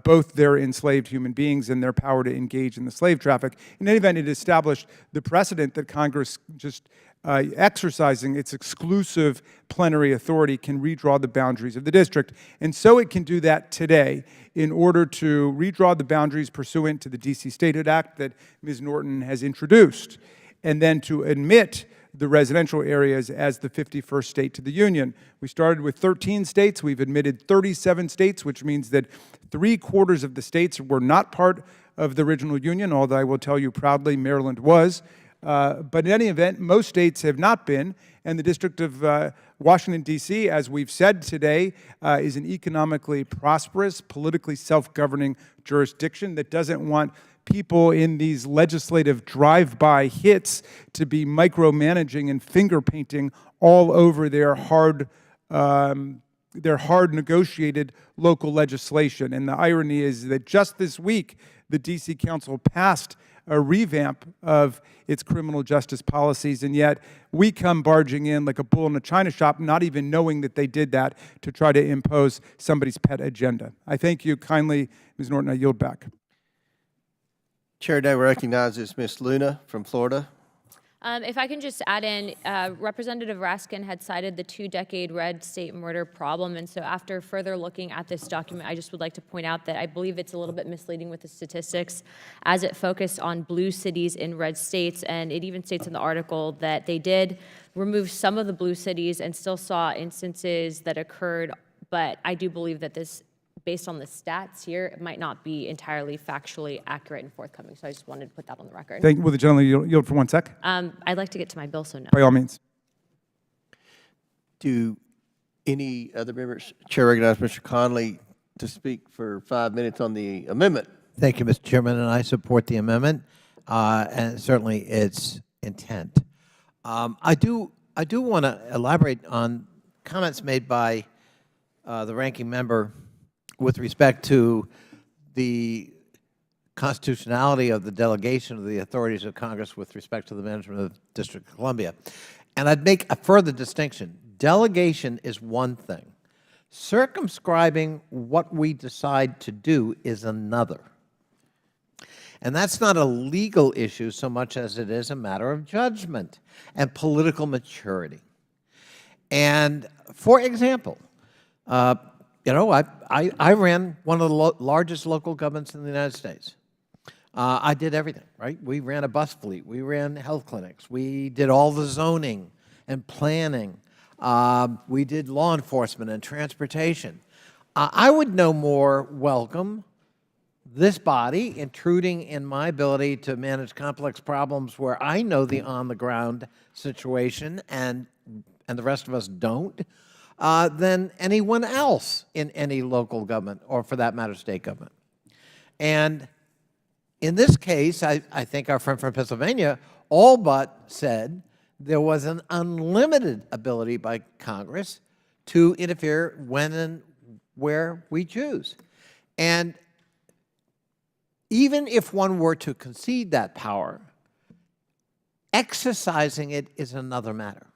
both their enslaved human beings and their power to engage in the slave traffic. In any event, it established the precedent that Congress, just exercising its exclusive plenary authority, can redraw the boundaries of the district. And so it can do that today in order to redraw the boundaries pursuant to the D.C. Statehood Act that Ms. Norton has introduced, and then to admit the residential areas as the 51st state to the Union. We started with 13 states. We've admitted 37 states, which means that 3/4 of the states were not part of the original Union, although I will tell you proudly Maryland was. But in any event, most states have not been, and the District of Washington, D.C., as we've said today, is an economically prosperous, politically self-governing jurisdiction that doesn't want people in these legislative drive-by hits to be micromanaging and finger-painting all over their hard negotiated local legislation. And the irony is that just this week, the D.C. Council passed a revamp of its criminal justice policies, and yet we come barging in like a bull in a china shop, not even knowing that they did that to try to impose somebody's pet agenda. I thank you kindly, Ms. Norton. I yield back.
Chair now recognizes Ms. Luna from Florida.
If I can just add in, Representative Raskin had cited the 2-decade red state murder problem, and so after further looking at this document, I just would like to point out that I believe it's a little bit misleading with the statistics, as it focused on blue cities in red states, and it even states in the article that they did remove some of the blue cities and still saw instances that occurred, but I do believe that this, based on the stats here, it might not be entirely factually accurate and forthcoming. So I just wanted to put that on the record.
Thank you. Will the gentleman yield for 1 sec?
I'd like to get to my bill, so no.
By all means.
Do any other members? Chair recognizes Mr. Conley to speak for 5 minutes on the amendment.
Thank you, Mr. Chairman, and I support the amendment and certainly its intent. I do want to elaborate on comments made by the ranking member with respect to the constitutionality of the delegation of the authorities of Congress with respect to the management of the District of Columbia. And I'd make a further distinction. Delegation is one thing. Circumscribing what we decide to do is another. And that's not a legal issue so much as it is a matter of judgment and political maturity. And for example, you know, I ran one of the largest local governments in the United States. I did everything, right? We ran a bus fleet. We ran health clinics. We did all the zoning and planning. We did law enforcement and transportation. I would no more welcome this body intruding in my ability to manage complex problems where I know the on-the-ground situation and the rest of us don't, than anyone else in any local government, or for that matter, state government. And in this case, I think our friend from Pennsylvania all but said there was an unlimited ability by Congress to interfere when and where we choose. And even if one were to concede that power, exercising it is another matter.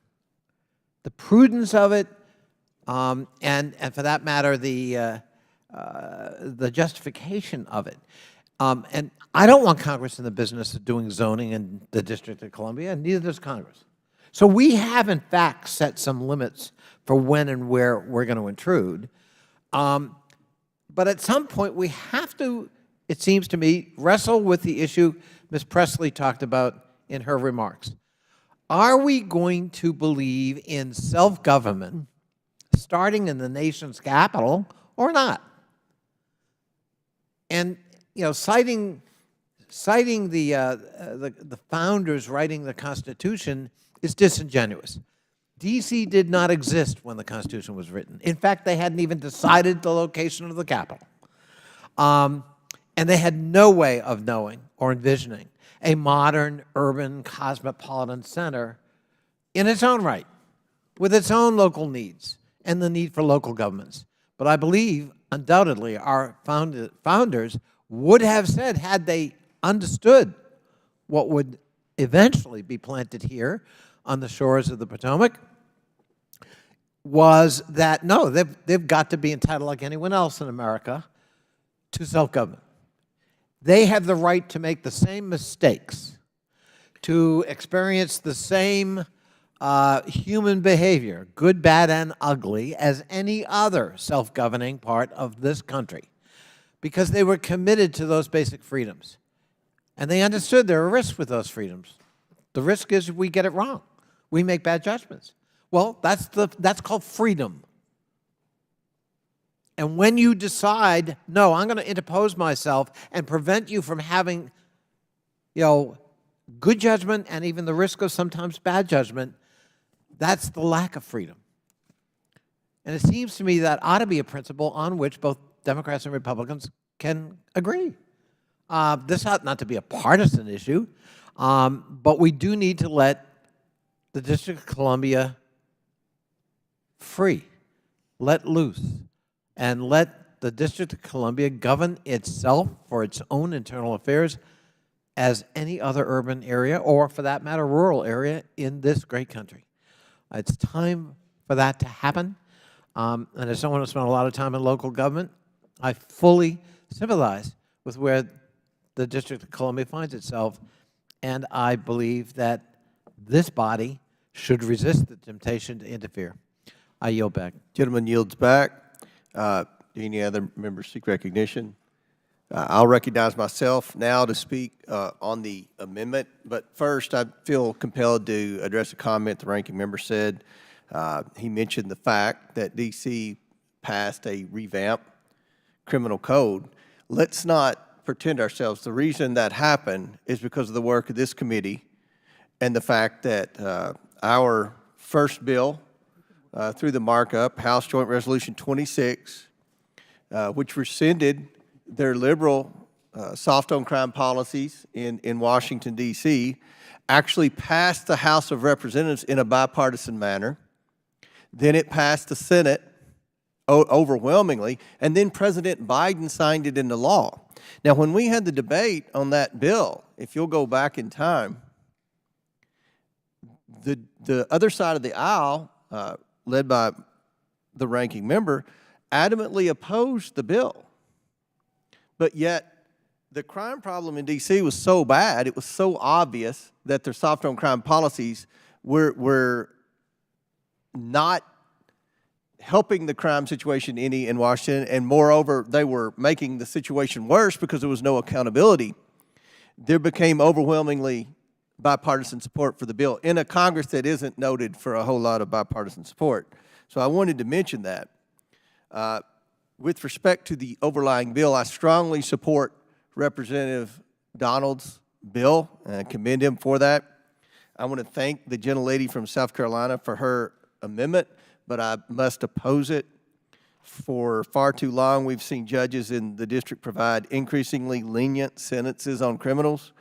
The prudence of it, and for that matter, the justification of it. And I don't want Congress in the business of doing zoning in the District of Columbia, and neither does Congress. So we have, in fact, set some limits for when and where we're going to intrude. But at some point, we have to, it seems to me, wrestle with the issue Ms. Presley talked about in her remarks. Are we going to believe in self-government starting in the nation's capital or not? And, you know, citing the founders writing the Constitution is disingenuous. D.C. did not exist when the Constitution was written. In fact, they hadn't even decided the location of the capital. And they had no way of knowing or envisioning a modern, urban, cosmopolitan center in its own right, with its own local needs and the need for local governments. But I believe, undoubtedly, our founders would have said, had they understood what would eventually be planted here on the shores of the Potomac was that, no, they've got to be entitled like anyone else in America to self-government. They have the right to make the same mistakes, to experience the same human behavior, good, bad, and ugly, as any other self-governing part of this country, because they were committed to those basic freedoms. And they understood there are risks with those freedoms. The risk is we get it wrong. We make bad judgments. Well, that's called freedom. And when you decide, no, I'm going to interpose myself and prevent you from having, good judgment and even the risk of sometimes bad judgment, that's the lack of freedom. And it seems to me that ought to be a principle on which both Democrats and Republicans can agree. This ought not to be a partisan issue, but we do need to let the District of Columbia free, let loose, and let the District of Columbia govern itself for its own internal affairs as any other urban area, or for that matter, rural area in this great country. It's time for that to happen. And as someone who spent a lot of time in local government, I fully sympathize with where the District of Columbia finds itself, and I believe that this body should resist the temptation to interfere. I yield back.
Gentleman yields back. Do any other members seek recognition? I'll recognize myself now to speak on the amendment, but first I feel compelled to address a comment the ranking member said. He mentioned the fact that D.C. passed a revamped criminal code. Let's not pretend ourselves. The reason that happened is because of the work of this committee and the fact that our first bill through the markup, House Joint Resolution 26, which rescinded their liberal soft-on-crime policies in Washington, D.C., actually passed the House of Representatives in a bipartisan manner. Then it passed the Senate overwhelmingly, and then President Biden signed it into law. Now, when we had the debate on that bill, if you'll go back in time, the other side of the aisle, led by the ranking member, adamantly opposed the bill. But yet, the crime problem in D.C. was so bad, it was so obvious that their soft-on-crime policies were not helping the crime situation any in Washington, and moreover, they were making the situation worse because there was no accountability. There became overwhelmingly bipartisan support for the bill in a Congress that isn't noted for a whole lot of bipartisan support. So I wanted to mention that. With respect to the overlying bill, I strongly support Representative Donald's bill and commend him for that. I want to thank the gentlelady from South Carolina for her amendment, but I must oppose it. For far too long, we've seen judges in the district provide increasingly lenient sentences on criminals.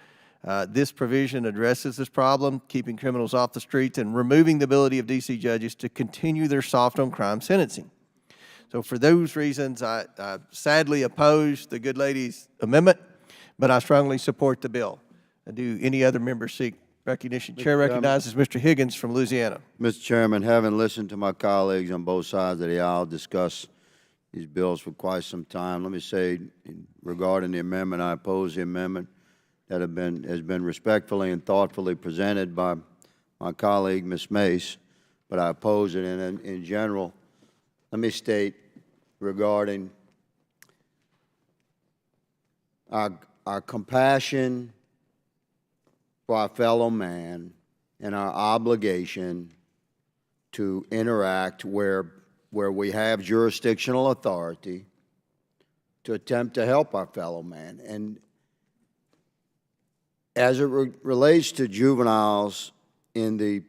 This provision addresses this problem, keeping criminals off the streets and removing the ability of D.C. judges to continue their soft-on-crime sentencing. So for those reasons, I sadly oppose the good lady's amendment, but I strongly support the bill. Do any other members seek recognition? Chair recognizes Mr. Higgins from Louisiana.
Mr. Chairman, having listened to my colleagues on both sides of the aisle discuss these bills for quite some time, let me say regarding the amendment, I oppose the amendment that has been respectfully and thoughtfully presented by my colleague, Ms. Mace, but I oppose it. And in general, let me state regarding our compassion for our fellow man and our obligation to interact where we have jurisdictional authority to attempt to help our fellow man. And as it relates to juveniles in the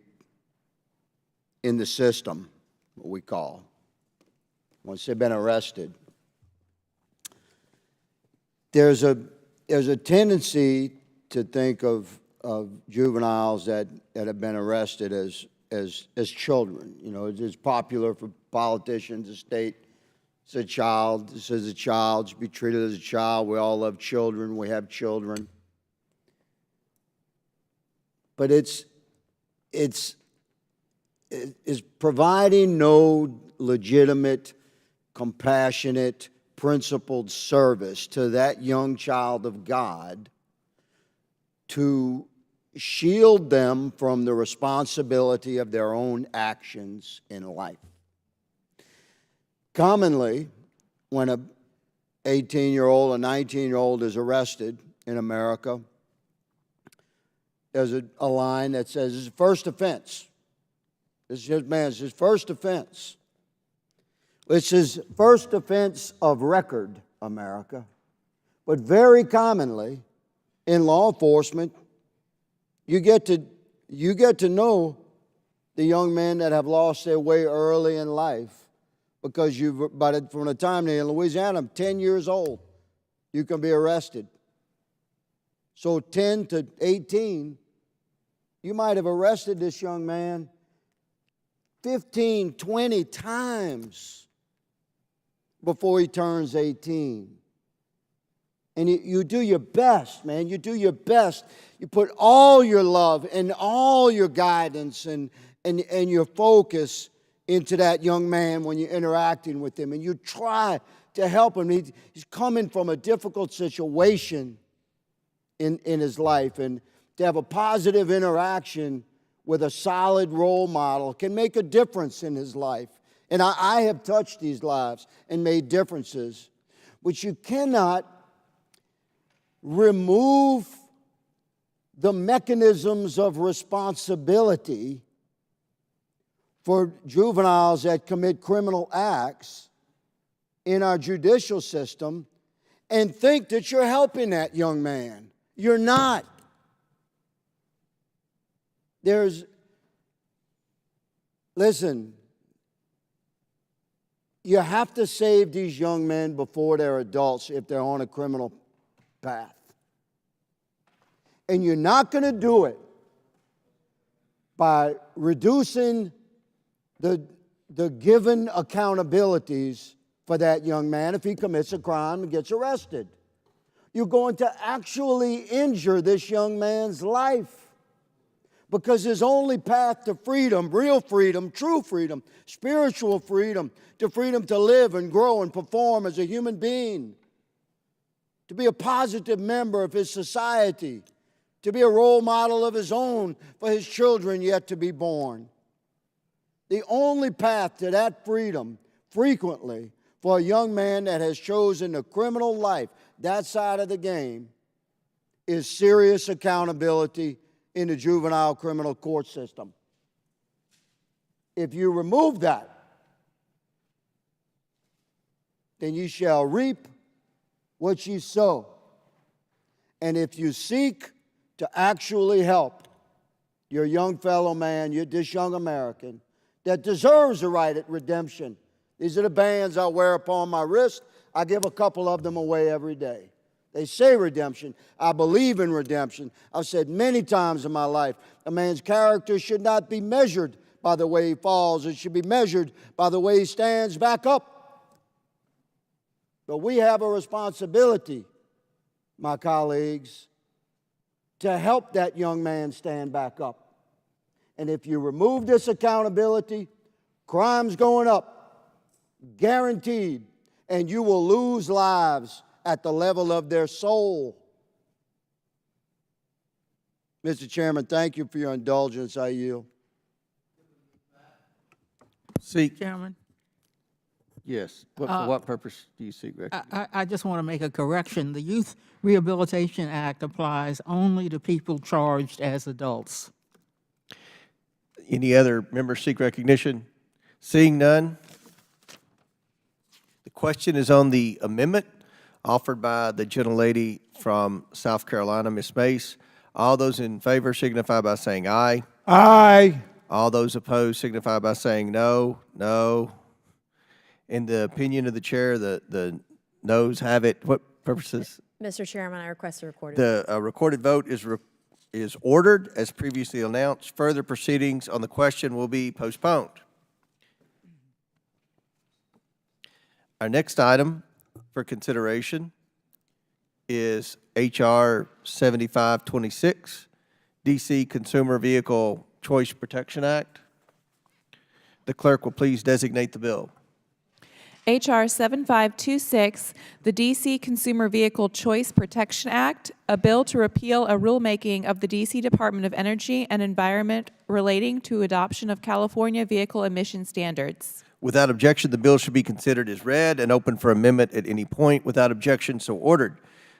system, what we call, once they've been arrested, there's a tendency to think of juveniles that have been arrested as children. You know, it's popular for politicians to state it's a child. This is a child. Should be treated as a child. We all love children. We have children. but it's providing no legitimate, compassionate, principled service to that young child of God to shield them from the responsibility of their own actions in life. Commonly, when a 18-year-old or 19-year-old is arrested in America, there's a line that says, "It's his first offense." This is his first offense. It's his first offense of record, America. But very commonly, in law enforcement, you get to know the young men that have lost their way early in life, because from the time they're in Louisiana, 10 years old, you can be arrested. So 10 to 18, you might have arrested this young man 15, 20 times before he turns 18. And you do your best, man. You do your best. You put all your love and all your guidance and your focus into that young man when you're interacting with him. And you try to help him. He's coming from a difficult situation in his life. And to have a positive interaction with a solid role model can make a difference in his life. And I have touched these lives and made differences. But you cannot remove the mechanisms of responsibility for juveniles that commit criminal acts in our judicial system and think that you're helping that young man. You're not. Listen, you have to save these young men before they're adults if they're on a criminal path. And you're not going to do it by reducing the given accountabilities for that young man if he commits a crime and gets arrested. You're going to actually injure this young man's life, because his only path to freedom, real freedom, true freedom, spiritual freedom, to freedom to live and grow and perform as a human being, to be a positive member of his society, to be a role model of his own for his children yet to be born. The only path to that freedom, frequently, for a young man that has chosen a criminal life, that side of the game, is serious accountability in the juvenile criminal court system. If you remove that, then you shall reap what you sow. And if you seek to actually help your young fellow man, this young American, that deserves the right at redemption. These are the bands I wear upon my wrist. I give a couple of them away every day. They say redemption. I believe in redemption. I've said many times in my life, a man's character should not be measured by the way he falls. It should be measured by the way he stands back up. But we have a responsibility, my colleagues, to help that young man stand back up. And if you remove this accountability, crime's going up, guaranteed, and you will lose lives at the level of their soul. Mr. Chairman, thank you for your indulgence. I yield.
Seek.
Chairman?
Yes. For what purpose do you seek recognition?
I just want to make a correction. The Youth Rehabilitation Act applies only to people charged as adults.
Any other members seek recognition? Seeing none, the question is on the amendment offered by the gentlelady from South Carolina, Ms. Mace. All those in favor signify by saying aye.
Aye.
All those opposed signify by saying no. No. In the opinion of the chair, the noes have it. What purposes?
Mr. Chairman, I request a recorded.
The recorded vote is ordered as previously announced. Further proceedings on the question will be postponed. Our next item for consideration is H.R. 7526. DC Consumer Vehicle Choice Protection Act. The clerk will please designate the bill.
H.R. 7526, the D.C. Consumer Vehicle Choice Protection Act, a bill to repeal a rulemaking of the D.C. Department of Energy and Environment relating to adoption of California vehicle emission standards.
Without objection, the bill should be considered as read and open for amendment at any point. Without objection, so ordered.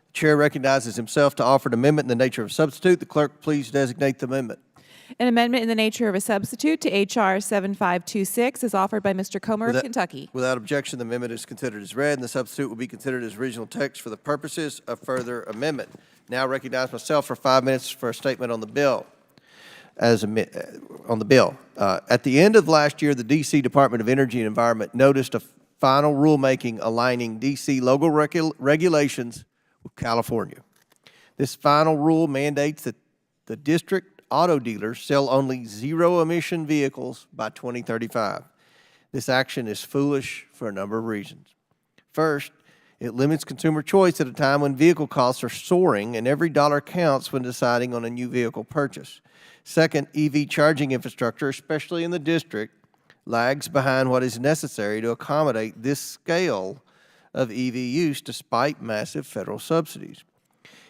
The chair recognizes himself to offer an amendment in the nature of a substitute. The clerk please designate the amendment.
An amendment in the nature of a substitute to H.R. 7526 is offered by Mr. Comer of Kentucky.
Without objection, the amendment is considered as read, and the substitute will be considered as original text for the purposes of further amendment. Now recognize myself for 5 minutes for a statement on the bill. At the end of last year, the D.C. Department of Energy and Environment noticed a final rulemaking aligning D.C. local regulations with California. This final rule mandates that the district auto dealers sell only zero-emission vehicles by 2035. This action is foolish for a number of reasons. First, it limits consumer choice at a time when vehicle costs are soaring and every dollar counts when deciding on a new vehicle purchase. Second, EV charging infrastructure, especially in the district, lags behind what is necessary to accommodate this scale of EV use despite massive federal subsidies.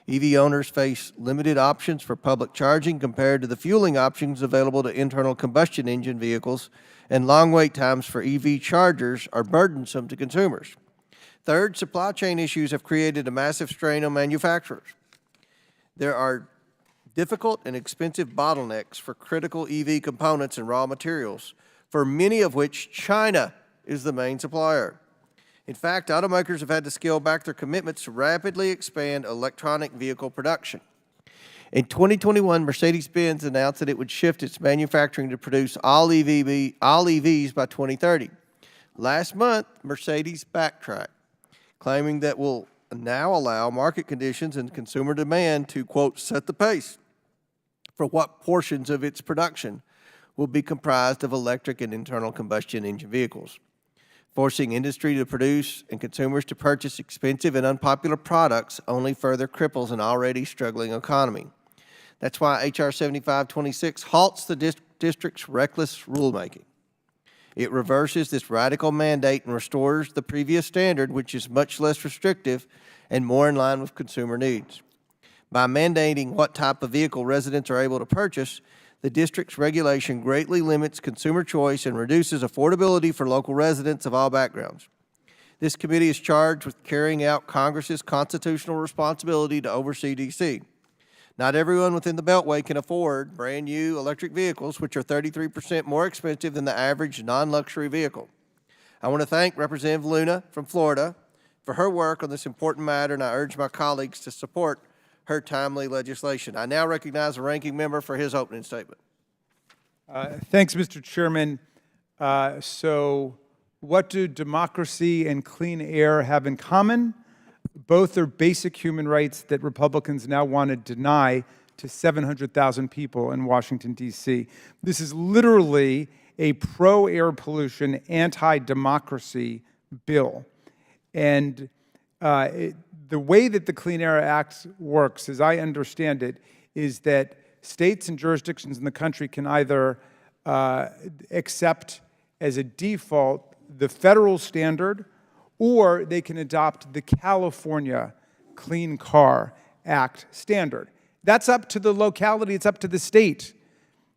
EV owners face limited options for public charging compared to the fueling options available to internal combustion engine vehicles, and long wait times for EV chargers are burdensome to consumers. Third, supply chain issues have created a massive strain on manufacturers. There are difficult and expensive bottlenecks for critical EV components and raw materials, for many of which China is the main supplier. In fact, automakers have had to scale back their commitments to rapidly expand electronic vehicle production. In 2021, Mercedes-Benz announced that it would shift its manufacturing to produce all EVs by 2030. Last month, Mercedes backtracked, claiming that will now allow market conditions and consumer demand to, quote, set the pace for what portions of its production will be comprised of electric and internal combustion engine vehicles. Forcing industry to produce and consumers to purchase expensive and unpopular products only further cripples an already struggling economy. That's why H.R. 7526 halts the district's reckless rulemaking. It reverses this radical mandate and restores the previous standard, which is much less restrictive and more in line with consumer needs. By mandating what type of vehicle residents are able to purchase, the district's regulation greatly limits consumer choice and reduces affordability for local residents of all backgrounds. This committee is charged with carrying out Congress's constitutional responsibility to oversee D.C. Not everyone within the Beltway can afford brand new electric vehicles, which are 33% more expensive than the average non-luxury vehicle. I want to thank Representative Luna from Florida for her work on this important matter, and I urge my colleagues to support her timely legislation. I now recognize the ranking member for his opening statement.
Thanks, Mr. Chairman. So what do democracy and clean air have in common? Both are basic human rights that Republicans now want to deny to 700,000 people in Washington, D.C. This is literally a pro-air pollution, anti-democracy bill. And the way that the Clean Air Act works, as I understand it, is that states and jurisdictions in the country can either accept as a default the federal standard, or they can adopt the California Clean Car Act standard. That's up to the locality, it's up to the state.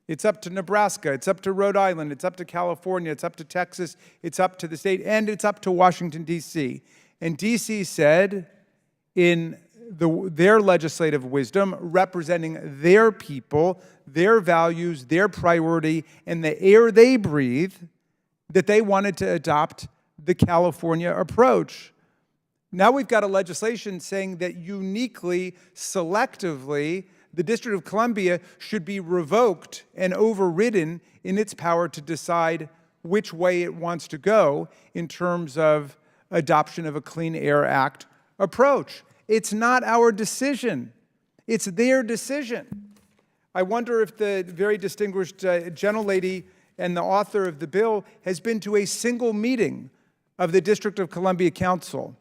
It's up to Nebraska, it's up to Rhode Island, it's up to California, it's up to Texas, it's up to the state, and it's up to Washington, D.C. And D.C. said, in their legislative wisdom, representing their people, their values, their priority, and the air they breathe, that they wanted to adopt the California approach. Now we've got a legislation saying that uniquely, selectively, the District of Columbia should be revoked and overridden in its power to decide which way it wants to go in terms of adoption of a Clean Air Act approach. It's not our decision. It's their decision. I wonder if the very distinguished gentlelady and the author of the bill has been to a single meeting of the District of Columbia Council,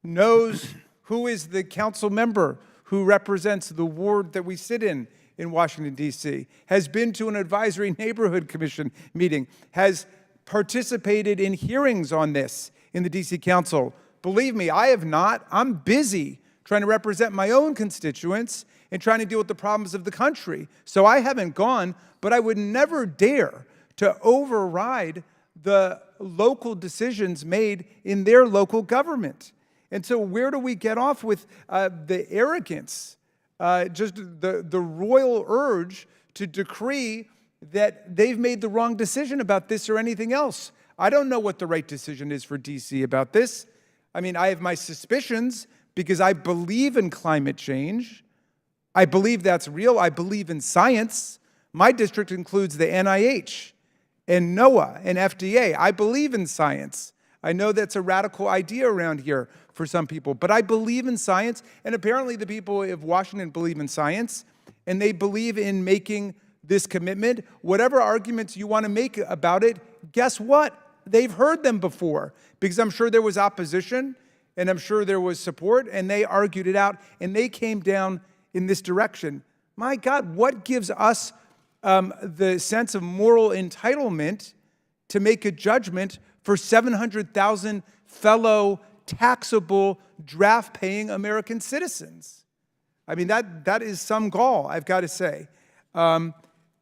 knows who is the council member who represents the ward that we sit in in Washington, D.C., has been to an advisory neighborhood commission meeting, has participated in hearings on this in the D.C. Council. Believe me, I have not. I'm busy trying to represent my own constituents and trying to deal with the problems of the country. So I haven't gone, but I would never dare to override the local decisions made in their local government. And so where do we get off with the arrogance, just the royal urge to decree that they've made the wrong decision about this or anything else? I don't know what the right decision is for D.C. about this. I mean, I have my suspicions because I believe in climate change. I believe that's real. I believe in science. My district includes the NIH and NOAA and FDA. I believe in science. I know that's a radical idea around here for some people, but I believe in science, and apparently the people of Washington believe in science, and they believe in making this commitment. Whatever arguments you want to make about it, guess what? They've heard them before, because I'm sure there was opposition, and I'm sure there was support, and they argued it out, and they came down in this direction. My God, what gives us the sense of moral entitlement to make a judgment for 700,000 fellow taxable, draft-paying American citizens? I mean, that is some gall, I've got to say.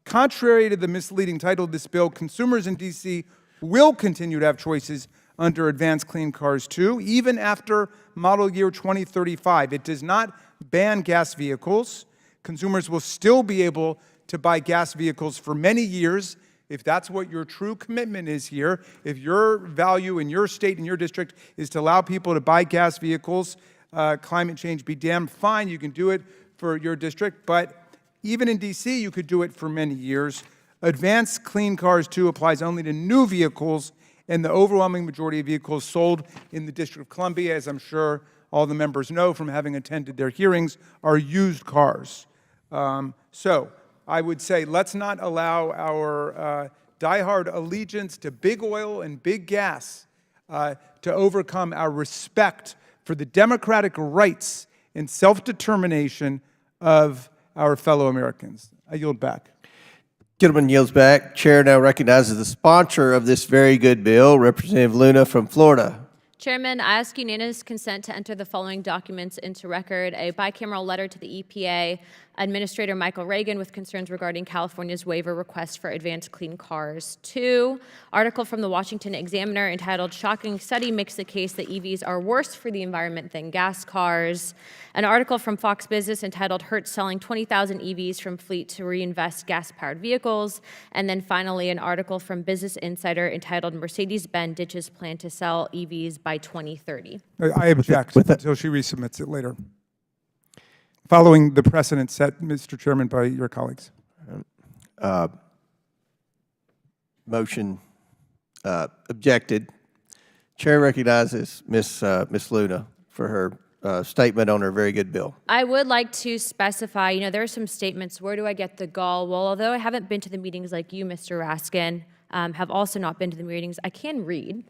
Contrary to the misleading title of this bill, consumers in D.C. will continue to have choices under Advanced Clean Cars 2, even after model year 2035. It does not ban gas vehicles. Consumers will still be able to buy gas vehicles for many years if that's what your true commitment is here. If your value in your state and your district is to allow people to buy gas vehicles, climate change be damned, fine, you can do it for your district. But even in D.C., you could do it for many years. Advanced Clean Cars 2 applies only to new vehicles, and the overwhelming majority of vehicles sold in the District of Columbia, as I'm sure all the members know from having attended their hearings, are used cars. So I would say let's not allow our diehard allegiance to big oil and big gas to overcome our respect for the democratic rights and self-determination of our fellow Americans. I yield back.
Gentleman yields back. Chair now recognizes the sponsor of this very good bill, Representative Luna from Florida.
Chairman, I ask unanimous consent to enter the following documents into record: a bicameral letter to the EPA, Administrator Michael Reagan with concerns regarding California's waiver request for Advanced Clean Cars 2, article from the Washington Examiner entitled "Shocking Study Makes the Case That EVs Are Worse for the Environment Than Gas Cars," an article from Fox Business entitled "Hertz Selling 20,000 EVs from Fleet to Reinvest Gas-Powered Vehicles," and then finally an article from Business Insider entitled "Mercedes-Benz Ditches Plan to Sell EVs by 2030.
I object until she resubmits it later, following the precedent set, Mr. Chairman, by your colleagues.
Motion objected. Chair recognizes Ms. Luna for her statement on her very good bill.
I would like to specify, there are some statements, where do I get the gall? Well, although I haven't been to the meetings like you, Mr. Raskin, have also not been to the meetings, I can read.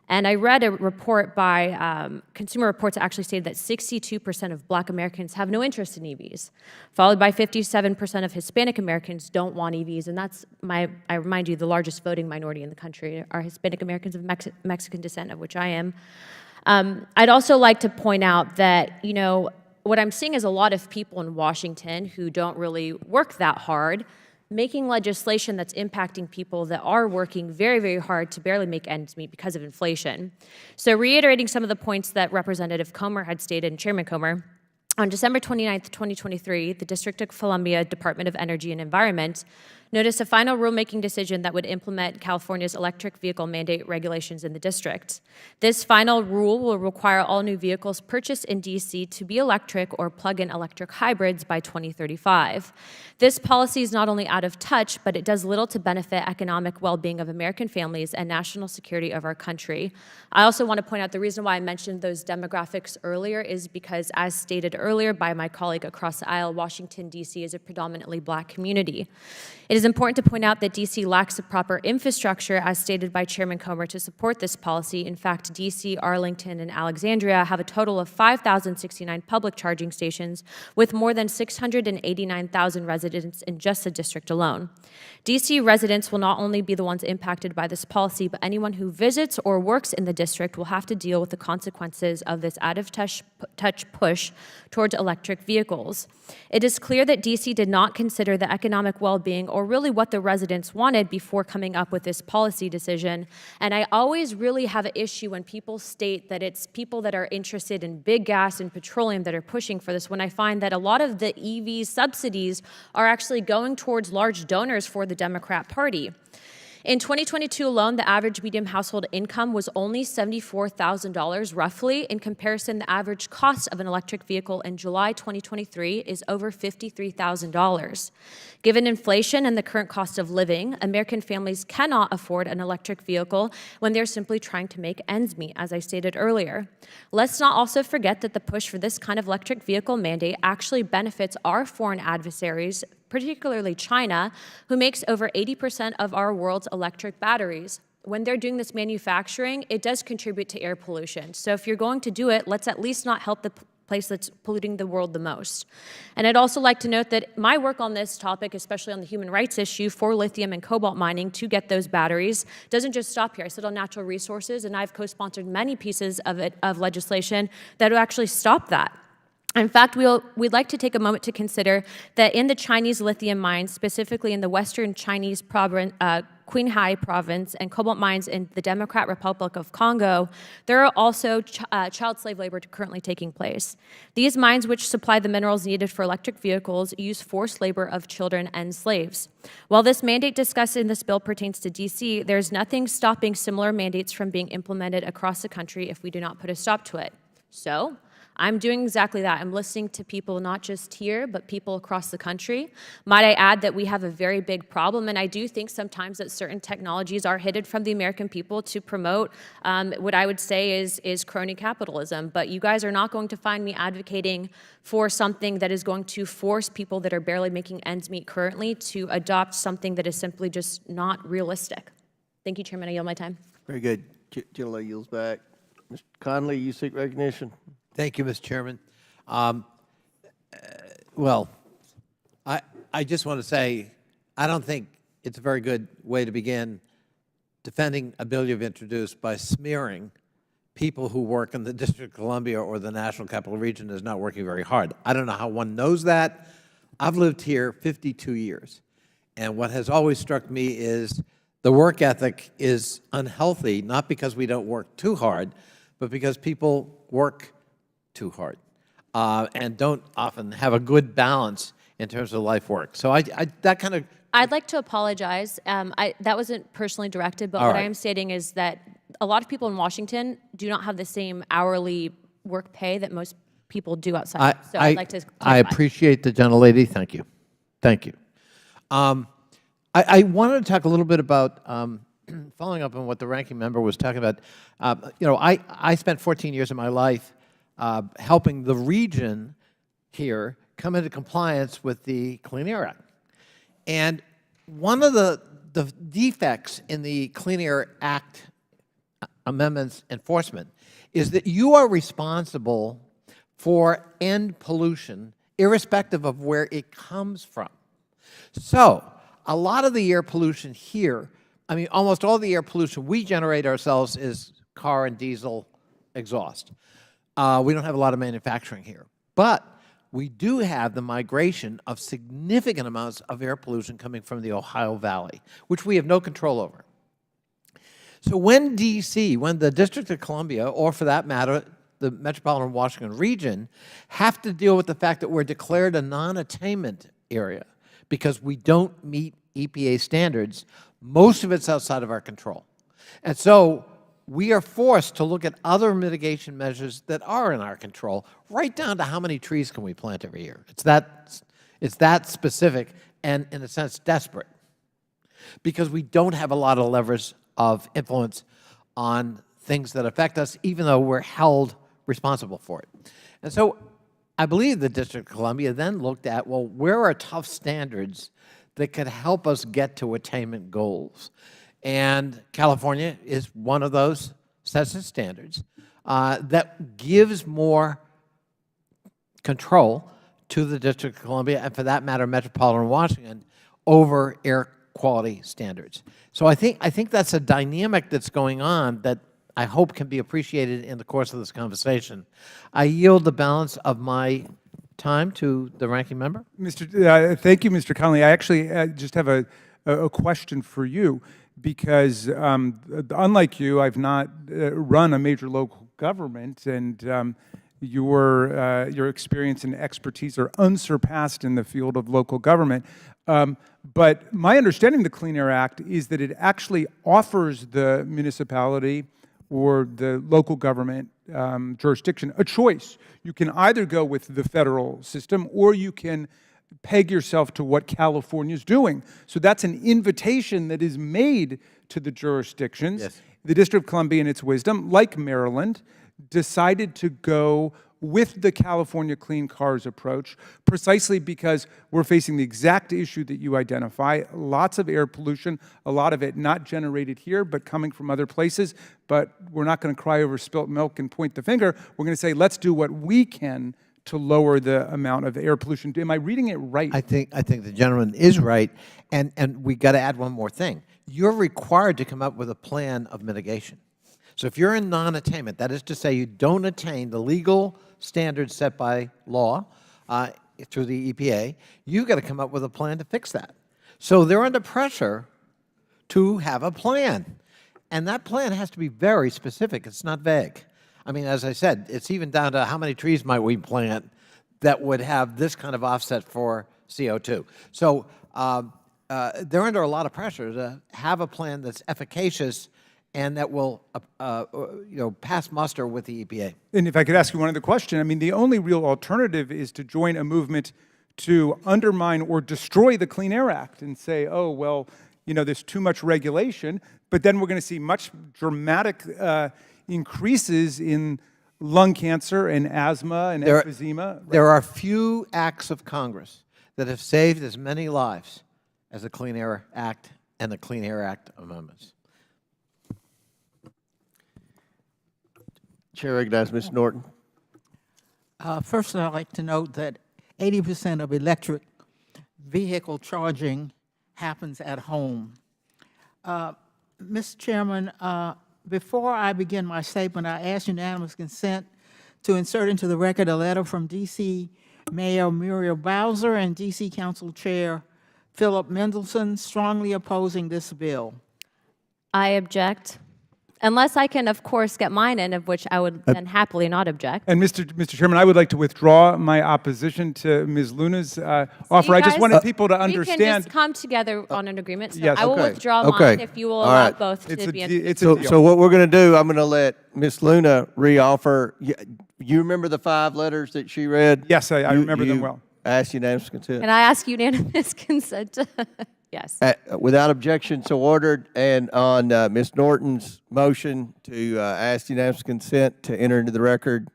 And I read a report by Consumer Reports that actually stated that 62% of Black Americans have no interest in EVs, followed by 57% of Hispanic Americans don't want EVs. And that's, I remind you, the largest voting minority in the country are Hispanic Americans of Mexican descent, of which I am. I'd also like to point out that, what I'm seeing is a lot of people in Washington who don't really work that hard, making legislation that's impacting people that are working very, very hard to barely make ends meet because of inflation. So reiterating some of the points that Representative Comer had stated, and Chairman Comer, on December 29th, 2023, the District of Columbia Department of Energy and Environment noticed a final rulemaking decision that would implement California's electric vehicle mandate regulations in the district. This final rule will require all new vehicles purchased in D.C. to be electric or plug-in electric hybrids by 2035. This policy is not only out of touch, but it does little to benefit economic well-being of American families and national security of our country. I also want to point out the reason why I mentioned those demographics earlier is because, as stated earlier by my colleague across the aisle, Washington, D.C. is a predominantly Black community. It It is important to point out that DC lacks the proper infrastructure, as stated by Chairman Comer, to support this policy. In fact, DC, Arlington, and Alexandria have a total of 5,069 public charging stations with more than 689,000 residents in just the district alone. DC residents will not only be the ones impacted by this policy, but anyone who visits or works in the district will have to deal with the consequences of this out-of-touch push towards electric vehicles. It is clear that DC did not consider the economic well-being or really what the residents wanted before coming up with this policy decision. And I always really have an issue when people state that it's people that are interested in big gas and petroleum that are pushing for this, when I find that a lot of the EV subsidies are actually going towards large donors for the Democrat Party. In 2022 alone, the average median household income was only $74,000 roughly. In comparison, the average cost of an electric vehicle in July 2023 is over $53,000. Given inflation and the current cost of living, American families cannot afford an electric vehicle when they're simply trying to make ends meet, as I stated earlier. Let's not also forget that the push for this kind of electric vehicle mandate actually benefits our foreign adversaries, particularly China, who makes over 80% of our world's electric batteries. When they're doing this manufacturing, it does contribute to air pollution. So if you're going to do it, let's at least not help the place that's polluting the world the most. And I'd also like to note that my work on this topic, especially on the human rights issue for lithium and cobalt mining to get those batteries, doesn't just stop here. I sit on natural resources, and I've co-sponsored many pieces of legislation that will actually stop that. In fact, we'd like to take a moment to consider that in the Chinese lithium mines, specifically in the western Chinese province, Qinghai province, and cobalt mines in the Democratic Republic of Congo, there are also child slave labor currently taking place. These mines, which supply the minerals needed for electric vehicles, use forced labor of children and slaves. While this mandate discussed in this bill pertains to DC, there's nothing stopping similar mandates from being implemented across the country if we do not put a stop to it. So, I'm doing exactly that. I'm listening to people not just here, but people across the country. Might I add that we have a very big problem, and I do think sometimes that certain technologies are hidden from the American people to promote what I would say is crony capitalism. But you guys are not going to find me advocating for something that is going to force people that are barely making ends meet currently to adopt something that is simply just not realistic. Thank you, Chairman. I yield my time.
Very good. Gentle yields back. Mr. Conley, you seek recognition.
Thank you, Mr. Chairman. Well, I just want to say I don't think it's a very good way to begin defending a bill you've introduced by smearing people who work in the District of Columbia or the National Capital Region as not working very hard. I don't know how one knows that. I've lived here 52 years, and what has always struck me is the work ethic is unhealthy, not because we don't work too hard, but because people work too hard and don't often have a good balance in terms of life work. So that kind of...
I'd like to apologize. That wasn't personally directed, but
All
what
right.
I am stating is that a lot of people in Washington do not have the same hourly work pay that most people do outside. So I'd like to clarify.
I appreciate the gentlelady. Thank you. Thank you. I wanted to talk a little bit about following up on what the ranking member was talking about. I spent 14 years of my life helping the region here come into compliance with the Clean Air Act. And one of the defects in the Clean Air Act amendments enforcement is that you are responsible for end pollution irrespective of where it comes from. So a lot of the air pollution here, I mean, almost all the air pollution we generate ourselves is car and diesel exhaust. We don't have a lot of manufacturing here. But we do have the migration of significant amounts of air pollution coming from the Ohio Valley, which we have no control over. So when DC, when the District of Columbia, or for that matter, the Metropolitan Washington region, have to deal with the fact that we're declared a non-attainment area because we don't meet EPA standards, most of it's outside of our control. And so we are forced to look at other mitigation measures that are in our control, right down to how many trees can we plant every year. It's that specific and, in a sense, desperate, because we don't have a lot of levers of influence on things that affect us, even though we're held responsible for it. And so I believe the District of Columbia then looked at, well, where are tough standards that could help us get to attainment goals. And California is one of those sets of standards that gives more control to the District of Columbia, and for that matter, Metropolitan Washington, over air quality standards. So I think that's a dynamic that's going on that I hope can be appreciated in the course of this conversation. I yield the balance of my time to the ranking member.
Thank you, Mr. Connolly. I actually just have a question for you, because unlike you, I've not run a major local government, and your experience and expertise are unsurpassed in the field of local government. But my understanding of the Clean Air Act is that it actually offers the municipality or the local government jurisdiction a choice. You can either go with the federal system, or you can peg yourself to what California is doing. So that's an invitation that is made to the jurisdictions.
Yes.
The District of Columbia, in its wisdom, like Maryland, decided to go with the California Clean Cars approach, precisely because we're facing the exact issue that you identify, lots of air pollution, a lot of it not generated here, but coming from other places. But we're not going to cry over spilt milk and point the finger. We're going to say, let's do what we can to lower the amount of air pollution. Am I reading it right?
I think the gentleman is right, and we got to add one more thing. You're required to come up with a plan of mitigation. So if you're in non-attainment, that is to say you don't attain the legal standards set by law through the EPA, you've got to come up with a plan to fix that. So they're under pressure to have a plan. And that plan has to be very specific. It's not vague. I mean, as I said, it's even down to how many trees might we plant that would have this kind of offset for CO2. So they're under a lot of pressure to have a plan that's efficacious and that will pass muster with the EPA.
And if I could ask you one other question, I mean, the only real alternative is to join a movement to undermine or destroy the Clean Air Act and say, oh, well, there's too much regulation, but then we're going to see much dramatic increases in lung cancer and asthma and emphysema. Right?
There are few acts of Congress that have saved as many lives as the Clean Air Act and the Clean Air Act amendments.
Chair recognizes Ms. Norton.
First, I'd like to note that 80% of electric vehicle charging happens at home. Mr. Chairman, before I begin my statement, I ask unanimous consent to insert into the record a letter from D.C. Mayor Muriel Bowser and D.C. Council Chair Philip Mendelson strongly opposing this bill.
I object. Unless I can, of course, get mine in, of which I would then happily not object.
And Mr. Chairman, I would like to withdraw my opposition to Ms. Luna's offer. I just wanted people to understand.
We can just come together on an agreement. So
yes,
I will withdraw mine if you will allow both to be in.
So what we're going to do, I'm going to let Ms. Luna re-offer. You remember the 5 letters that she read?
Yes, I remember them well.
Ask unanimous consent.
Can I ask unanimous consent? Yes.
Without objection, so ordered. And on Ms. Norton's motion to ask unanimous consent to enter into the record,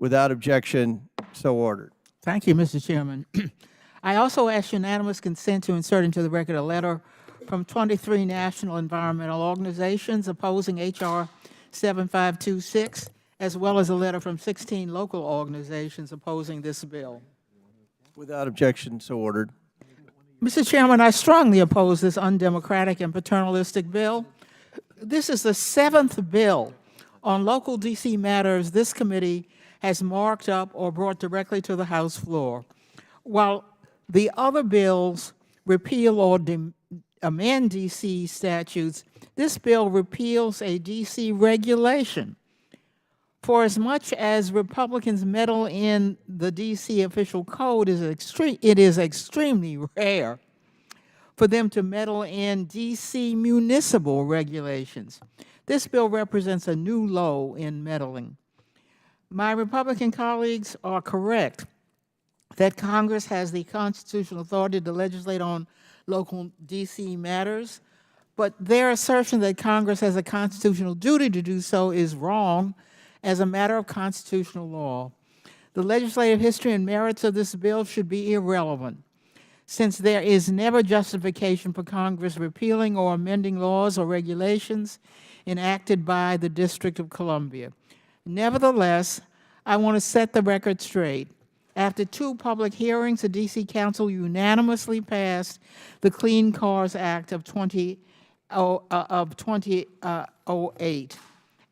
without objection, so ordered.
Thank you, Mr. Chairman. I also ask unanimous consent to insert into the record a letter from 23 national environmental organizations opposing H.R. 7526, as well as a letter from 16 local organizations opposing this bill.
Without objection, so ordered.
Mr. Chairman, I strongly oppose this undemocratic and paternalistic bill. This is the 7th bill on local D.C. matters this committee has marked up or brought directly to the House floor. While the other bills repeal or amend D.C. statutes, this bill repeals a D.C. regulation. For as much as Republicans meddle in the D.C. official code, it is extremely rare for them to meddle in D.C. municipal regulations. This bill represents a new low in meddling. My Republican colleagues are correct that Congress has the constitutional authority to legislate on local D.C. matters, but their assertion that Congress has a constitutional duty to do so is wrong as a matter of constitutional law. The legislative history and merits of this bill should be irrelevant. since there is never justification for Congress repealing or amending laws or regulations enacted by the District of Columbia. Nevertheless, I want to set the record straight. After 2 public hearings, the D.C. Council unanimously passed the Clean Cars Act of 2008,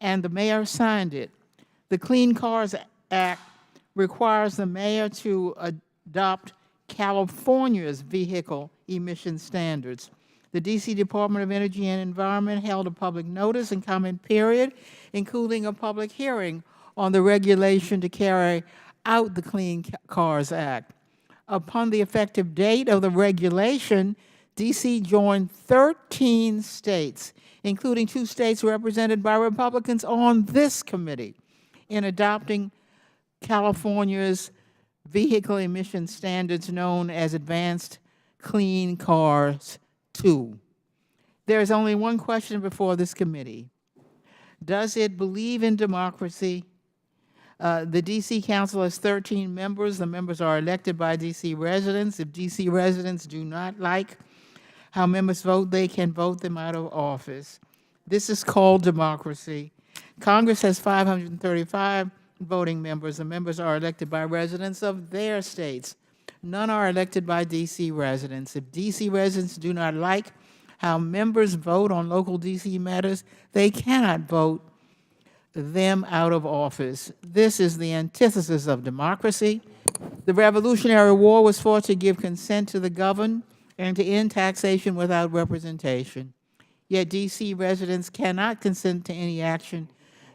and the mayor signed it. The Clean Cars Act requires the mayor to adopt California's vehicle emission standards. The D.C. Department of Energy and Environment held a public notice and comment period, including a public hearing on the regulation to carry out the Clean Cars Act. Upon the effective date of the regulation, D.C. joined 13 states, including 2 states represented by Republicans on this committee, in adopting California's vehicle emission standards known as Advanced Clean Cars 2. There is only one question before this committee. Does it believe in democracy? The D.C. Council has 13 members. The members are elected by D.C. residents. If D.C. residents do not like how members vote, they can vote them out of office. This is called democracy. Congress has 535 voting members. The members are elected by residents of their states. None are elected by D.C. residents. If D.C. residents do not like how members vote on local D.C. matters, they cannot vote them out of office. This is the antithesis of democracy. The Revolutionary War was fought to give consent to the governed and to end taxation without representation. Yet D.C. residents cannot consent to any action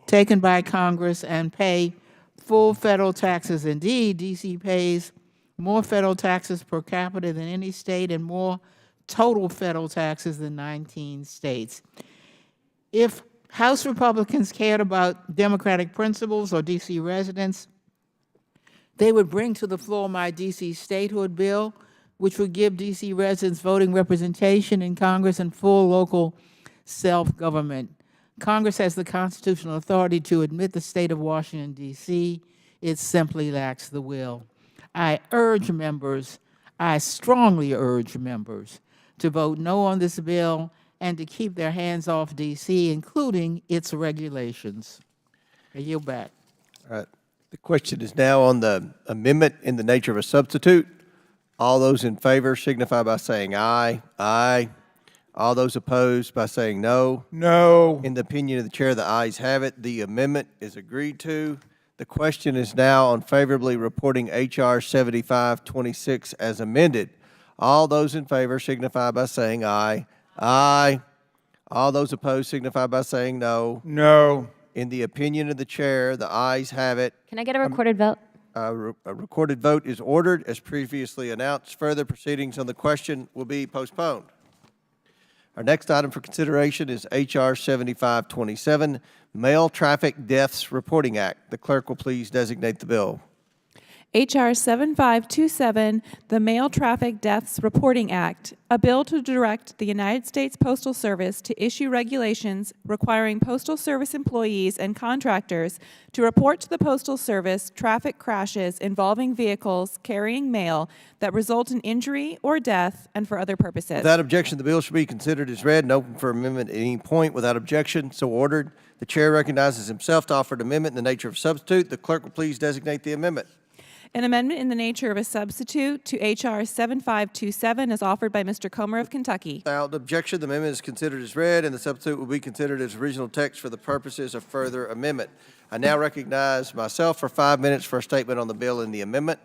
taken by Congress and pay full federal taxes. Indeed, D.C. pays more federal taxes per capita than any state and more total federal taxes than 19 states. If House Republicans cared about democratic principles or D.C. residents, they would bring to the floor my D.C. statehood bill, which would give D.C. residents voting representation in Congress and full local self-government. Congress has the constitutional authority to admit the state of Washington, D.C. It simply lacks the will. I strongly urge members to vote no on this bill and to keep their hands off D.C., including its regulations. I yield back.
All right. The question is now on the amendment in the nature of a substitute. All those in favor signify by saying aye. Aye. All those opposed by saying no.
No.
In the opinion of the chair, the ayes have it. The amendment is agreed to. The question is now on favorably reporting H.R. 7526 as amended. All those in favor signify by saying aye. Aye. All those opposed signify by saying no.
No.
In the opinion of the chair, the ayes have it.
Can I get a recorded vote?
A recorded vote is ordered as previously announced. Further proceedings on the question will be postponed. Our next item for consideration is H.R. 7527, Mail Traffic Deaths Reporting Act. The clerk will please designate the bill.
H.R. 7527, the Mail Traffic Deaths Reporting Act, a bill to direct the United States Postal Service to issue regulations requiring Postal Service employees and contractors to report to the Postal Service traffic crashes involving vehicles carrying mail that result in injury or death and for other purposes.
Without objection, the bill should be considered as read and open for amendment at any point. Without objection, so ordered. The chair recognizes himself to offer an amendment in the nature of substitute. The clerk will please designate the amendment.
An amendment in the nature of a substitute to H.R. 7527 is offered by Mr. Comer of Kentucky.
Without objection, the amendment is considered as read, and the substitute will be considered as original text for the purposes of further amendment. I now recognize myself for 5 minutes for a statement on the bill and the amendment.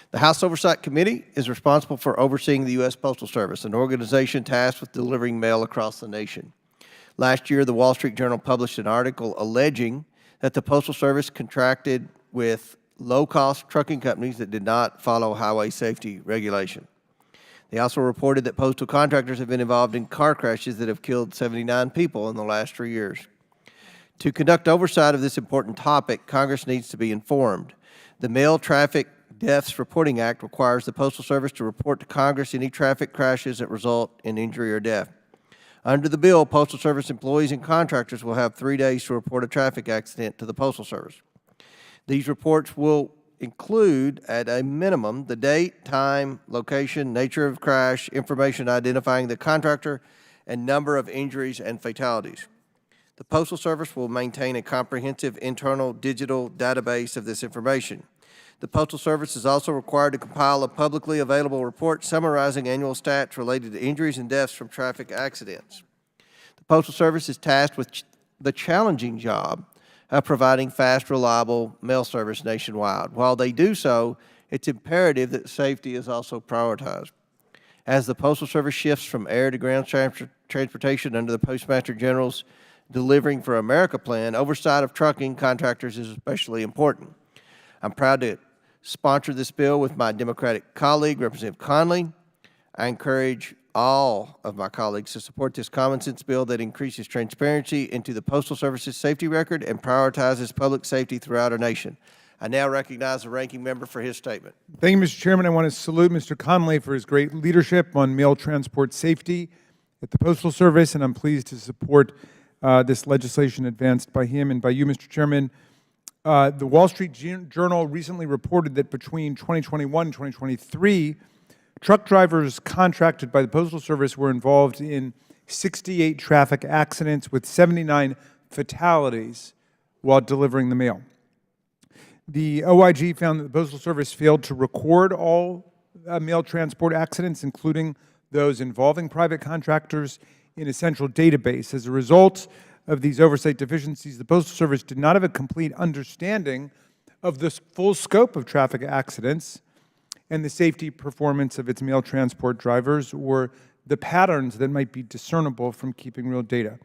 The House Oversight Committee is responsible for overseeing the U.S. Postal Service, an organization tasked with delivering mail across the nation. Last year, the Wall Street Journal published an article alleging that the Postal Service contracted with low-cost trucking companies that did not follow highway safety regulation. They also reported that postal contractors have been involved in car crashes that have killed 79 people in the last 3 years. To conduct oversight of this important topic, Congress needs to be informed. The Mail Traffic Deaths Reporting Act requires the Postal Service to report to Congress any traffic crashes that result in injury or death. Under the bill, Postal Service employees and contractors will have 3 days to report a traffic accident to the Postal Service. These reports will include, at a minimum, the date, time, location, nature of crash, information identifying the contractor, and number of injuries and fatalities. The Postal Service will maintain a comprehensive internal digital database of this information. The Postal Service is also required to compile a publicly available report summarizing annual stats related to injuries and deaths from traffic accidents. The Postal Service is tasked with the challenging job of providing fast, reliable mail service nationwide. While they do so, it's imperative that safety is also prioritized. As the Postal Service shifts from air to ground transportation under the Postmaster General's Delivering for America plan, oversight of trucking contractors is especially important. I'm proud to sponsor this bill with my Democratic colleague, Representative Conley. I encourage all of my colleagues to support this common sense bill that increases transparency into the Postal Service's safety record and prioritizes public safety throughout our nation. I now recognize the ranking member for his statement.
Thank you, Mr. Chairman. I want to salute Mr. Conley for his great leadership on mail transport safety at the Postal Service, and I'm pleased to support this legislation advanced by him and by you, Mr. Chairman. The Wall Street Journal recently reported that between 2021 and 2023, truck drivers contracted by the Postal Service were involved in 68 traffic accidents with 79 fatalities while delivering the mail. The OIG found that the Postal Service failed to record all mail transport accidents, including those involving private contractors, in a central database. As a result of these oversight deficiencies, the Postal Service did not have a complete understanding of the full scope of traffic accidents and the safety performance of its mail transport drivers, or the patterns that might be discernible from keeping real data.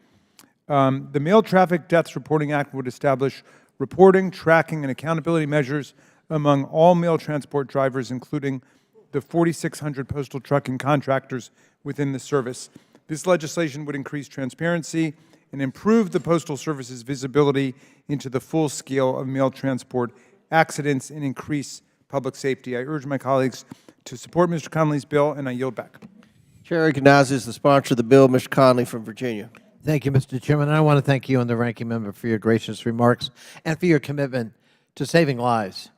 The Mail Traffic Deaths Reporting Act would establish reporting, tracking, and accountability measures among all mail transport drivers, including the 4,600 postal trucking contractors within the service. This legislation would increase transparency and improve the Postal Service's visibility into the full scale of mail transport accidents and increase public safety. I urge my colleagues to support Mr. Conley's bill, and I yield back.
Chair recognizes the sponsor of the bill, Mr. Conley from Virginia.
Thank you, Mr. Chairman. And I want to thank you and the ranking member for your gracious remarks and for your commitment to saving lives.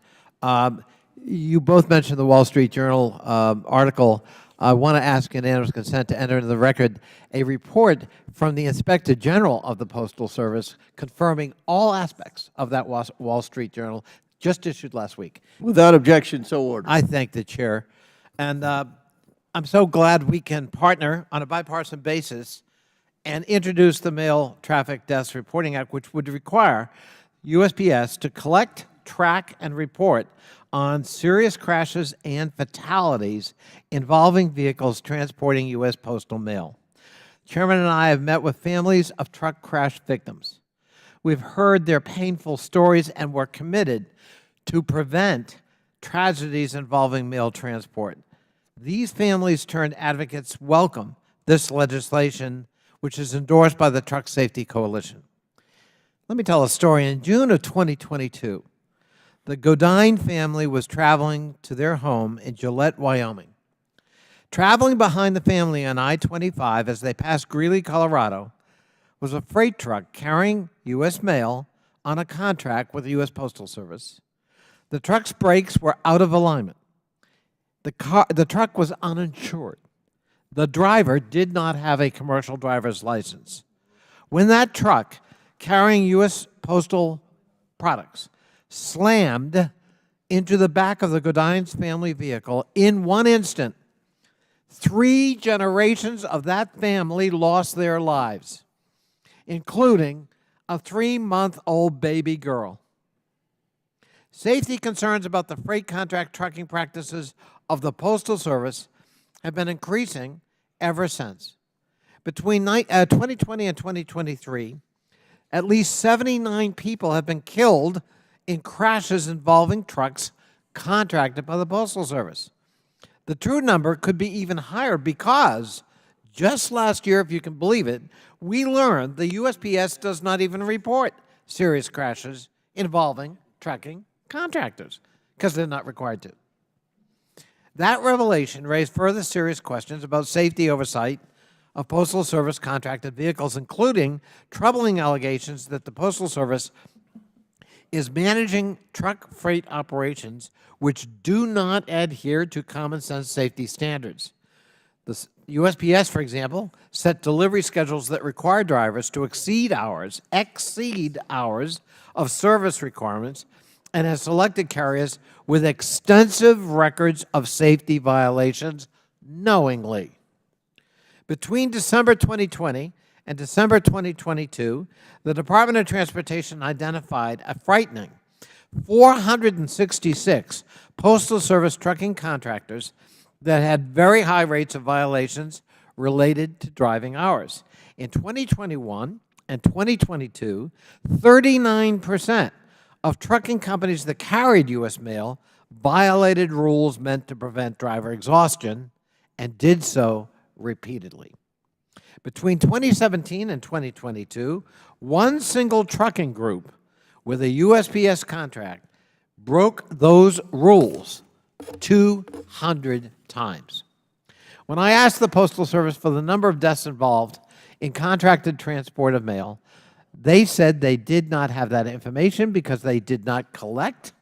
You both mentioned the Wall Street Journal article. I want to ask unanimous consent to enter into the record a report from the Inspector General of the Postal Service confirming all aspects of that Wall Street Journal just issued last week.
Without objection, so ordered.
I thank the Chair. And I'm so glad we can partner on a bipartisan basis and introduce the Mail Traffic Deaths Reporting Act, which would require USPS to collect, track, and report on serious crashes and fatalities involving vehicles transporting U.S. postal mail. Chairman and I have met with families of truck crash victims. We've heard their painful stories, and we're committed to prevent tragedies involving mail transport. These families turned advocates welcome this legislation, which is endorsed by the Truck Safety Coalition. Let me tell a story. In June of 2022, the Godine family was traveling to their home in Gillette, Wyoming. Traveling behind the family on I-25 as they passed Greeley, Colorado, was a freight truck carrying U.S. mail on a contract with the U.S. Postal Service. The truck's brakes were out of alignment. The truck was uninsured. The driver did not have a commercial driver's license. When that truck carrying U.S. postal products slammed into the back of the Godine's family vehicle, in one instant, 3 generations of that family lost their lives, including a 3-month-old baby girl. Safety concerns about the freight contract trucking practices of the Postal Service have been increasing ever since. Between 2020 and 2023, at least 79 people have been killed in crashes involving trucks contracted by the Postal Service. The true number could be even higher because just last year, if you can believe it, we learned the USPS does not even report serious crashes involving trucking contractors because they're not required to. That revelation raised further serious questions about safety oversight of Postal Service contracted vehicles, including troubling allegations that the Postal Service is managing truck freight operations which do not adhere to common sense safety standards. The USPS, for example, set delivery schedules that require drivers to exceed hours of service requirements, and has selected carriers with extensive records of safety violations knowingly. Between December 2020 and December 2022, the Department of Transportation identified a frightening 466 Postal Service trucking contractors that had very high rates of violations related to driving hours. In 2021 and 2022, 39% of trucking companies that carried U.S. mail violated rules meant to prevent driver exhaustion and did so repeatedly. Between 2017 and 2022, one single trucking group with a USPS contract broke those rules 200 times. When I asked the Postal Service for the number of deaths involved in contracted transport of mail, they said they did not have that information because they did not collect,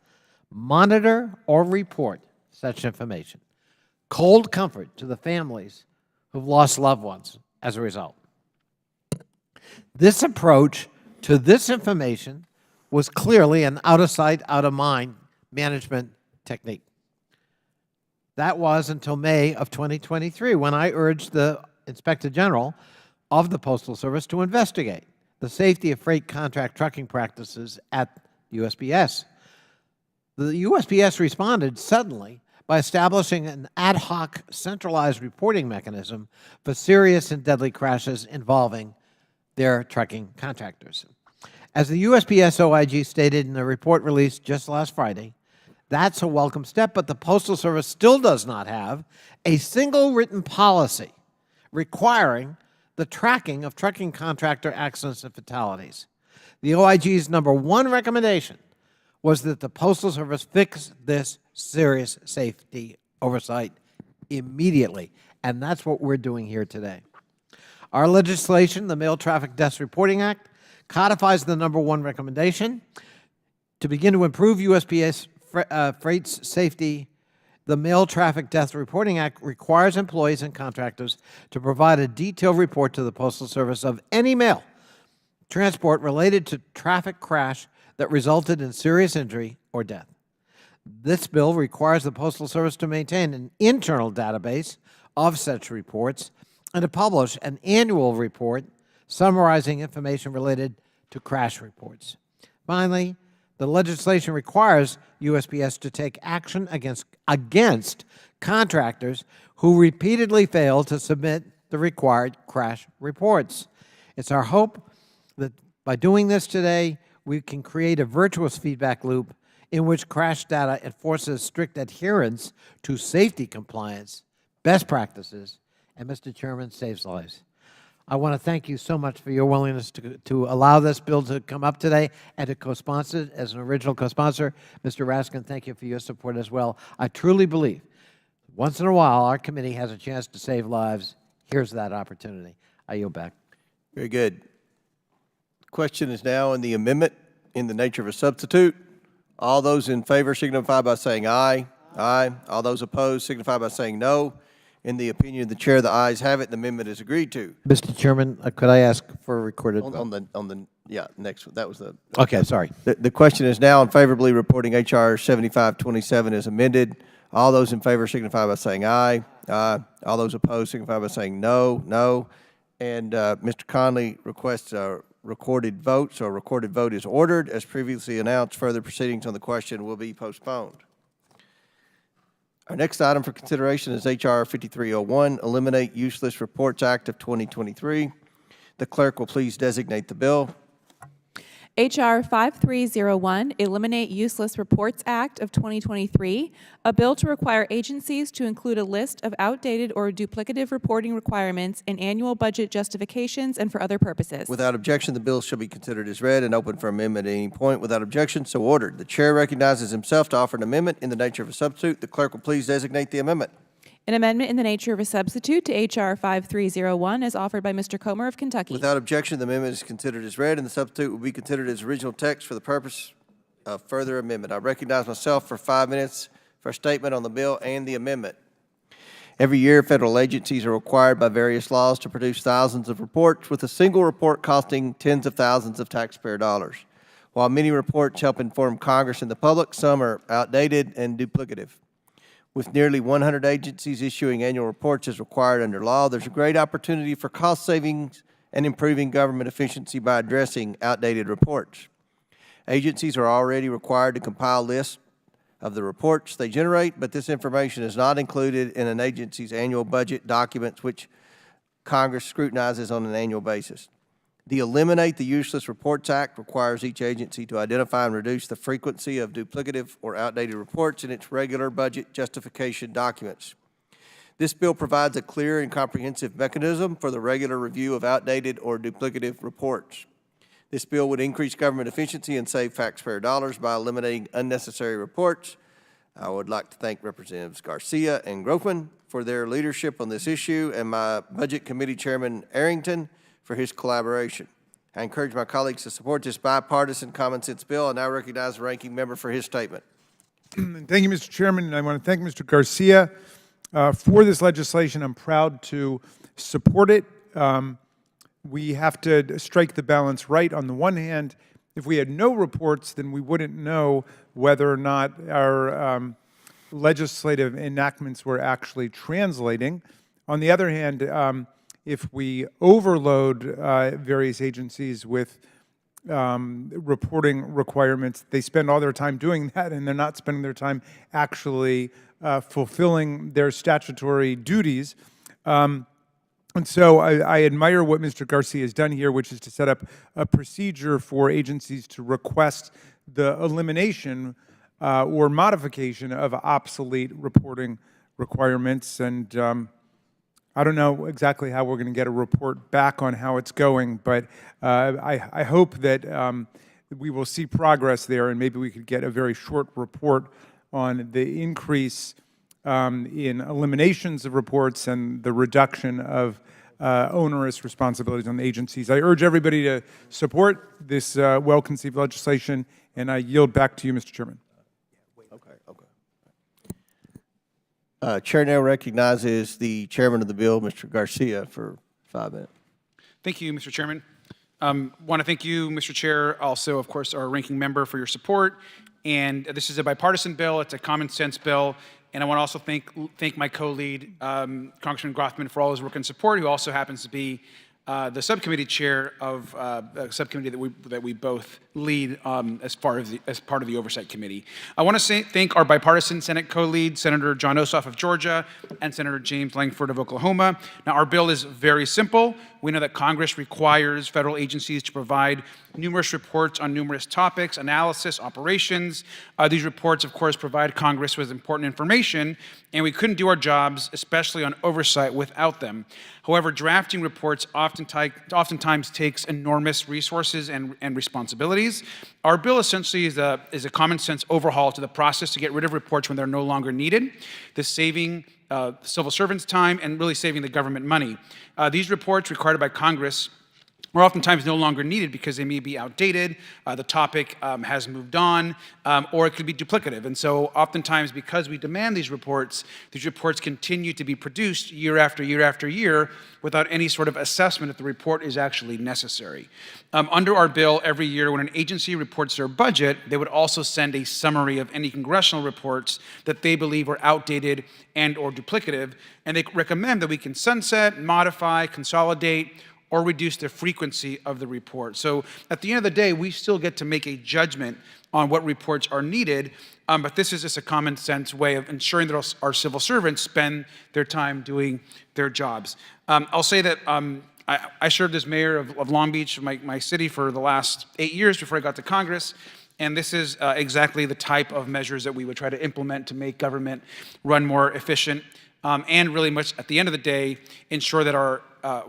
monitor, or report such information. Cold comfort to the families who've lost loved ones as a result. This approach to this information was clearly an out-of-sight, out-of-mind management technique. That was until May of 2023, when I urged the Inspector General of the Postal Service to investigate the safety of freight contract trucking practices at USPS. The USPS responded suddenly by establishing an ad hoc centralized reporting mechanism for serious and deadly crashes involving their trucking contractors. As the USPS OIG stated in a report released just last Friday, that's a welcome step, but the Postal Service still does not have a single written policy requiring the tracking of trucking contractor accidents and fatalities. The OIG's #1 recommendation was that the Postal Service fix this serious safety oversight immediately, and that's what we're doing here today. Our legislation, the Mail Traffic Deaths Reporting Act, codifies the #1 recommendation to begin to improve USPS freight's safety. The Mail Traffic Death Reporting Act requires employees and contractors to provide a detailed report to the Postal Service of any mail transport related to traffic crash that resulted in serious injury or death. This bill requires the Postal Service to maintain an internal database of such reports and to publish an annual report summarizing information related to crash reports. Finally, the legislation requires USPS to take action against contractors who repeatedly fail to submit the required crash reports. It's our hope that by doing this today, we can create a virtuous feedback loop in which crash data enforces strict adherence to safety compliance, best practices, and, Mr. Chairman, saves lives. I want to thank you so much for your willingness to allow this bill to come up today and to co-sponsor it as an original co-sponsor. Mr. Raskin, thank you for your support as well. I truly believe once in a while our committee has a chance to save lives. Here's that opportunity. I yield back.
Very good. The question is now on the amendment in the nature of a substitute. All those in favor signify by saying aye. Aye. All those opposed signify by saying no. In the opinion of the chair, the ayes have it. The amendment is agreed to.
Mr. Chairman, could I ask for a recorded vote?
Next one. That was the.
Okay, sorry.
The question is now on favorably reporting H.R. 7527 as amended. All those in favor signify by saying aye. Aye. All those opposed signify by saying no. No. And Mr. Conley requests a recorded vote, so a recorded vote is ordered. As previously announced, further proceedings on the question will be postponed. Our next item for consideration is H.R. 5301, Eliminate Useless Reports Act of 2023. The clerk will please designate the bill.
H.R. 5301, Eliminate Useless Reports Act of 2023, a bill to require agencies to include a list of outdated or duplicative reporting requirements in annual budget justifications and for other purposes.
Without objection, the bill shall be considered as read and open for amendment at any point. Without objection, so ordered. The chair recognizes himself to offer an amendment in the nature of a substitute. The clerk will please designate the amendment.
An amendment in the nature of a substitute to H.R. 5301 is offered by Mr. Comer of Kentucky.
Without objection, the amendment is considered as read, and the substitute will be considered as original text for the purpose of further amendment. I recognize myself for 5 minutes for a statement on the bill and the amendment. Every year, federal agencies are required by various laws to produce thousands of reports, with a single report costing tens of thousands of taxpayer dollars. While many reports help inform Congress and the public, some are outdated and duplicative. With nearly 100 agencies issuing annual reports as required under law, there's a great opportunity for cost savings and improving government efficiency by addressing outdated reports. Agencies are already required to compile lists of the reports they generate, but this information is not included in an agency's annual budget documents, which Congress scrutinizes on an annual basis. The Eliminate the Useless Reports Act requires each agency to identify and reduce the frequency of duplicative or outdated reports in its regular budget justification documents. This bill provides a clear and comprehensive mechanism for the regular review of outdated or duplicative reports. This bill would increase government efficiency and save taxpayer dollars by eliminating unnecessary reports. I would like to thank Representatives Garcia and Groffman for their leadership on this issue, and my Budget Committee Chairman Arrington for his collaboration. I encourage my colleagues to support this bipartisan common sense bill, and I recognize the ranking member for his statement.
Thank you, Mr. Chairman, and I want to thank Mr. Garcia for this legislation. I'm proud to support it. We have to strike the balance right. On the one hand, if we had no reports, then we wouldn't know whether or not our legislative enactments were actually translating. On the other hand, if we overload various agencies with reporting requirements, they spend all their time doing that, and they're not spending their time actually fulfilling their statutory duties. And so I admire what Mr. Garcia has done here, which is to set up a procedure for agencies to request the elimination or modification of obsolete reporting requirements. And I don't know exactly how we're going to get a report back on how it's going, but I hope that we will see progress there, and maybe we could get a very short report on the increase in eliminations of reports and the reduction of onerous responsibilities on the agencies. I urge everybody to support this well-conceived legislation, and I yield back to you, Mr. Chairman.
Chair now recognizes the chairman of the bill, Mr. Garcia, for 5 minutes.
Thank you, Mr. Chairman. Want to thank you, Mr. Chair, also, of course, our ranking member for your support. And this is a bipartisan bill. It's a common sense bill. And I want to also thank my co-lead, Congressman Grothman, for all his work and support, who also happens to be the subcommittee chair of a subcommittee that we both lead as part of the Oversight Committee. I want to thank our bipartisan Senate co-lead, Senator John Ossoff of Georgia and Senator James Lankford of Oklahoma. Now, our bill is very simple. We know that Congress requires federal agencies to provide numerous reports on numerous topics, analysis, operations. These reports, of course, provide Congress with important information, and we couldn't do our jobs, especially on oversight, without them. However, drafting reports oftentimes takes enormous resources and responsibilities. Our bill essentially is a common sense overhaul to the process to get rid of reports when they're no longer needed, this saving civil servants time and really saving the government money. These reports required by Congress are oftentimes no longer needed because they may be outdated, the topic has moved on, or it could be duplicative. And so oftentimes, because we demand these reports continue to be produced year after year after year without any sort of assessment if the report is actually necessary. Under our bill, every year when an agency reports their budget, they would also send a summary of any congressional reports that they believe are outdated and or duplicative, and they recommend that we can sunset, modify, consolidate, or reduce the frequency of the report. So at the end of the day, we still get to make a judgment on what reports are needed, but this is just a common sense way of ensuring that our civil servants spend their time doing their jobs. I'll say that I served as mayor of Long Beach, my city, for the last 8 years before I got to Congress, and this is exactly the type of measures that we would try to implement to make government run more efficient, and really much, at the end of the day, ensure that our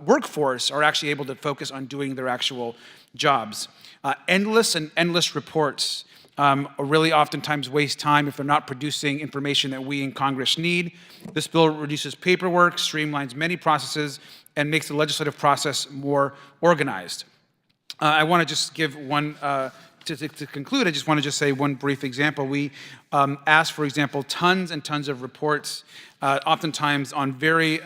workforce are actually able to focus on doing their actual jobs. Endless reports really oftentimes waste time if they're not producing information that we in Congress need. This bill reduces paperwork, streamlines many processes, and makes the legislative process more organized. I want to just give one to conclude, I just want to say one brief example. We asked, for example, tons and tons of reports, oftentimes on very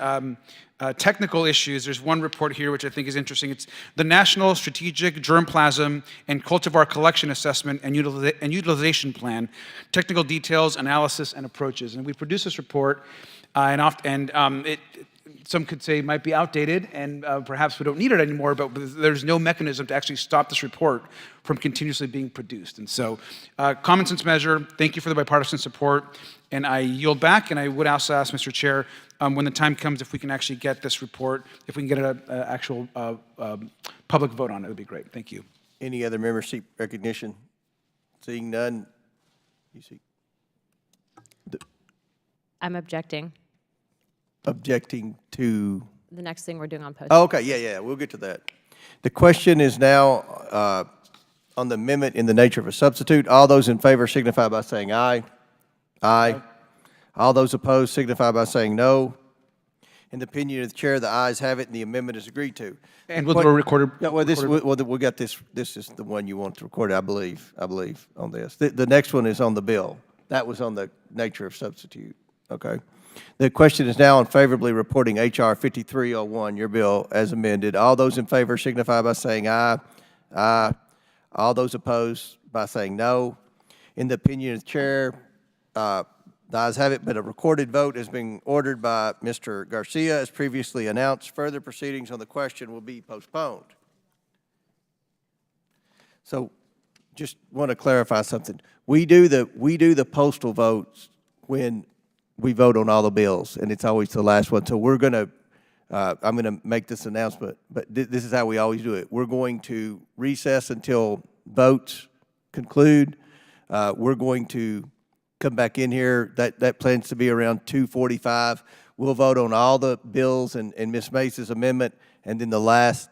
technical issues. There's one report here which I think is interesting. It's the National Strategic Germplasm and Cultivar Collection Assessment and Utilization Plan, Technical Details, Analysis, and Approaches. And we produced this report, some could say might be outdated, and perhaps we don't need it anymore, but there's no mechanism to actually stop this report from continuously being produced. And so, common sense measure, thank you for the bipartisan support, and I yield back, and I would also ask, Mr. Chair, when the time comes, if we can actually get this report, if we can get an actual public vote on it, it would be great. Thank you.
Any other member seek recognition? Seeing none, you see.
I'm objecting.
Objecting to?
The next thing we're doing on Postal.
Oh, okay, yeah, we'll get to that. The question is now on the amendment in the nature of a substitute. All those in favor signify by saying aye. Aye. All those opposed signify by saying no. In the opinion of the chair, the ayes have it, and the amendment is agreed to.
And we'll do a recorded.
Yeah, well, we got this. This is the one you want to record, I believe on this. The next one is on the bill. That was on the nature of substitute. Okay. The question is now on favorably reporting H.R. 5301, your bill as amended. All those in favor signify by saying aye. Aye. All those opposed by saying no. In the opinion of the chair, the ayes have it, but a recorded vote has been ordered by Mr. Garcia. As previously announced, further proceedings on the question will be postponed. So just want to clarify something. We do the postal votes when we vote on all the bills, and it's always the last one. So we're going to, I'm going to make this announcement, but this is how we always do it. We're going to recess until votes conclude. We're going to come back in here. That plans to be around 2:45. We'll vote on all the bills and Ms. Mace's amendment, and then the last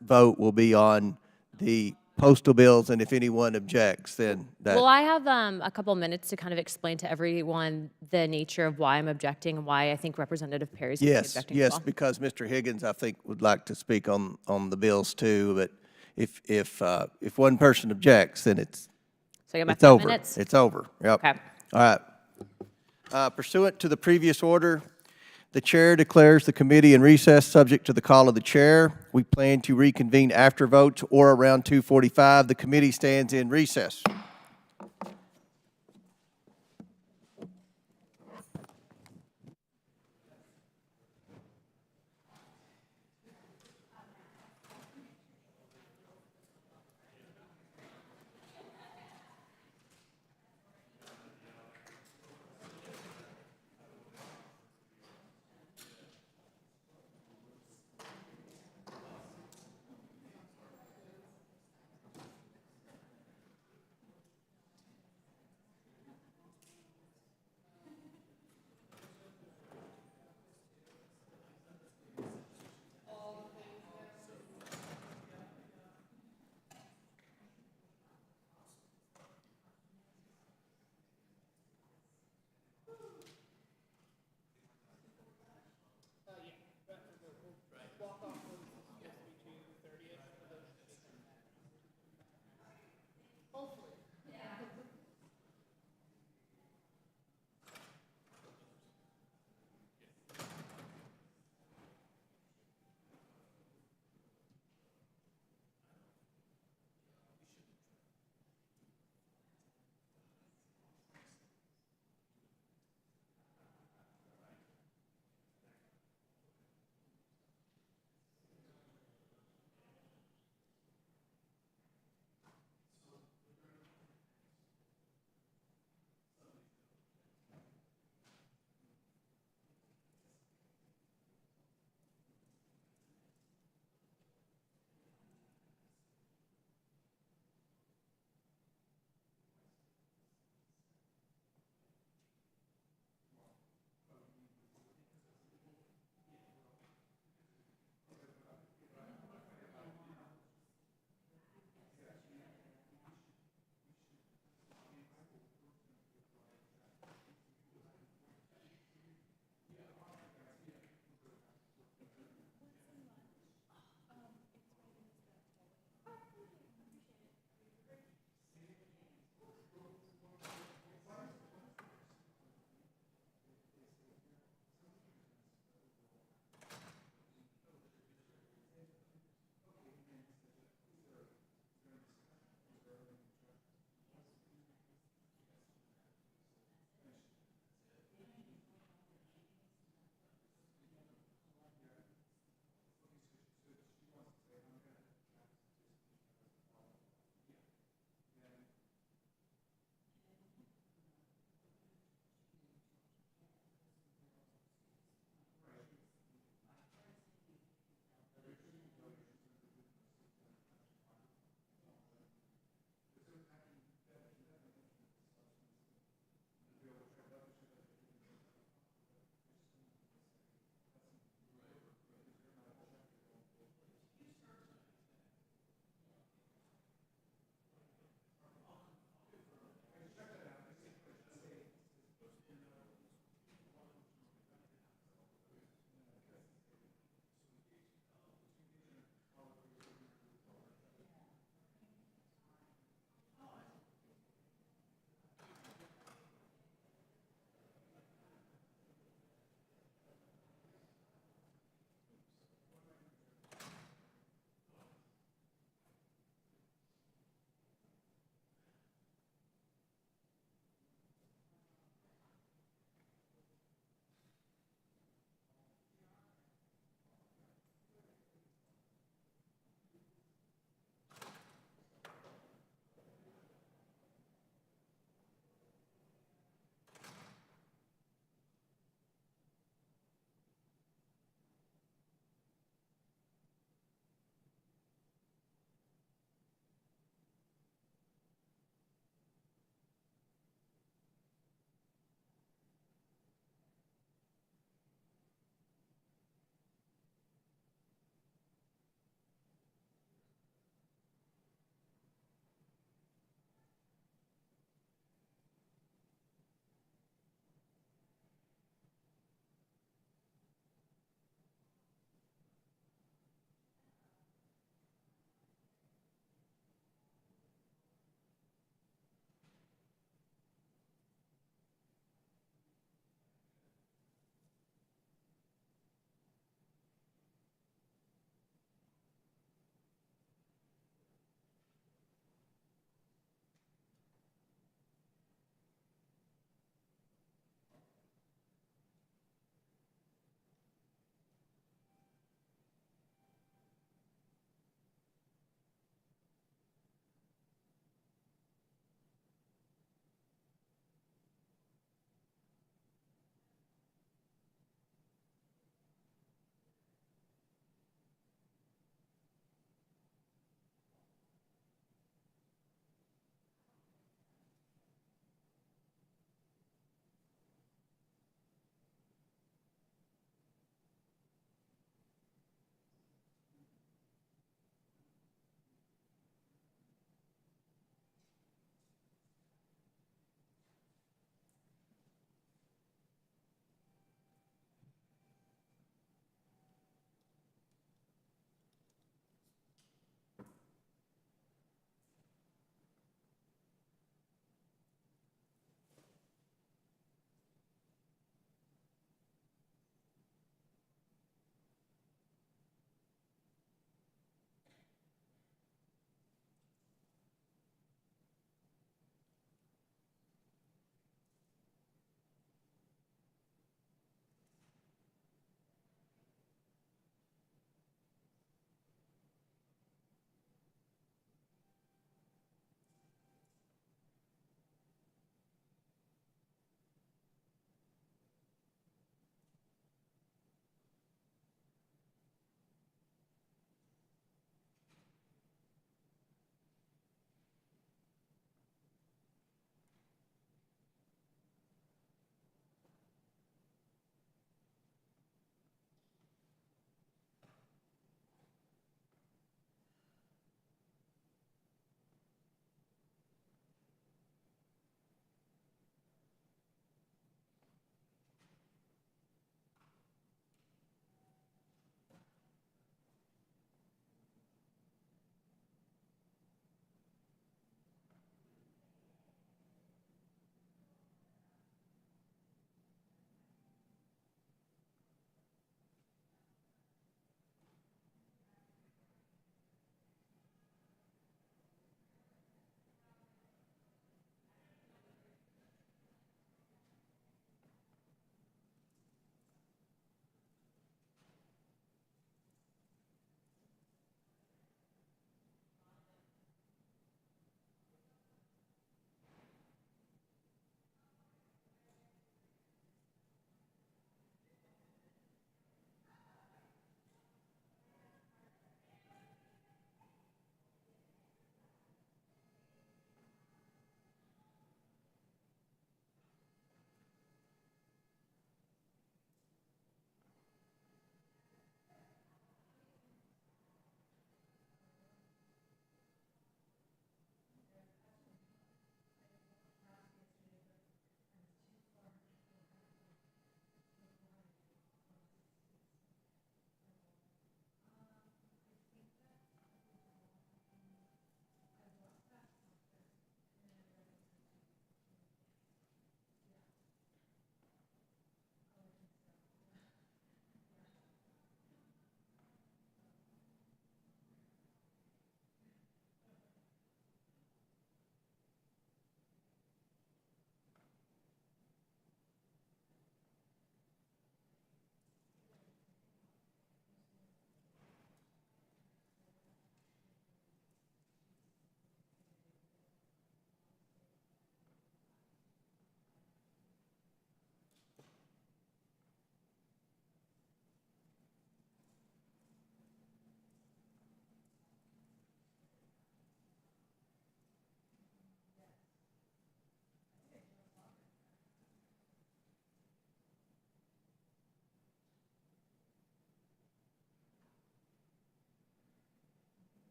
vote will be on the postal bills, and if anyone objects, then that.
Well, I have a couple minutes to kind of explain to everyone the nature of why I'm objecting and why I think Representative Perry's objecting as well.
Because Mr. Higgins, I think, would like to speak on the bills too, but if one person objects, then it's over.
Minutes?
It's over. Yep.
Okay.
All right. Pursuant to the previous order, the chair declares the committee in recess subject to the call of the chair. We plan to reconvene after votes or around 2:45. The committee stands in recess.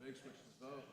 Big switch to vote.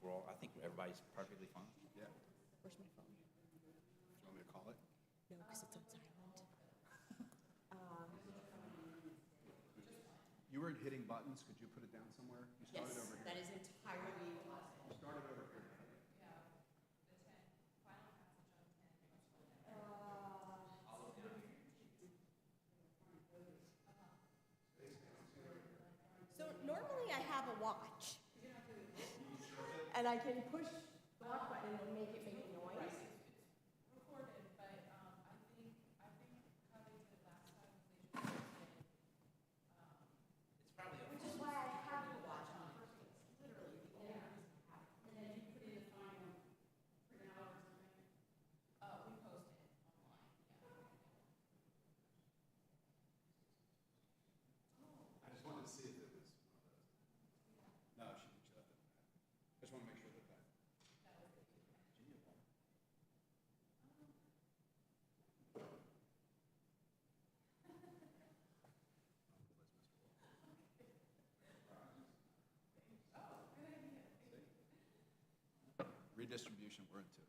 I think everybody's perfectly fine.
Where's my phone?
Do you want me to call it?
No, because it's on silent.
You were hitting buttons. Could you put it down somewhere? You started over here.
That is entirely possible.
You started over here.
So normally I have a watch. And I can push the watch button and make it make a noise. Which is why I have the watch on. Literally. Yeah. And then you put in the final for hours or something. We post it online.
I just wanted to see if it was one of those. No, she left it. I just want to make sure that redistribution, we're into it.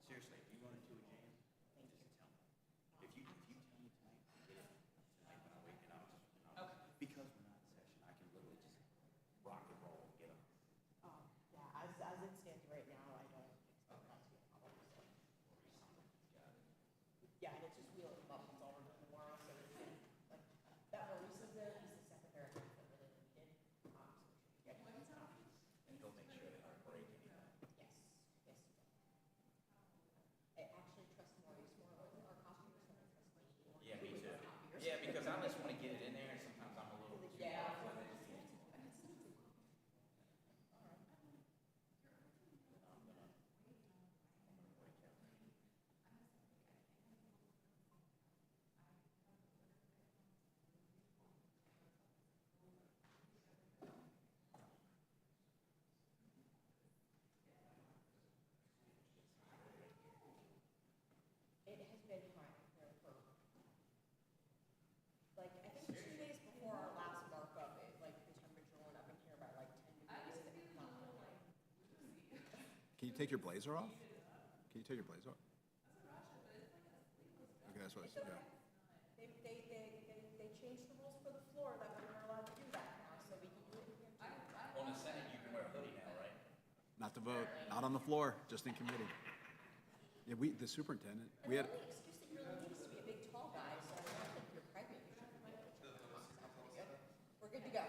Seriously, if you run into a jam, just tell me. If you tell me tonight, tonight when I'm waking up, because we're not in session, I can literally just rock and roll, get up.
Yeah, as it stands right now, I don't expect that to be a problem. So. Yeah, and it's just wheeling buttons all over the world. So it's like that Maurice's there, he's the second paragraph that really needed. So yeah,
And he'll make sure that I break anything.
yes, yes. I actually trust Maurice more over our customers than I trust me.
Yeah, me too. Yeah, because I just want to get it in there, and sometimes I'm a little too
Yeah. It has been hot here for, like, I think 2 days before our last markup, like, the temperature went up in here by like 10 degrees.
Can you take your blazer off? Can you take your blazer off? Okay, that's what I said, yeah.
They changed the rules for the floor that we were allowed to do that now, so we can do it here too.
On the Senate, you can wear a hoodie now, right?
Not to vote, not on the floor, just in committee. Yeah, the superintendent, we had,
The only excuse that you really need is to be a big tall guy, so I don't think you're pregnant, you should be good. We're good to go.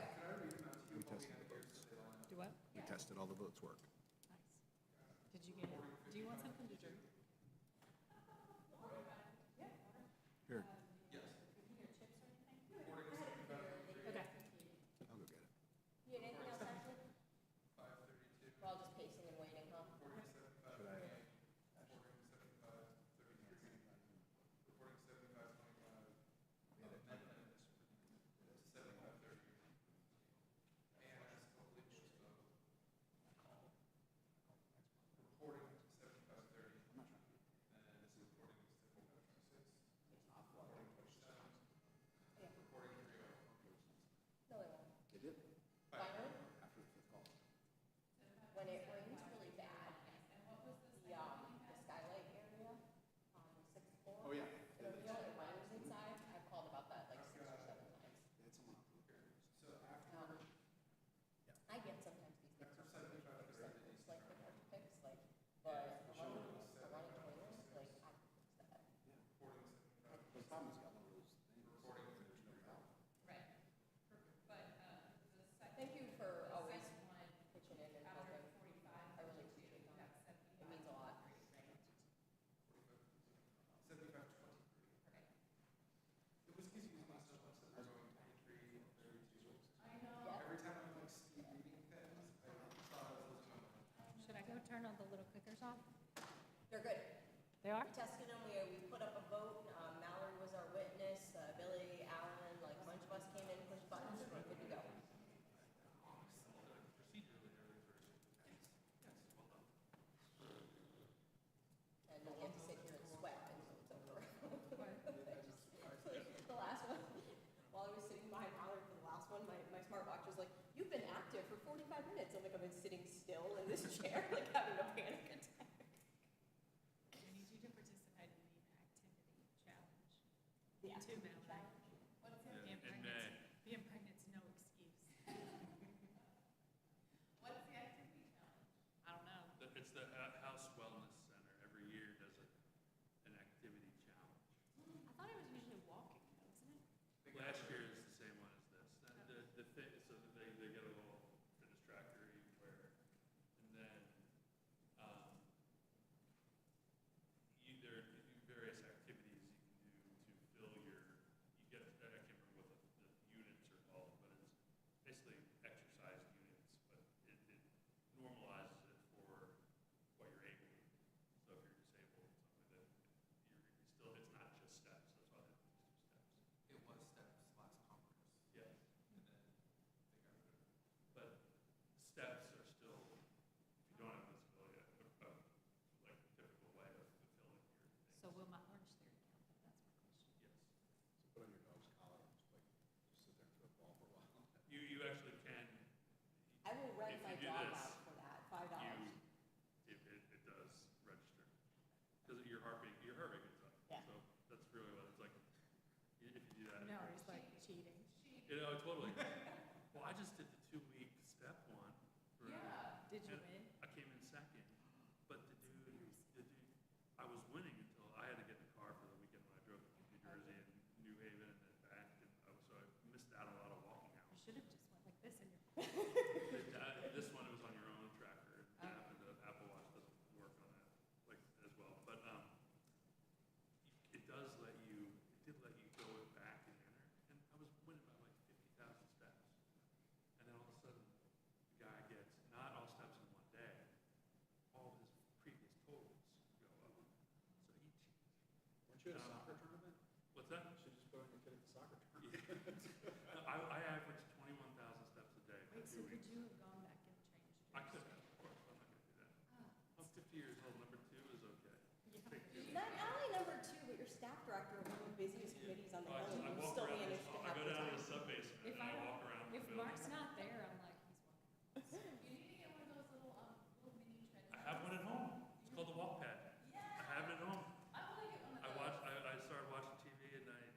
we tested the votes.
Do what?
We tested all the votes work.
Nice. Did you get it? Do you want something to drink?
Here,
Okay.
I'll go get it.
You had anything else, Ashley? 5:32. We're all just pacing and waiting, huh?
Should I?
No, they won't.
They did.
Byron,
After the fifth call.
when it rains really bad, the skylight area on the 6th floor.
Oh, yeah.
The miners inside, I've called about that like 6 or 7 times.
They had someone up here. So
I get sometimes these things are so big, it's like they're hard to fix, like, but a running toilet, like, I can fix that.
The problem is got one of those things. There's no valve.
Right. But
Thank you for always pitching in and helping. I really appreciate that. It means a lot.
75-20. It was easy because my stuff was going 23 and 32.
I know.
Every time I'm like speed reading things, I thought I was losing my mind.
Should I go turn all the little clickers off?
They're good.
They are?
We tested them, we put up a vote, 5 minutes. I'm like, I've been sitting still in this chair, like having a panic attack.
I need you to participate in the activity challenge.
The
You too,
activity
Mallory.
challenge?
What's
Yeah,
Being
in
pregnant, being pregnant's no excuse. What's the activity challenge? I don't know.
It's the House Wellness Center every year does an activity challenge.
I thought it was usually walking, though, isn't it?
Last year is the same one as this. So they get a little fitness tracker you wear, and then there are various activities you can do to fill your. You get I can't remember what the units are called, but it's basically exercise units, but it normalizes it for what you're able to do. So if you're disabled, something like that, it's not just steps. That's why it's just steps.
It was steps last Congress.
Yes.
And then they got rid of it.
But steps are still, if you don't have a disability, like a typical way of fulfilling your things.
So will my Orange Theory count? That's my question.
Yes.
So put on your dog's collar and just sit there and throw a ball for a while.
You actually can.
I will rent
if
my
you do
dog
this,
out for that, $5.
It does register. Because your heart rate gets up.
Yeah.
So that's really what it's like. If you do that.
No, it's like cheating.
You know, totally. Well, I just did the 2-week step one.
Yeah. Did you
and
win?
I came in second, but the dude, I was winning until I had to get in the car for the weekend when I drove to New Jersey and New Haven and then back, and so I missed out a lot of walking
You
hours.
should have just went like this in your.
This one, it was on your own tracker, and the Apple Watch doesn't work on that like as well, but it does let you. It did let you go back and enter, and I was winning by like 50,000 steps, and then all of a sudden, the guy gets not all steps in one day, all of his previous totals go up. So he cheats.
Weren't you at a soccer tournament?
What's that?
You should just go in your kid at the soccer tournament.
Yeah. I averaged 21,000 steps a day.
Wait, so could you have gone back and changed?
I could have, of course, I'm not going to do that. I'm 50 years old. Number 2 is okay.
Not only number 2, but you're staff director of one of the busiest committees on the Hill, and
I
you
walk
still
around.
managed to
I
have
go
the
down to
time.
the sub basement and I walk around.
If
the building.
Mark's not there, I'm like, he's walking. You need to get one of those little mini treadmills.
I have one at home. It's called the walk pad.
Yeah.
I have it at home.
I want to get one of those.
I started watching TV at night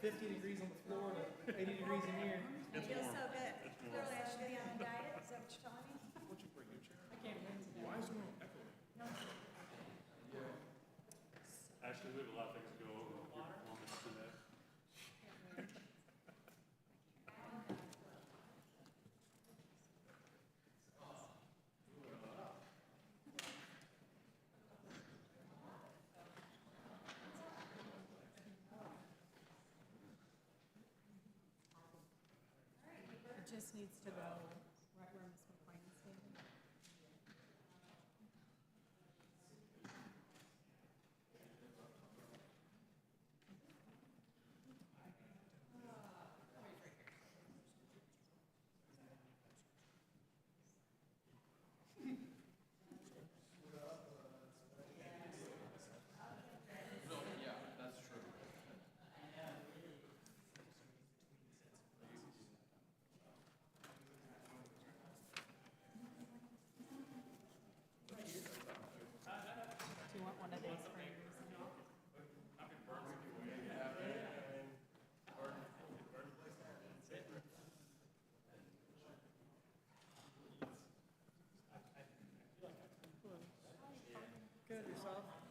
50 degrees on the floor to 80 degrees in here.
It feels so good. Clearly, I should be on a diet. Is that what you're telling me?
Why don't you bring your chair?
I can't win today.
Why is there no echo?
No.
Actually, we have a lot of things to go over with your performance today.
It just needs to go right where Ms. McLean is standing. Do you want one of these for your reason?
Good, yourself?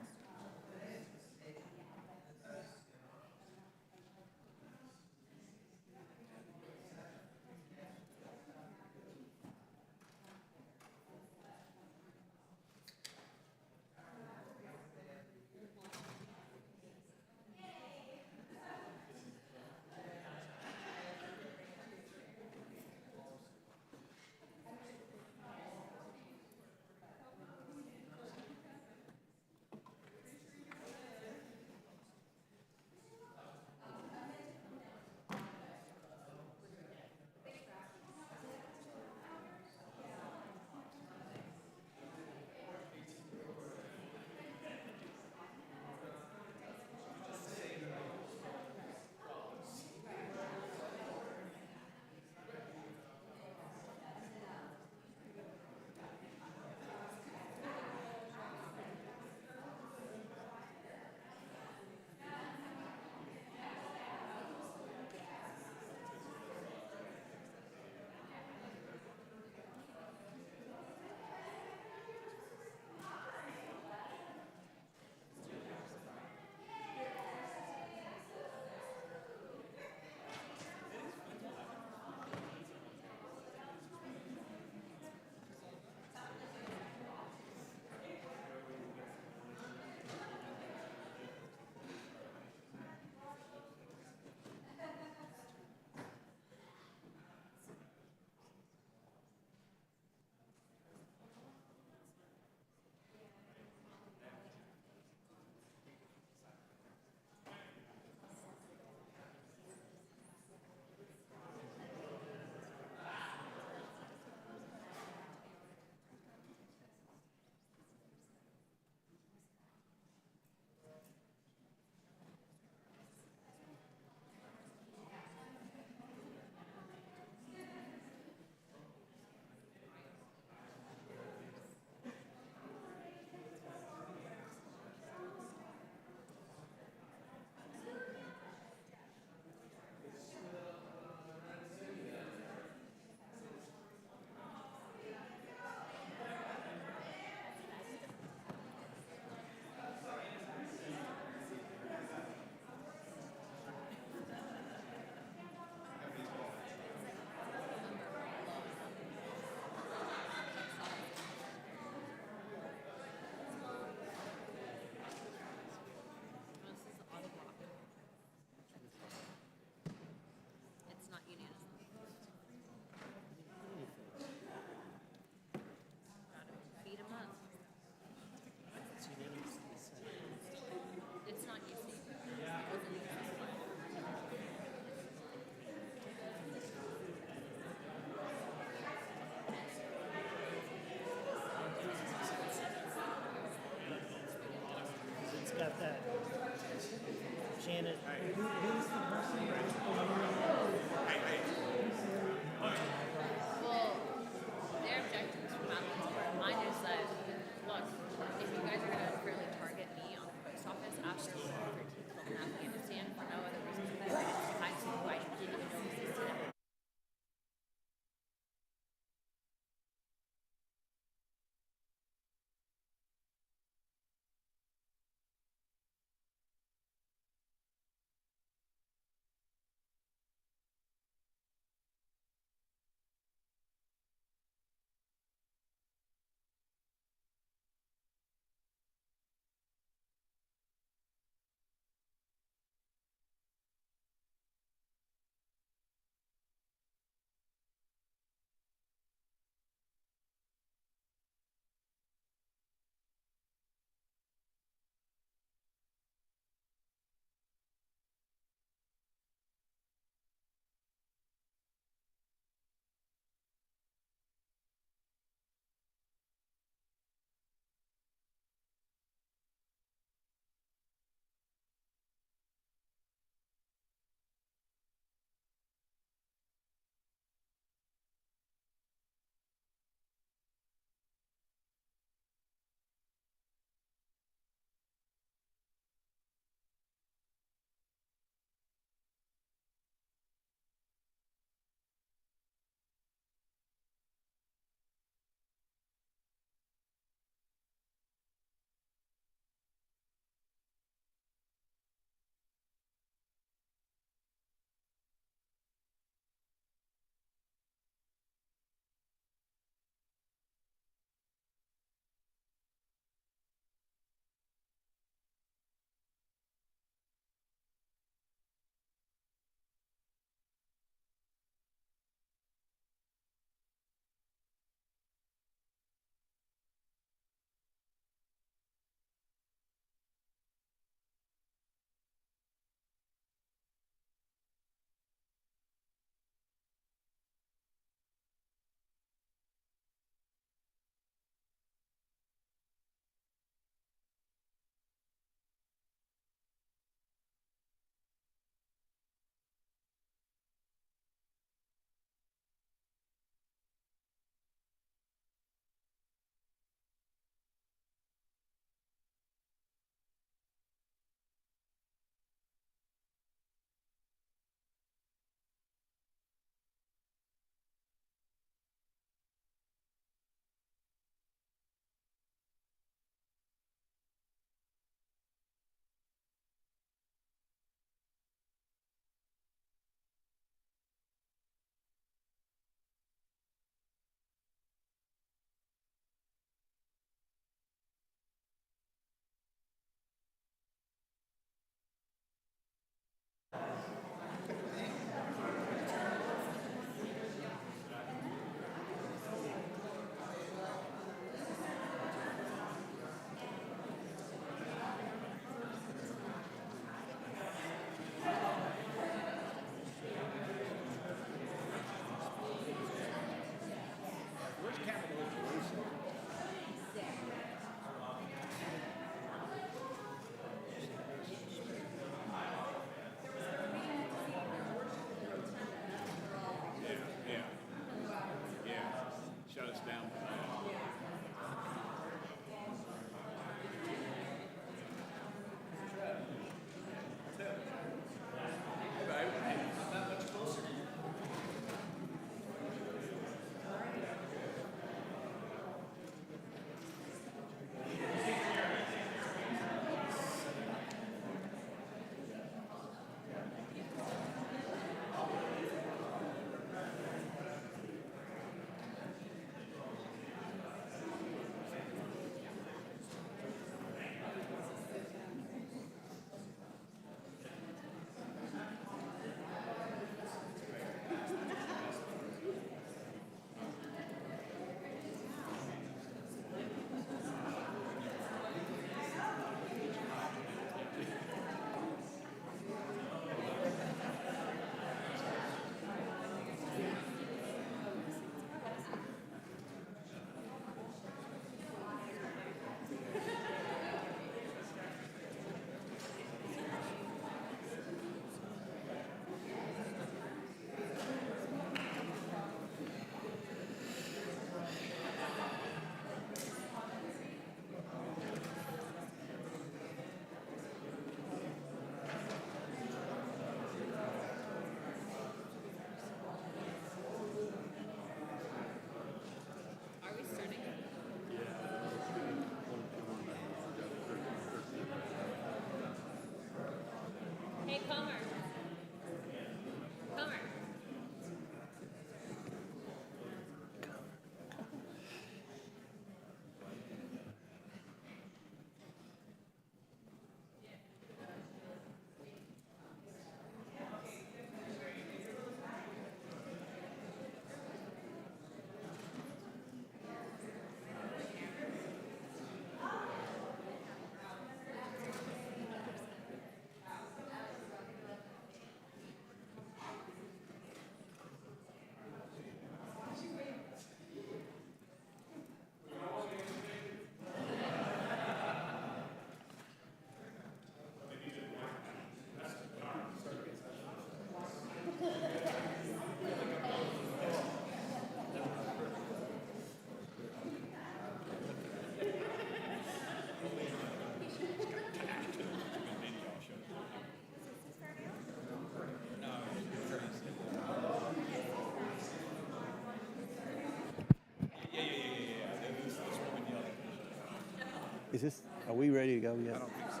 Is this, are we ready to go yet?
I don't think so.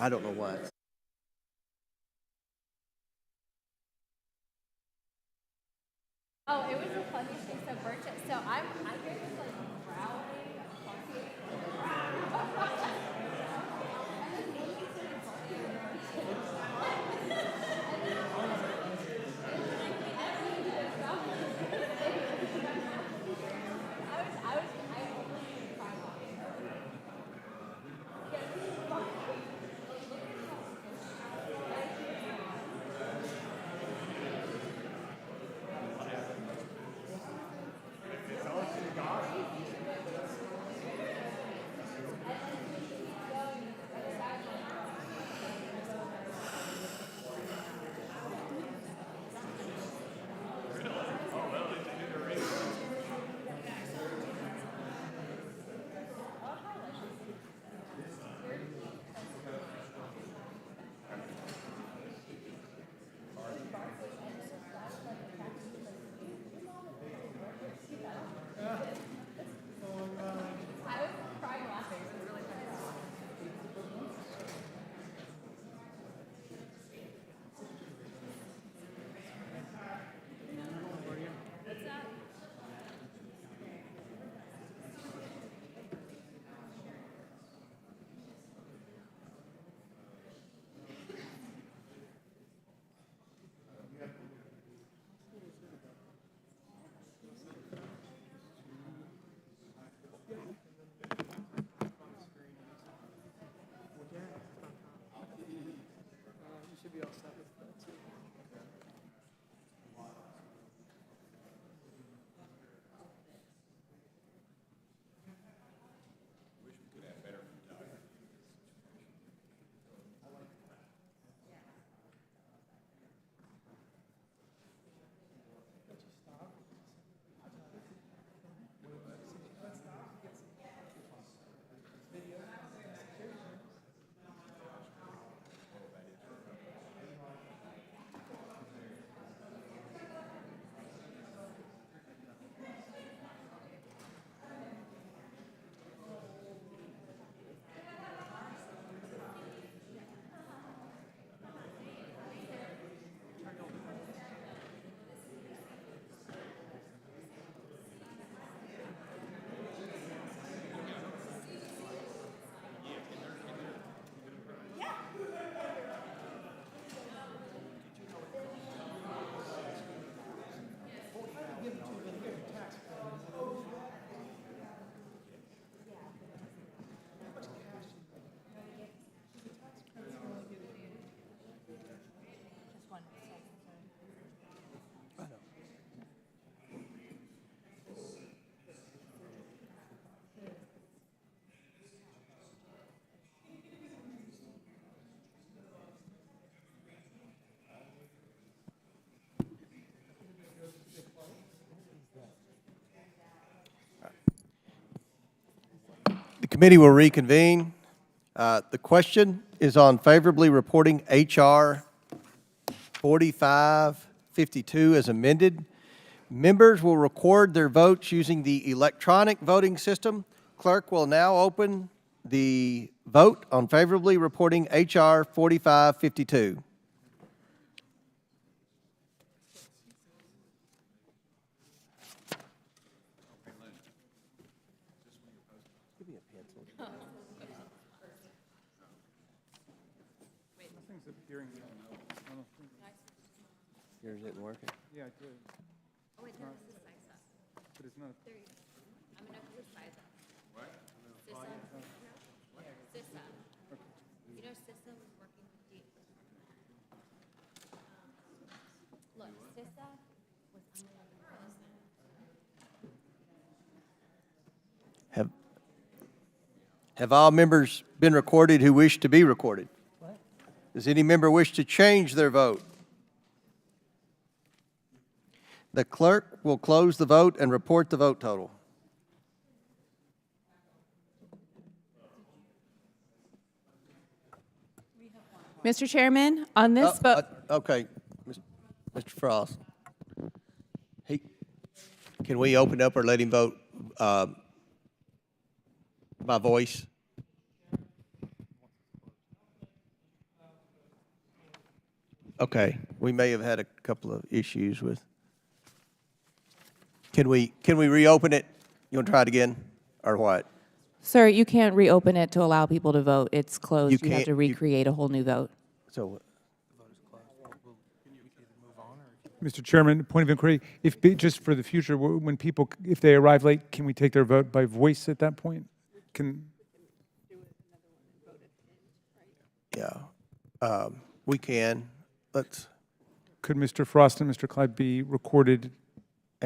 I don't know why.
Oh, it was the funniest thing. So Bert, so I hear this like growling,
The committee will reconvene. The question is on favorably reporting H.R. 4552 as amended. Members will record their votes using the electronic voting system. Clerk will now open the vote on favorably reporting H.R. 4552. Yours isn't working?
Yeah, I did.
Oh, wait, no, this is CISA.
But it's not.
There you go. I'm gonna put CISA. What? CISA. CISA. You know, CISA was working with D. Look, CISA was under the president.
Have all members been recorded who wish to be recorded? What? Does any member wish to change their vote? The clerk will close the vote and report the vote total.
Mr. Chairman, on this vote.
Okay, Mr. Frost. Can we open up or let him vote by voice? Okay, we may have had a couple of issues with. Can we reopen it? You want to try it again, or what?
Sir, you can't reopen it to allow people to vote. It's closed. You have
can't-
to recreate a whole new vote.
So,
Mr. Chairman, point of inquiry, just for the future, when people, if they arrive late, can we take their vote by voice at that point?
yeah, we can. Let's.
Could Mr. Frost and Mr. Clyde be recorded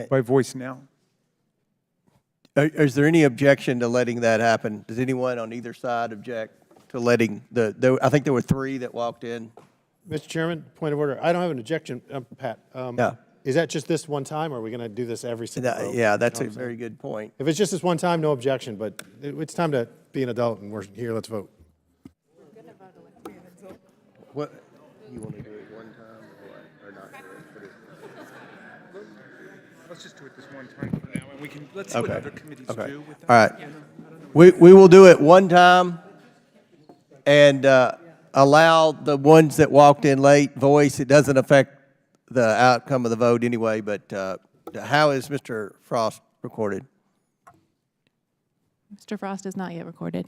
by voice now?
Is there any objection to letting that happen? Does anyone on either side object to letting I think there were 3 that walked in.
Mr. Chairman, point of order. I don't have an objection, Pat.
Yeah.
Is that just this one time, or are we going to do this every single vote?
Yeah, that's a very good point.
If it's just this one time, no objection, but it's time to be an adult, and we're here, let's vote.
What, you want to do it one time or not do it?
Let's just do it this one time for now, and we can, let's see what other committees do with that.
All right. We will do it one time and allow the ones that walked in late voice. It doesn't affect the outcome of the vote anyway, but how is Mr. Frost recorded?
Mr. Frost is not yet recorded.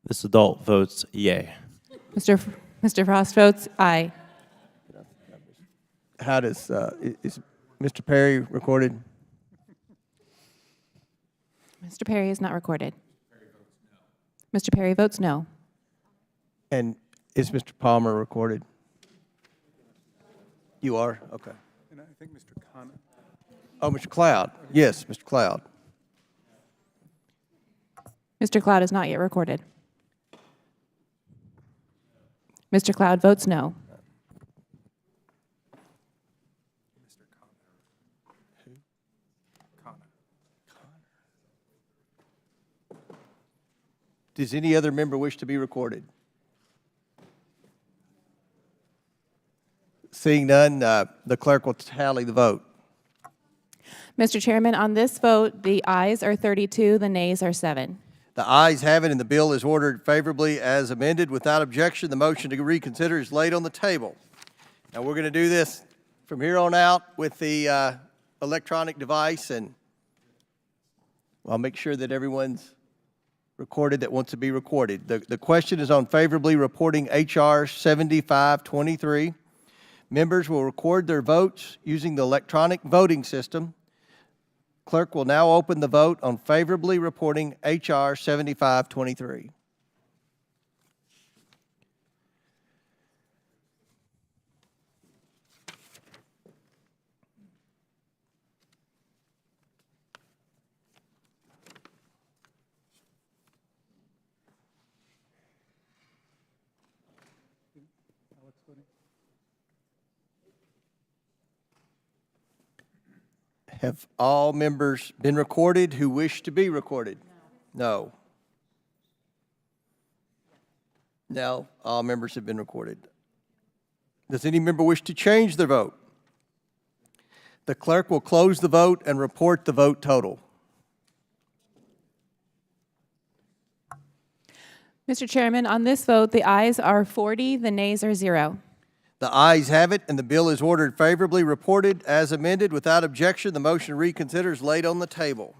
This adult votes yay.
Mr. Frost votes aye.
How does, is Mr. Perry recorded?
Mr. Perry is not recorded. Mr. Perry votes no.
And is Mr. Palmer recorded? You are? Okay.
And I think Mr. Khanna.
Oh, Mr. Cloud. Yes, Mr. Cloud.
Mr. Cloud is not yet recorded. Mr. Cloud votes no.
Does any other member wish to be recorded? Seeing none, the clerk will tally the vote.
Mr. Chairman, on this vote, the ayes are 32, the nays are 7.
The ayes have it, and the bill is ordered favorably as amended. Without objection, the motion to reconsider is laid on the table. Now, we're going to do this from here on out with the electronic device, and I'll make sure that everyone's recorded that wants to be recorded. The question is on favorably reporting H.R. 7523. Members will record their votes using the electronic voting system. Clerk will now open the vote on favorably reporting H.R. 7523. Have all members been recorded who wish to be recorded? No. No, all members have been recorded. Does any member wish to change their vote? The clerk will close the vote and report the vote total.
Mr. Chairman, on this vote, the ayes are 40, the nays are 0.
The ayes have it, and the bill is ordered favorably reported as amended. Without objection, the motion to reconsider is laid on the table.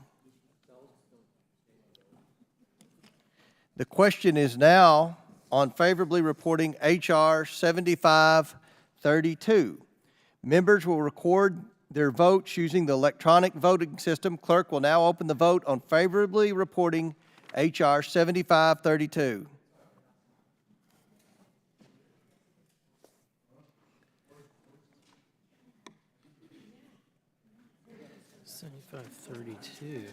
The question is now on favorably reporting H.R. 7532. Members will record their votes using the electronic voting system. Clerk will now open the vote on favorably reporting H.R. 7532.
$75.32.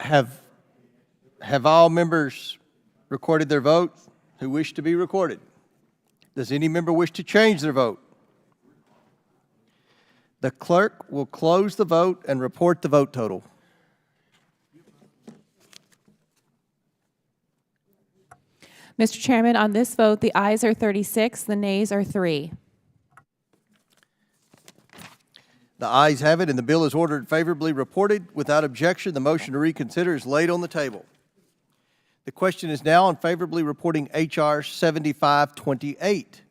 Have all members recorded their vote who wish to be recorded? Does any member wish to change their vote? The clerk will close the vote and report the vote total.
Mr. Chairman, on this vote, the ayes are 36, the nays are 3.
The ayes have it, and the bill is ordered favorably reported. Without objection, the motion to reconsider is laid on the table. The question is now on favorably reporting H.R. 7528.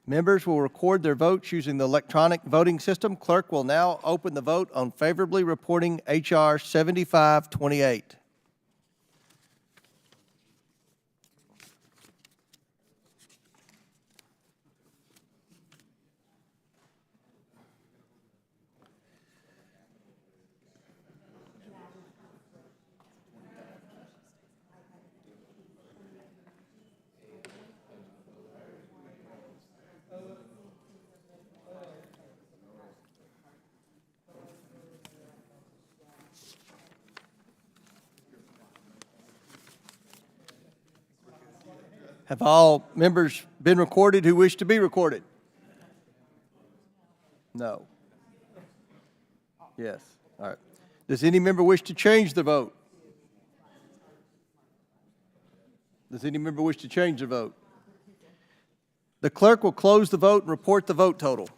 Members will record their votes using the electronic voting system. Clerk will now open the vote on favorably reporting H.R. 7528. Have all members been recorded who wish to be recorded? No. Yes. All right. Does any member wish to change the vote? Does any member wish to change the vote? The clerk will close the vote and report the vote total.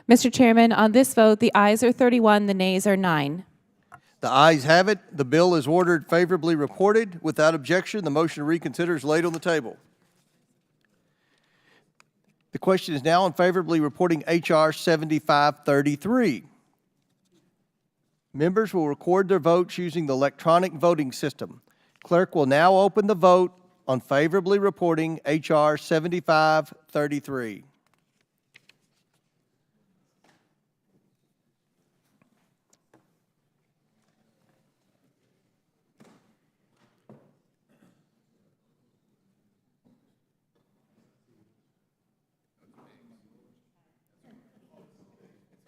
Mr. Chairman, on this vote, the ayes are 31, the nays are 9.
The ayes have it. The bill is ordered favorably reported. Without objection, the motion to reconsider is laid on the table. The question is now on favorably reporting H.R. 7533. Members will record their votes using the electronic voting system. Clerk will now open the vote on favorably reporting H.R. 7533.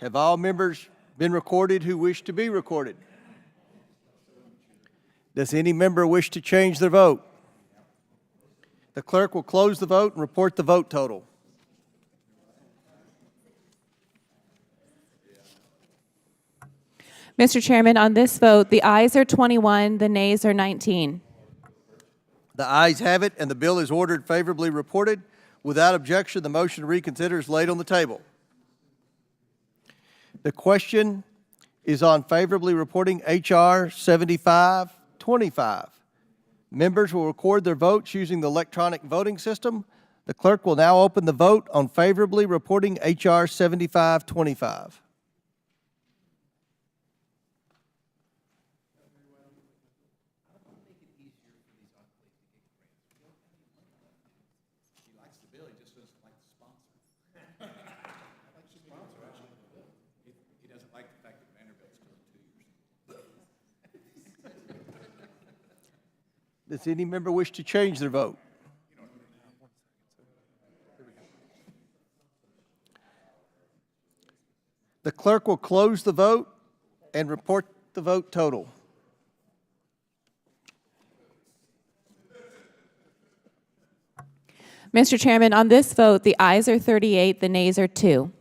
Have all members been recorded who wish to be recorded? Does any member wish to change their vote? The clerk will close the vote and report the vote total.
Mr. Chairman, on this vote, the ayes are 21, the nays are 19.
The ayes have it, and the bill is ordered favorably reported. Without objection, the motion to reconsider is laid on the table. The question is on favorably reporting H.R. 7525. Members will record their votes using the electronic voting system. The clerk will now open the vote on favorably reporting H.R. 7525. Does any member wish to change their vote? The clerk will close the vote and report the vote total.
Mr. Chairman, on this vote, the ayes are 38, the nays are 2.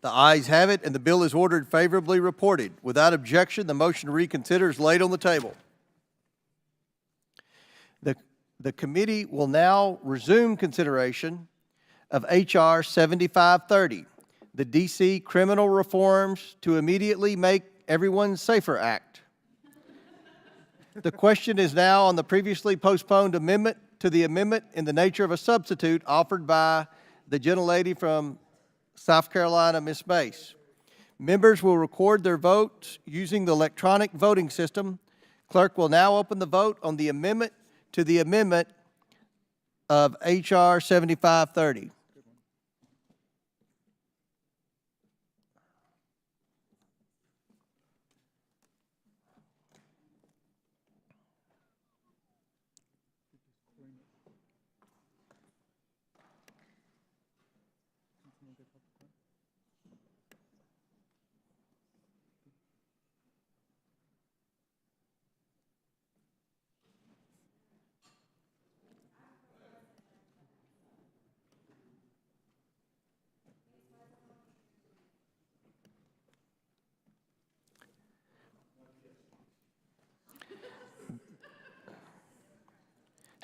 The ayes have it, and the bill is ordered favorably reported. Without objection, the motion to reconsider is laid on the table. The committee will now resume consideration of H.R. 7530, the D.C. Criminal Reforms to Immediately Make Everyone Safer Act. The question is now on the previously postponed amendment to the amendment in the nature of a substitute offered by the gentlelady from South Carolina, Ms. Mace. Members will record their votes using the electronic voting system. Clerk will now open the vote on the amendment to the amendment of H.R. 7530.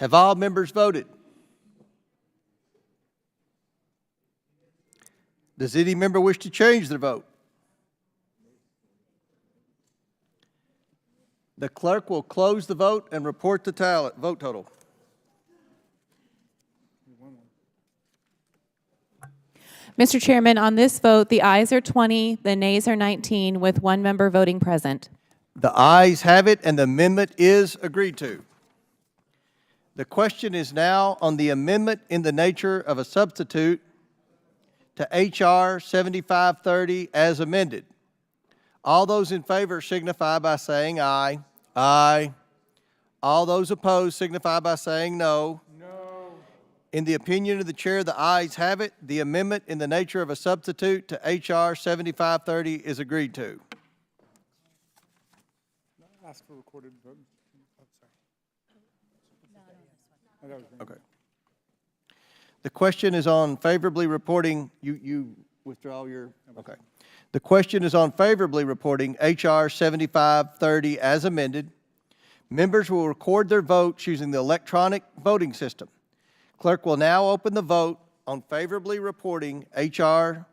Have all members voted? Does any member wish to change their vote? The clerk will close the vote and report the vote total.
Mr. Chairman, on this vote, the ayes are 20, the nays are 19, with one member voting present.
The ayes have it, and the amendment is agreed to. The question is now on the amendment in the nature of a substitute to H.R. 7530 as amended. All those in favor signify by saying aye. Aye. All those opposed signify by saying no. No. In the opinion of the chair, the ayes have it. The amendment in the nature of a substitute to H.R. 7530 is agreed to.
Ask for recorded vote.
Okay. The question is on favorably reporting, you withdraw your, okay. The question is on favorably reporting H.R. 7530 as amended. Members will record their votes using the electronic voting system. Clerk will now open the vote on favorably reporting H.R.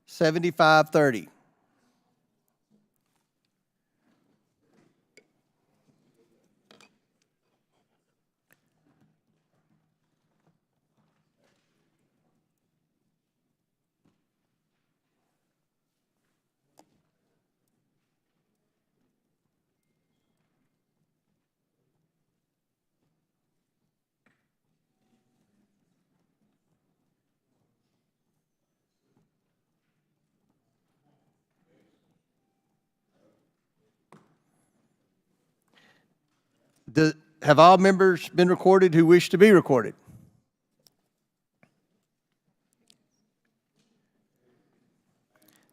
7530. Have all members been recorded who wish to be recorded?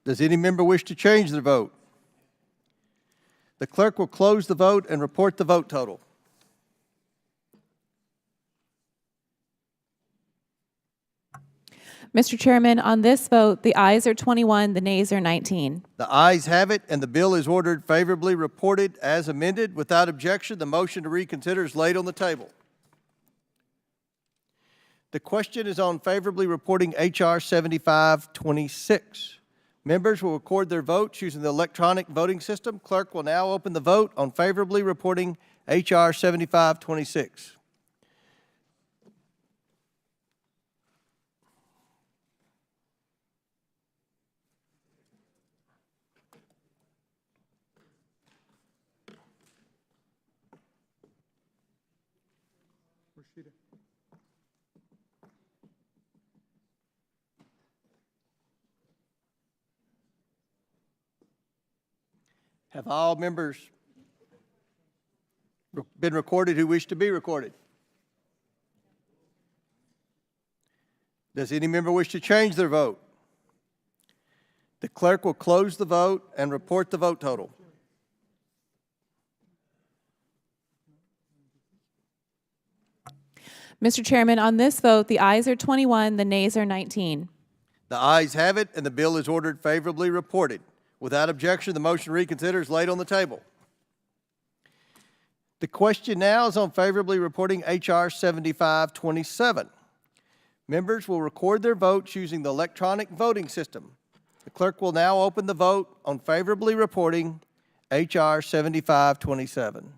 Does any member wish to change their vote? The clerk will close the vote and report the vote total.
Mr. Chairman, on this vote, the ayes are 21, the nays are 19.
The ayes have it, and the bill is ordered favorably reported as amended. Without objection, the motion to reconsider is laid on the table. The question is on favorably reporting H.R. 7526. Members will record their votes using the electronic voting system. Clerk will now open the vote on favorably reporting H.R. 7526. Have all members been recorded who wish to be recorded? Does any member wish to change their vote? The clerk will close the vote and report the vote total.
Mr. Chairman, on this vote, the ayes are 21, the nays are 19.
The ayes have it, and the bill is ordered favorably reported. Without objection, the motion to reconsider is laid on the table. The question now is on favorably reporting H.R. 7527. Members will record their votes using the electronic voting system. The clerk will now open the vote on favorably reporting H.R. 7527.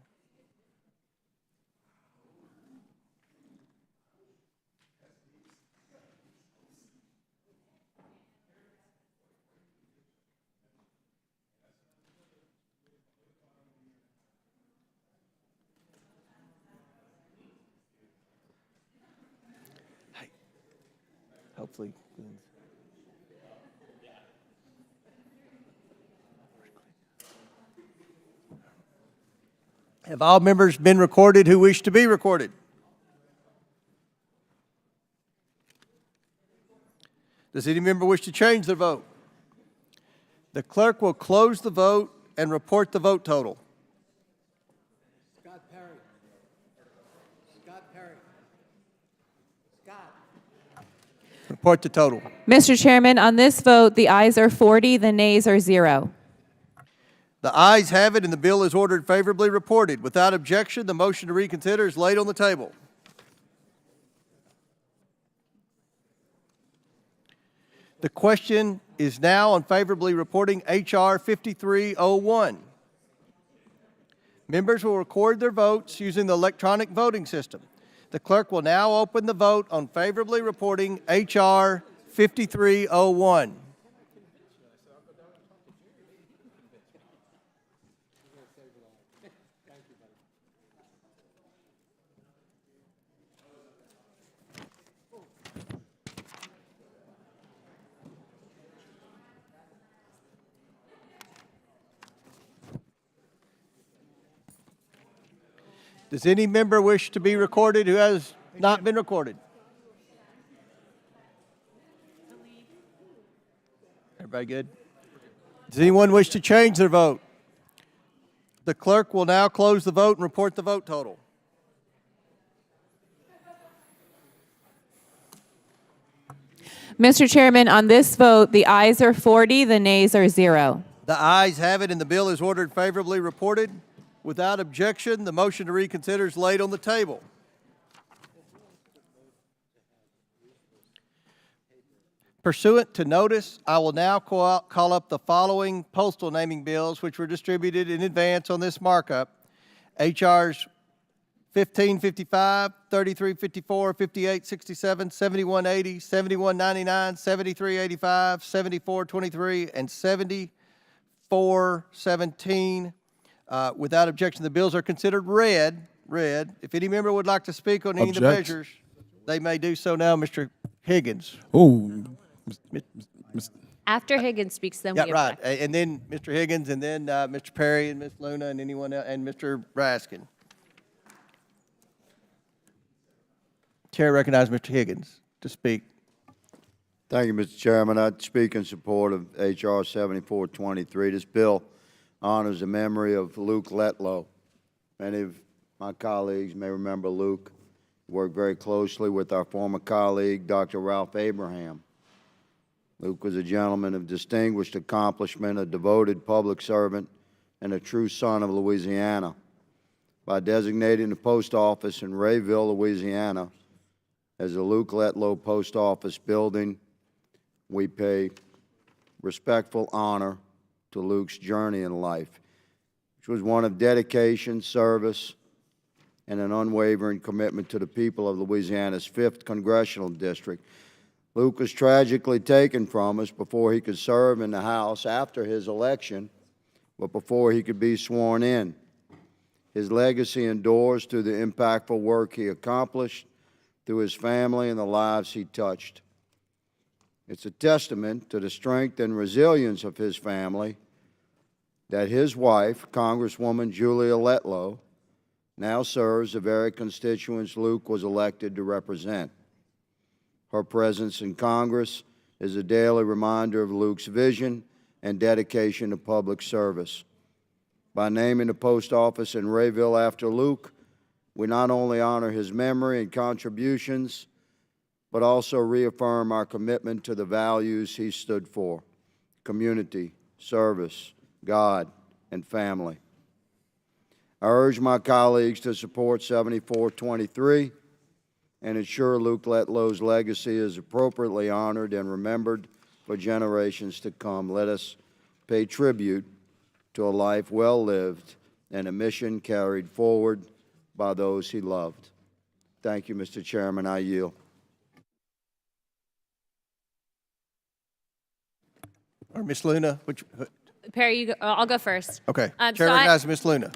Hopefully. Have all members been recorded who wish to be recorded? Does any member wish to change their vote? The clerk will close the vote and report the vote total.
Scott Perry. Scott Perry. Scott.
Report the total.
Mr. Chairman, on this vote, the ayes are 40, the nays are 0.
The ayes have it, and the bill is ordered favorably reported. Without objection, the motion to reconsider is laid on the table. The question is now on favorably reporting H.R. 5301. Members will record their votes using the electronic voting system. The clerk will now open the vote on favorably reporting H.R. 5301. Does any member wish to be recorded who has not been recorded? Everybody good? Does anyone wish to change their vote? The clerk will now close the vote and report the vote total.
Mr. Chairman, on this vote, the ayes are 40, the nays are 0.
The ayes have it and the bill is ordered favorably reported. Without objection, the motion to reconsider is laid on the table. Pursuant to notice, I will now call up the following postal naming bills which were distributed in advance on this markup. HRs 1555, 3354, 5867, 7180, 7199, 7385, 7423, and 7417. Without objection, the bills are considered read. If any member would like to speak on any of the measures, they may do so now. Mr. Higgins.
Oh,
After Higgins speaks, then
Yeah,
we
right.
object.
And then Mr. Higgins, and then Mr. Perry, and Ms. Luna, and anyone else, and Mr. Raskin. Chair recognizes Mr. Higgins to speak.
Thank you, Mr. Chairman. I speak in support of H.R. 7423. This bill honors the memory of Luke Letlow. Many of my colleagues may remember Luke. He worked very closely with our former colleague, Dr. Ralph Abraham. Luke was a gentleman of distinguished accomplishment, a devoted public servant, and a true son of Louisiana. By designating the post office in Rayville, Louisiana, as the Luke Letlow Post Office building, we pay respectful honor to Luke's journey in life, which was one of dedication, service, and an unwavering commitment to the people of Louisiana's 5th Congressional District. Luke was tragically taken from us before he could serve in the House after his election, but before he could be sworn in. His legacy endures through the impactful work he accomplished, through his family and the lives he touched. It's a testament to the strength and resilience of his family that his wife, Congresswoman Julia Letlow, now serves the very constituents Luke was elected to represent. Her presence in Congress is a daily reminder of Luke's vision and dedication to public service. By naming the post office in Rayville after Luke, we not only honor his memory and contributions, but also reaffirm our commitment to the values he stood for: community, service, God, and family. I urge my colleagues to support 7423 and ensure Luke Letlow's legacy is appropriately honored and remembered for generations to come. Let us pay tribute to a life well lived and a mission carried forward by those he loved. Thank you, Mr. Chairman. I yield.
Or Ms. Luna,
Perry, I'll go first.
okay.
So
Chair recognizes Ms. Luna.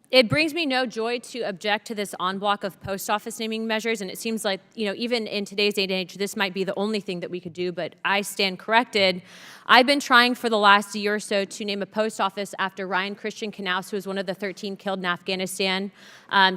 It brings me no joy to object to this en bloc of post office naming measures, and it seems like, even in today's day and age, this might be the only thing that we could do, but I stand corrected. I've been trying for the last year or so to name a post office after Ryan Christian Knaus, who was one of the 13 killed in Afghanistan.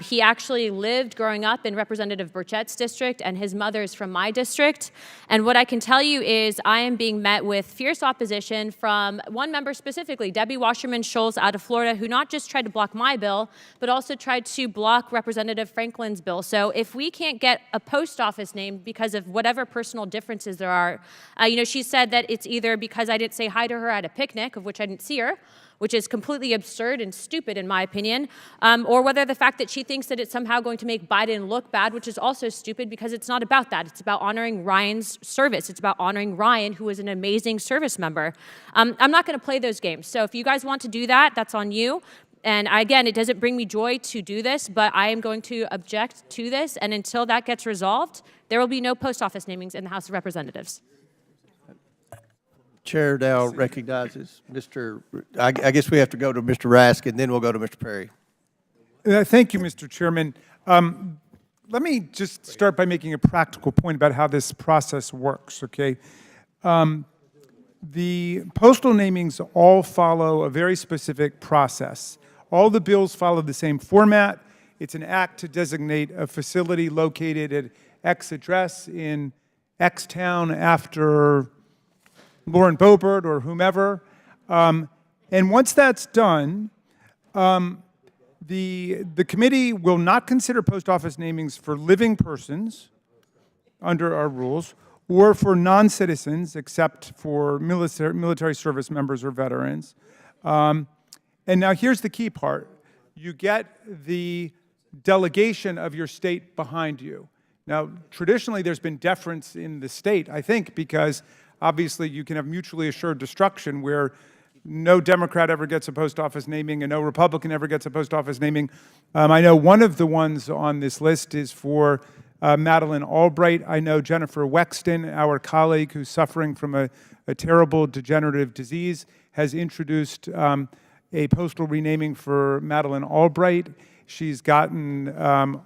He actually lived growing up in Representative Burchett's district, and his mother is from my district. And what I can tell you is I am being met with fierce opposition from one member specifically, Debbie Wasserman Schultz out of Florida, who not just tried to block my bill, but also tried to block Representative Franklin's bill. So if we can't get a post office named because of whatever personal differences there are, she said that it's either because because I didn't say hi to her at a picnic, of which I didn't see her, which is completely absurd and stupid in my opinion, or whether the fact that she thinks that it's somehow going to make Biden look bad, which is also stupid because it's not about that. It's about honoring Ryan's service. It's about honoring Ryan, who is an amazing service member. I'm not going to play those games. So if you guys want to do that, that's on you. And again, it doesn't bring me joy to do this, but I am going to object to this. And until that gets resolved, there will be no post office namings in the House of Representatives.
Chair now recognizes I guess we have to go to Mr. Raskin, then we'll go to Mr. Perry.
Thank you, Mr. Chairman. Let me just start by making a practical point about how this process works, okay? The postal namings all follow a very specific process. All the bills follow the same format. It's an act to designate a facility located at X address in X town after Lauren Boebert or whomever. And once that's done, the committee will not consider post office namings for living persons under our rules or for non-citizens except for military service members or veterans. And now here's the key part. You get the delegation of your state behind you. Now, traditionally, there's been deference in the state, I think, because obviously you can have mutually assured destruction where no Democrat ever gets a post office naming and no Republican ever gets a post office naming. I know one of the ones on this list is for Madeleine Albright. I know Jennifer Wexton, our colleague who's suffering from a terrible degenerative disease, has introduced a postal renaming for Madeleine Albright. She's gotten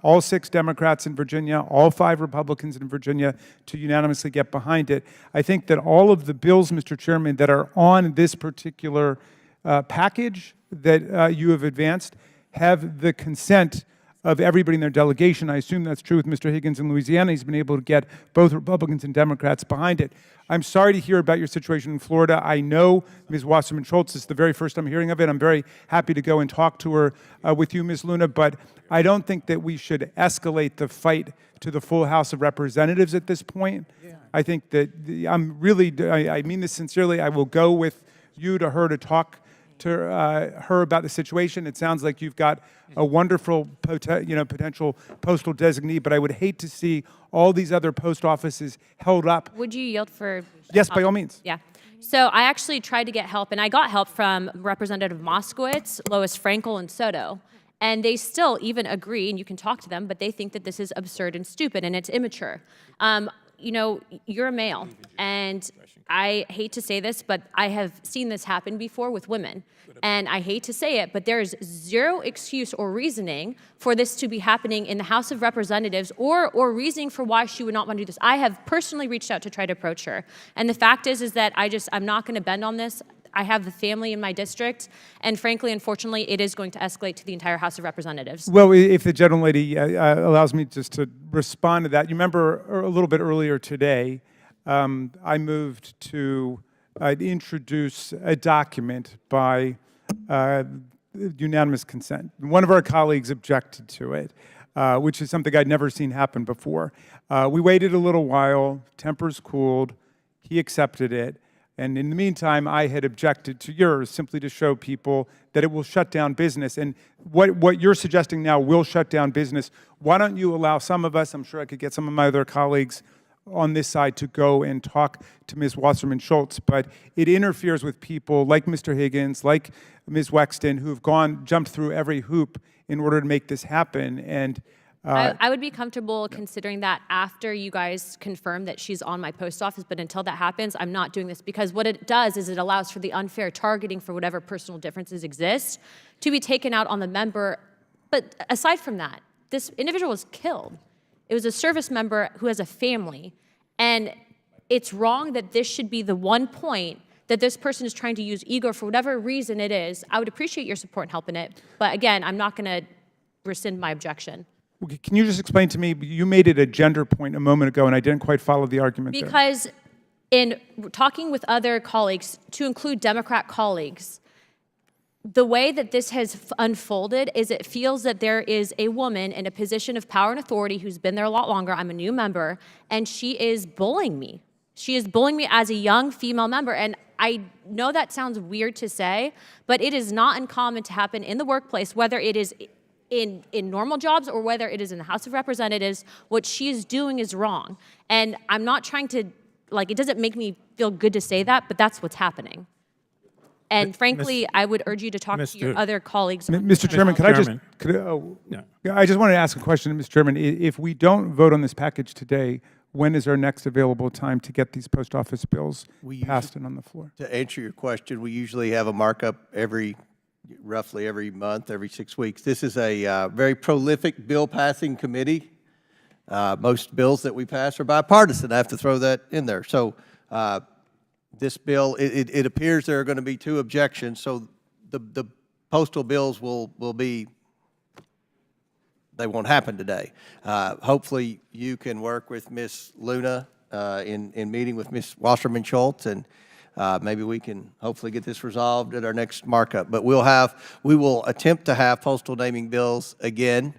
all 6 Democrats in Virginia, all 5 Republicans in Virginia to unanimously get behind it. I think that all of the bills, Mr. Chairman, that are on this particular package that you have advanced have the consent of everybody in their delegation. I assume that's true with Mr. Higgins in Louisiana. He's been able to get both Republicans and Democrats behind it. I'm sorry to hear about your situation in Florida. I know Ms. Wasserman Schultz. It's the very first I'm hearing of it. I'm very happy to go and talk to her with you, Ms. Luna, but I don't think that we should escalate the fight to the full House of Representatives at this point. Yeah. I think that I mean this sincerely. I will go with you to her to talk to her about the situation. It sounds like you've got a wonderful potential postal designee, but I would hate to see all these other post offices held up.
Would you yield for?
Yes, by all means.
Yeah. So I actually tried to get help, and I got help from Representative Moskowitz, Lois Frankel, and Soto. And they still even agree, and you can talk to them, but they think that this is absurd and stupid and it's immature. You know, you're a male, and I hate to say this, but I have seen this happen before with women. And I hate to say it, but there is zero excuse or reasoning for this to be happening in the House of Representatives or reasoning for why she would not want to do this. I have personally reached out to try to approach her. And the fact is that I'm not going to bend on this. I have the family in my district, and frankly, unfortunately, it is going to escalate to the entire House of Representatives.
Well, if the gentlelady allows me just to respond to that. You remember a little bit earlier today, I moved to introduce a document by unanimous consent. One of our colleagues objected to it, which is something I'd never seen happen before. We waited a little while, tempers cooled, he accepted it. And in the meantime, I had objected to yours simply to show people that it will shut down business. And what you're suggesting now will shut down business. Why don't you allow some of us, I'm sure I could get some of my other colleagues on this side to go and talk to Ms. Wasserman Schultz, but it interferes with people like Mr. Higgins, like Ms. Wexton, who've jumped through every hoop in order to make this happen. And
I would be comfortable considering that after you guys confirm that she's on my post office, but until that happens, I'm not doing this because what it does is it allows for the unfair targeting for whatever personal differences exist to be taken out on the member. But aside from that, this individual was killed. It was a service member who has a family, and it's wrong that this should be the one point that this person is trying to use ego for whatever reason it is. I would appreciate your support in helping it, but again, I'm not going to rescind my objection.
Can you just explain to me, you made it a gender point a moment ago, and I didn't quite follow the argument there.
Because in talking with other colleagues, to include Democrat colleagues, the way that this has unfolded is it feels that there is a woman in a position of power and authority who's been there a lot longer. I'm a new member, and she is bullying me. She is bullying me as a young female member, and I know that sounds weird to say, but it is not uncommon to happen in the workplace, whether it is in normal jobs or whether it is in the House of Representatives. What she is doing is wrong. And I'm not trying to, like, it doesn't make me feel good to say that, but that's what's happening. And frankly, I would urge you to talk to your other colleagues.
Mr. Chairman, I just wanted to ask a question, Mr. Chairman. If we don't vote on this package today, when is our next available time to get these post office bills passed and on the floor?
To answer your question, we usually have a markup roughly every month, every 6 weeks. This is a very prolific bill passing committee. Most bills that we pass are bipartisan. I have to throw that in there. So this bill, it appears there are going to be 2 objections. So the postal bills will be, they won't happen today. Hopefully you can work with Ms. Luna in meeting with Ms. Wasserman Schultz, and maybe we can hopefully get this resolved at our next markup. But we will attempt to have postal naming bills again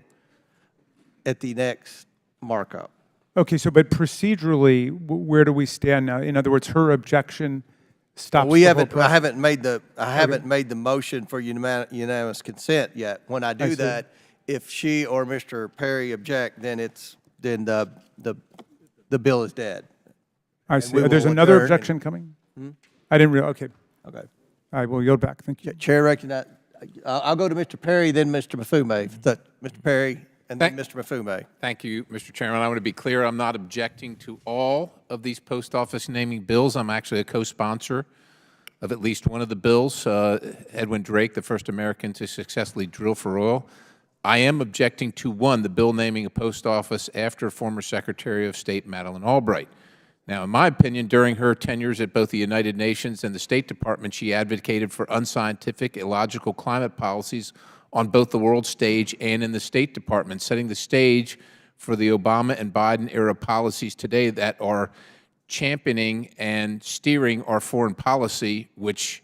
at the next markup.
Okay, so but procedurally, where do we stand now? In other words, her objection stops
We
the
haven't.
whole
I haven't made the motion for unanimous consent yet. When I do that, if she or Mr. Perry object, then the bill is dead.
I see. There's another objection coming? I didn't realize. Okay.
Okay.
I will yield back. Thank you.
Chair recognize. I'll go to Mr. Perry, then Mr. Mafume. Mr. Perry, and then Mr. Mafume.
Thank you, Mr. Chairman. I want to be clear, I'm not objecting to all of these post office naming bills. I'm actually a co-sponsor of at least one of the bills. Edwin Drake, the first American to successfully drill for oil. I am objecting to one, the bill naming a post office after former Secretary of State Madeleine Albright. Now, in my opinion, during her tenures at both the United Nations and the State Department, she advocated for unscientific, illogical climate policies on both the world stage and in the State Department, setting the stage for the Obama and Biden era policies today that are championing and steering our foreign policy, which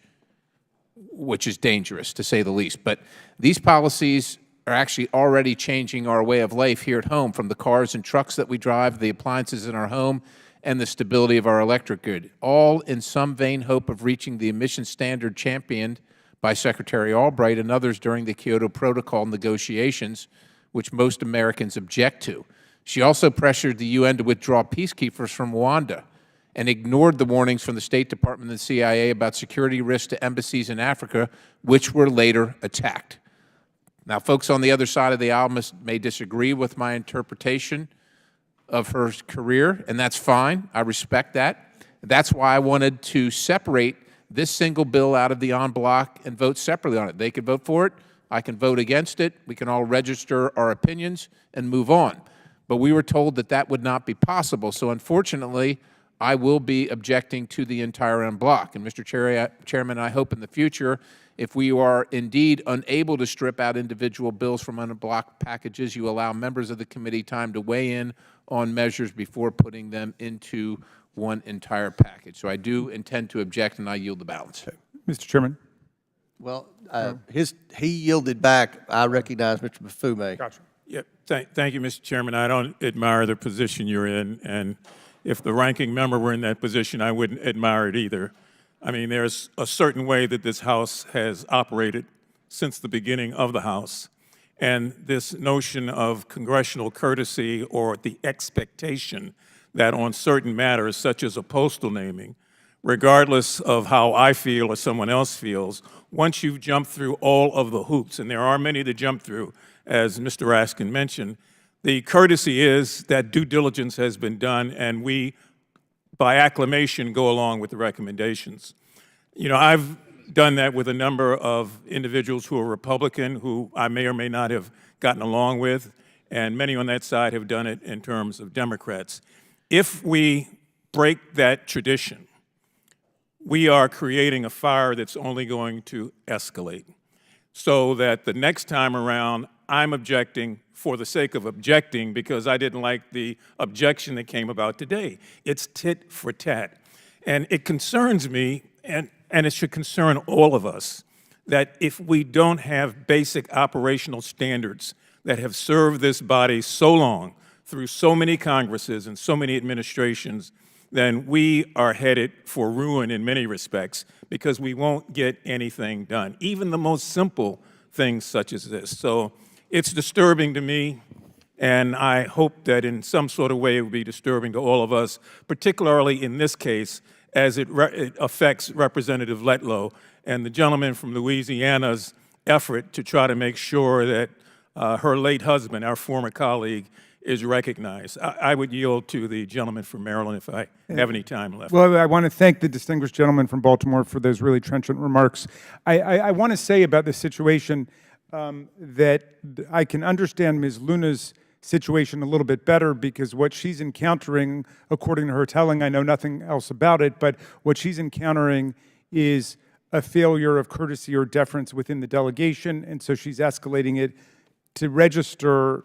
is dangerous, to say the least. But these policies are actually already changing our way of life here at home, from the cars and trucks that we drive, the appliances in our home, and the stability of our electric grid, all in some vain hope of reaching the emission standard championed by Secretary Albright and others during the Kyoto Protocol negotiations, which most Americans object to. She also pressured the UN to withdraw peacekeepers from Rwanda and ignored the warnings from the State Department and the CIA about security risks to embassies in Africa, which were later attacked. Now, folks on the other side of the aisle may disagree with my interpretation of her career, and that's fine. I respect that. That's why I wanted to separate this single bill out of the en bloc and vote separately on it. They could vote for it. I can vote against it. We can all register our opinions and move on. But we were told that that would not be possible. So unfortunately, I will be objecting to the entire en bloc. And Mr. Chairman, I hope in the future, if we are indeed unable to strip out individual bills from en bloc packages, you allow members of the committee time to weigh in on measures before putting them into one entire package. So I do intend to object, and I yield the balance.
Mr. Chairman.
Well, he yielded back. I recognize Mr. Mafume.
Gotcha.
Yeah, thank you, Mr. Chairman. I don't admire the position you're in, and if the ranking member were in that position, I wouldn't admire it either. I mean, there's a certain way that this House has operated since the beginning of the House. And this notion of congressional courtesy or the expectation that on certain matters, such as a postal naming, regardless of how I feel or someone else feels, once you've jumped through all of the hoops, and there are many to jump through, as Mr. Raskin mentioned, the courtesy is that due diligence has been done, and we, by acclamation, go along with the recommendations. You know, I've done that with a number of individuals who are Republican, who I may or may not have gotten along with, and many on that side have done it in terms of Democrats. If we break that tradition, we are creating a fire that's only going to escalate. So that the next time around, I'm objecting for the sake of objecting because I didn't like the objection that came about today. It's tit for tat. And it concerns me, and it should concern all of us, that if we don't have basic operational standards that have served this body so long through so many Congresses and so many administrations, then we are headed for ruin in many respects because we won't get anything done, even the most simple things such as this. So it's disturbing to me, and I hope that in some sort of way it will be disturbing to all of us, particularly in this case as it affects Representative Letlow and the gentleman from Louisiana's effort to try to make sure that her late husband, our former colleague, is recognized. I would yield to the gentleman from Maryland if I have any time left.
Well, I want to thank the distinguished gentleman from Baltimore for those really trenchant remarks. I want to say about this situation that I can understand Ms. Luna's situation a little bit better because what she's encountering, according to her telling, I know nothing else about it, but what she's encountering is a failure of courtesy or deference within the delegation, and so she's escalating it to register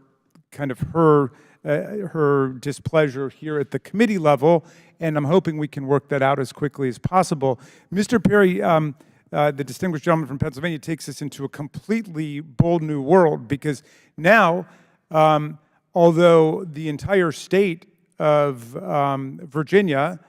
kind of her displeasure here at the committee level, and I'm hoping we can work that out as quickly as possible. Mr. Perry, the distinguished gentleman from Pennsylvania, takes us into a completely bold new world because now, although the entire state of Virginia,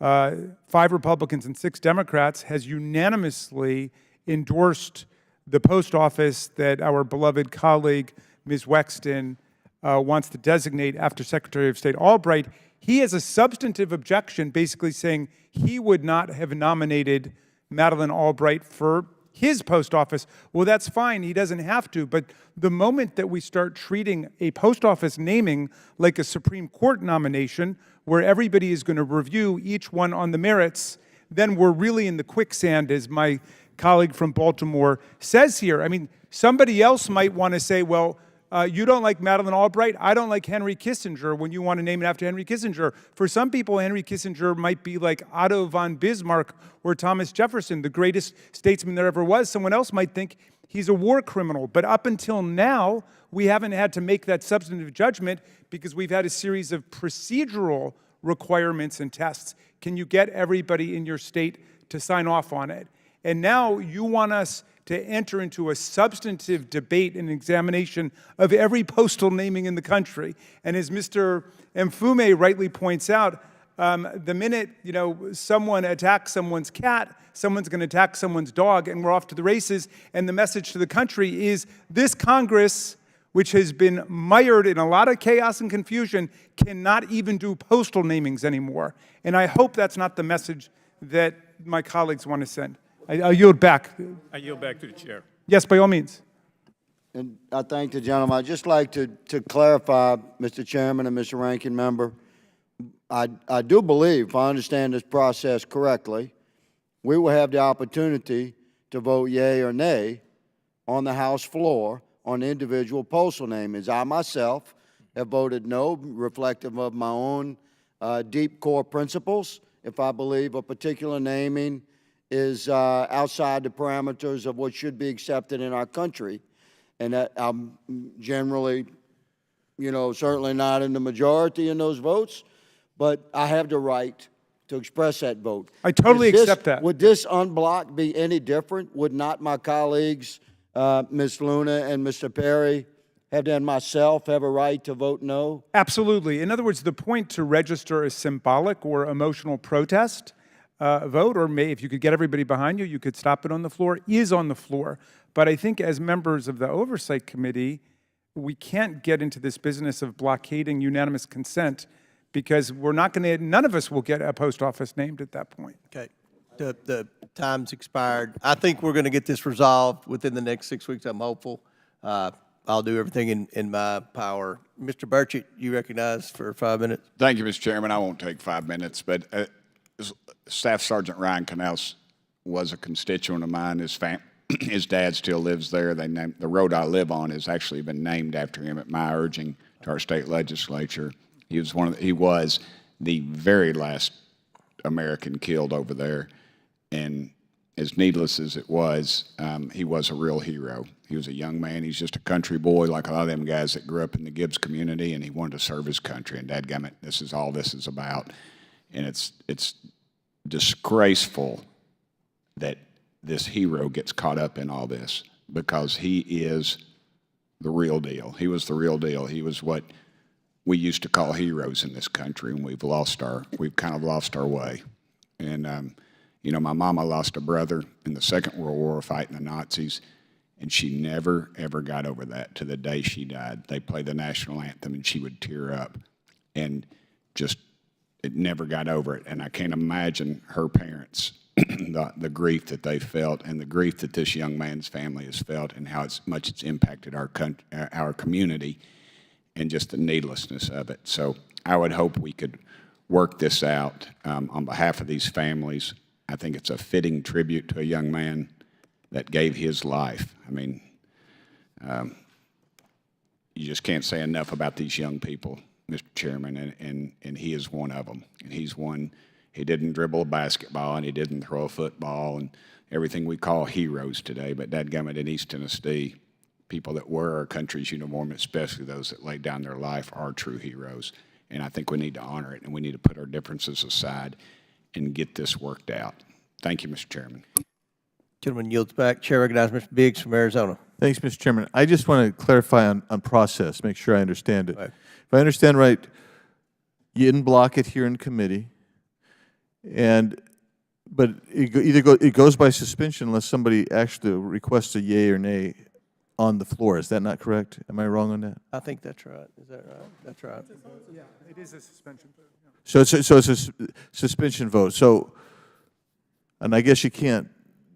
5 Republicans and 6 Democrats, has unanimously endorsed the post office that our beloved colleague, Ms. Wexton, wants to designate after Secretary of State Albright, he has a substantive objection basically saying he would not have nominated Madeleine Albright for his post office. Well, that's fine. He doesn't have to. But the moment that we start treating a post office naming like a Supreme Court nomination, where everybody is going to review each one on the merits, then we're really in the quicksand, as my colleague from Baltimore says here. I mean, somebody else might want to say, well, you don't like Madeleine Albright, I don't like Henry Kissinger when you want to name it after Henry Kissinger. For some people, Henry Kissinger might be like Otto von Bismarck or Thomas Jefferson, the greatest statesman there ever was. Someone else might think he's a war criminal. But up until now, we haven't had to make that substantive judgment because we've had a series of procedural requirements and tests. Can you get everybody in your state to sign off on it? And now you want us to enter into a substantive debate and examination of every postal naming in the country. And as Mr. Mfume rightly points out, the minute someone attacks someone's cat, someone's going to attack someone's dog, and we're off to the races. And the message to the country is this Congress, which has been mired in a lot of chaos and confusion, cannot even do postal namings anymore. And I hope that's not the message that my colleagues want to send. I yield back.
I yield back to the chair.
Yes, by all means.
And I thank the gentleman. I'd just like to clarify, Mr. Chairman and Mr. Ranking Member, I do believe, if I understand this process correctly, we will have the opportunity to vote yea or nay on the House floor on individual postal namings. I myself have voted no, reflective of my own deep core principles. If I believe a particular naming is outside the parameters of what should be accepted in our country. And I'm generally, certainly not in the majority in those votes, but I have the right to express that vote.
I totally accept that.
Would this unblock be any different? Would not my colleagues, Ms. Luna and Mr. Perry, and myself have a right to vote no?
Absolutely. In other words, the point to register a symbolic or emotional protest vote, or if you could get everybody behind you, you could stop it on the floor, is on the floor. But I think as members of the Oversight Committee, we can't get into this business of blockading unanimous consent because we're not going to, none of us will get a post office named at that point.
Okay. The time's expired. I think we're going to get this resolved within the next 6 weeks. I'm hopeful. I'll do everything in my power. Mr. Burchett, you recognize for 5 minutes.
Thank you, Mr. Chairman. I won't take 5 minutes, but Staff Sergeant Ryan Canals was a constituent of mine. His dad still lives there. The road I live on has actually been named after him at my urging to our state legislature. He was the very last American killed over there, and as needless as it was, he was a real hero. He was a young man. He's just a country boy like a lot of them guys that grew up in the Gibbs community, and he wanted to serve his country, and dadgummit, this is all this is about. And it's disgraceful that this hero gets caught up in all this because he is the real deal. He was the real deal. He was what we used to call heroes in this country, and we've kind of lost our way. And, you know, my mama lost a brother in the Second World War fighting the Nazis, and she never, ever got over that to the day she died. They played the national anthem, and she would tear up, and just, it never got over it. And I can't imagine her parents, the grief that they felt, and the grief that this young man's family has felt, and how much it's impacted our community, and just the needlessness of it. So I would hope we could work this out on behalf of these families. I think it's a fitting tribute to a young man that gave his life. I mean, you just can't say enough about these young people, Mr. Chairman, and he is one of them. And he's one, he didn't dribble a basketball, and he didn't throw a football, and everything we call heroes today. But dadgummit, in East Tennessee, people that wear our country's uniform, especially those that laid down their life, are true heroes. And I think we need to honor it, and we need to put our differences aside and get this worked out. Thank you, Mr. Chairman.
Gentleman yields back. Chair recognizes Mr. Biggs from Arizona.
Thanks, Mr. Chairman. I just want to clarify on process, make sure I understand it. Right. If I understand right, you didn't block it here in committee, but it goes by suspension unless somebody actually requests a yay or nay on the floor. Is that not correct? Am I wrong on that?
I think that's right. Is that right? That's right.
Yeah, it is a suspension vote.
So it's a suspension vote. So, and I guess you can't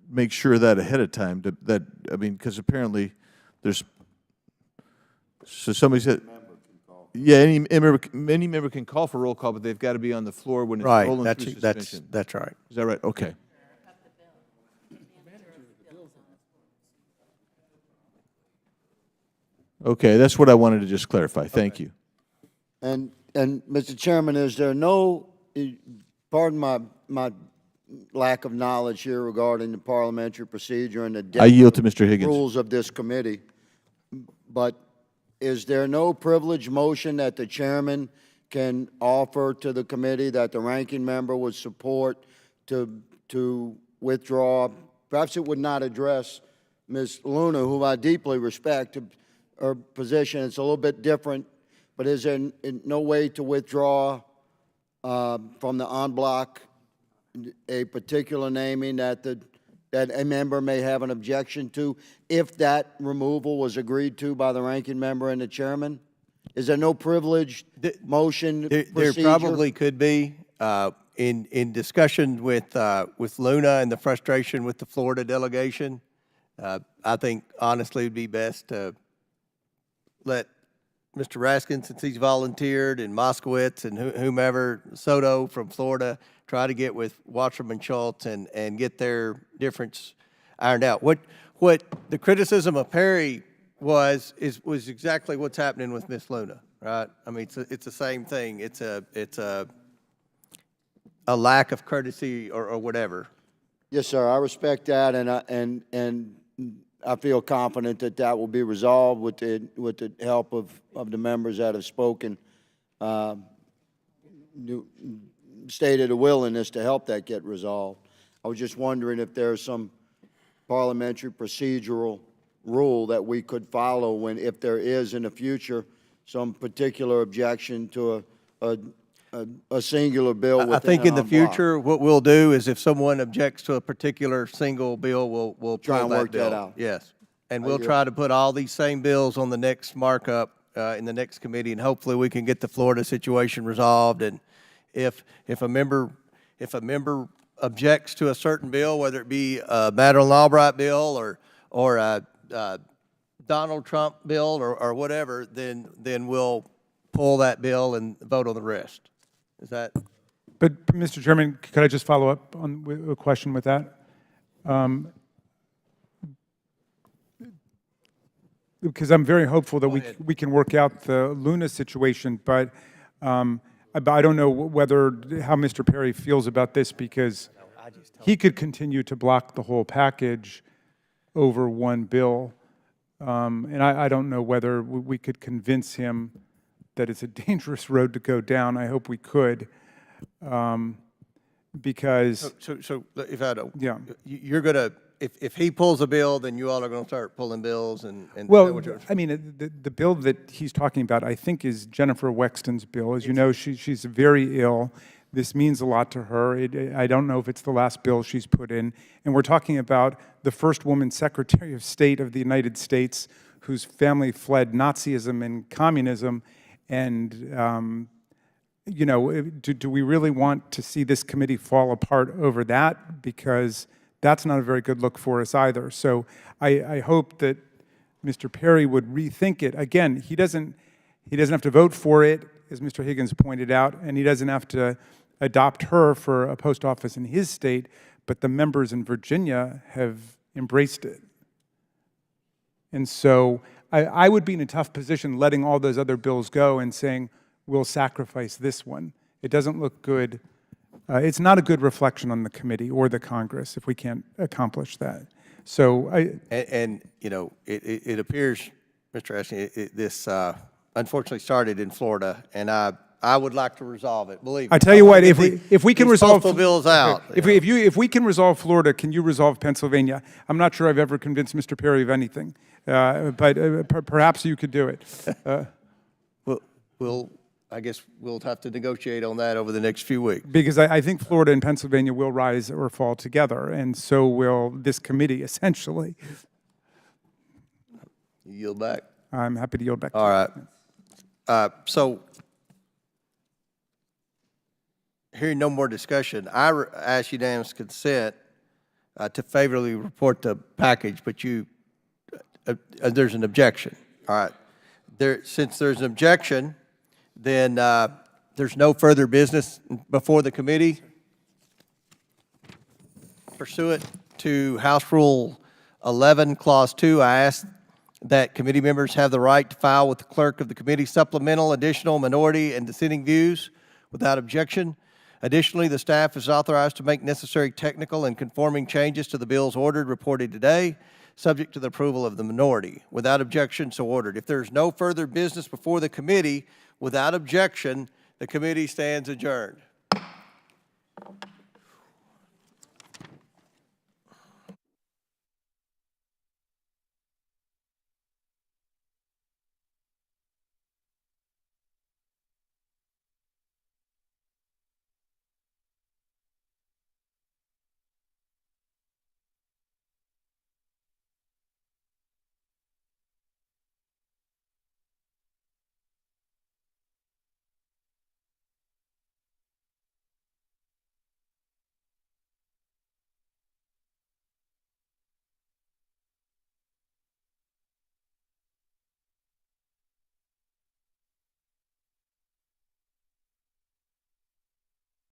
make sure that ahead of time. I mean, because apparently there's. So somebody said. Yeah, any member can call for roll call, but they've got to be on the floor when it's rolling through suspension.
That's right.
Is that right? Okay. Okay, that's what I wanted to just clarify. Thank you.
And Mr. Chairman, is there no, pardon my lack of knowledge here regarding the parliamentary procedure and the
I yield to Mr. Higgins.
rules of this committee, but is there no privilege motion that the chairman can offer to the committee that the ranking member would support to withdraw? Perhaps it would not address Ms. Luna, who I deeply respect, her position. It's a little bit different, but is there no way to withdraw from the en bloc a particular naming that a member may have an objection to if that removal was agreed to by the ranking member and the chairman? Is there no privileged motion procedure?
There probably could be. In discussion with Luna and the frustration with the Florida delegation, I think honestly it would be best to let Mr. Raskin, since he's volunteered, and Moskowitz and whomever, Soto from Florida, try to get with Wasserman Schultz and get their difference ironed out. What the criticism of Perry was exactly what's happening with Miss Luna, right? I mean, it's the same thing. It's a lack of courtesy or whatever.
Yes, sir. I respect that, and I feel confident that will be resolved with the help of the members that have spoken, stated a willingness to help that get resolved. I was just wondering if there's some parliamentary procedural rule that we could follow if there is in the future some particular objection to a singular bill.
I think in the future, what we'll do is if someone objects to a particular single bill, we'll
try and work
bill.
that out.
Yes, and we'll try to put all these same bills on the next markup in the next committee, and hopefully we can get the Florida situation resolved. And if a member objects to a certain bill, whether it be a Madeleine Albright bill or a Donald Trump bill or whatever, then we'll pull that bill and vote on the rest. Is that?
But, Mr. Chairman, could I just follow up on a question with that? Because I'm very hopeful that we can work out the Luna situation, but I don't know how Mr. Perry feels about this, because he could continue to block the whole package over one bill, and I don't know whether we could convince him that it's a dangerous road to go down. I hope we could, because
So if I don't,
yeah,
you're gonna, if he pulls a bill, then you all are going to start pulling bills and.
Well, I mean, the bill that he's talking about, I think, is Jennifer Wexton's bill. As you know, she's very ill. This means a lot to her. I don't know if it's the last bill she's put in. And we're talking about the first woman Secretary of State of the United States whose family fled Nazism and communism. And, you know, do we really want to see this committee fall apart over that? Because that's not a very good look for us either. So I hope that Mr. Perry would rethink it. Again, he doesn't have to vote for it, as Mr. Higgins pointed out, and he doesn't have to adopt her for a post office in his state, but the members in Virginia have embraced it. And so I would be in a tough position letting all those other bills go and saying, we'll sacrifice this one. It doesn't look good. It's not a good reflection on the committee or the Congress if we can't accomplish that. So
you know, it appears, Mr. Ashton, this unfortunately started in Florida, and I would like to resolve it. Believe me.
I tell you what, if we can resolve
postal bills out,
if we can resolve Florida, can you resolve Pennsylvania? I'm not sure I've ever convinced Mr. Perry of anything, but perhaps you could do it.
I guess we'll have to negotiate on that over the next few weeks.
Because I think Florida and Pennsylvania will rise or fall together, and so will this committee, essentially.
You yield back?
I'm happy to yield back.
All right. So, hearing no more discussion, I ask unanimous consent to favorably report the package, but there's an objection. All right. Since there's an objection, then there's no further business before the committee. Pursuant to House Rule 11, Clause 2, I ask that committee members have the right to file with the clerk of the committee supplemental, additional, minority, and dissenting views without objection. Additionally, the staff is authorized to make necessary technical and conforming changes to the bills ordered reported today, subject to the approval of the minority. Without objection, so ordered. If there is no further business before the committee, without objection, the committee stands adjourned.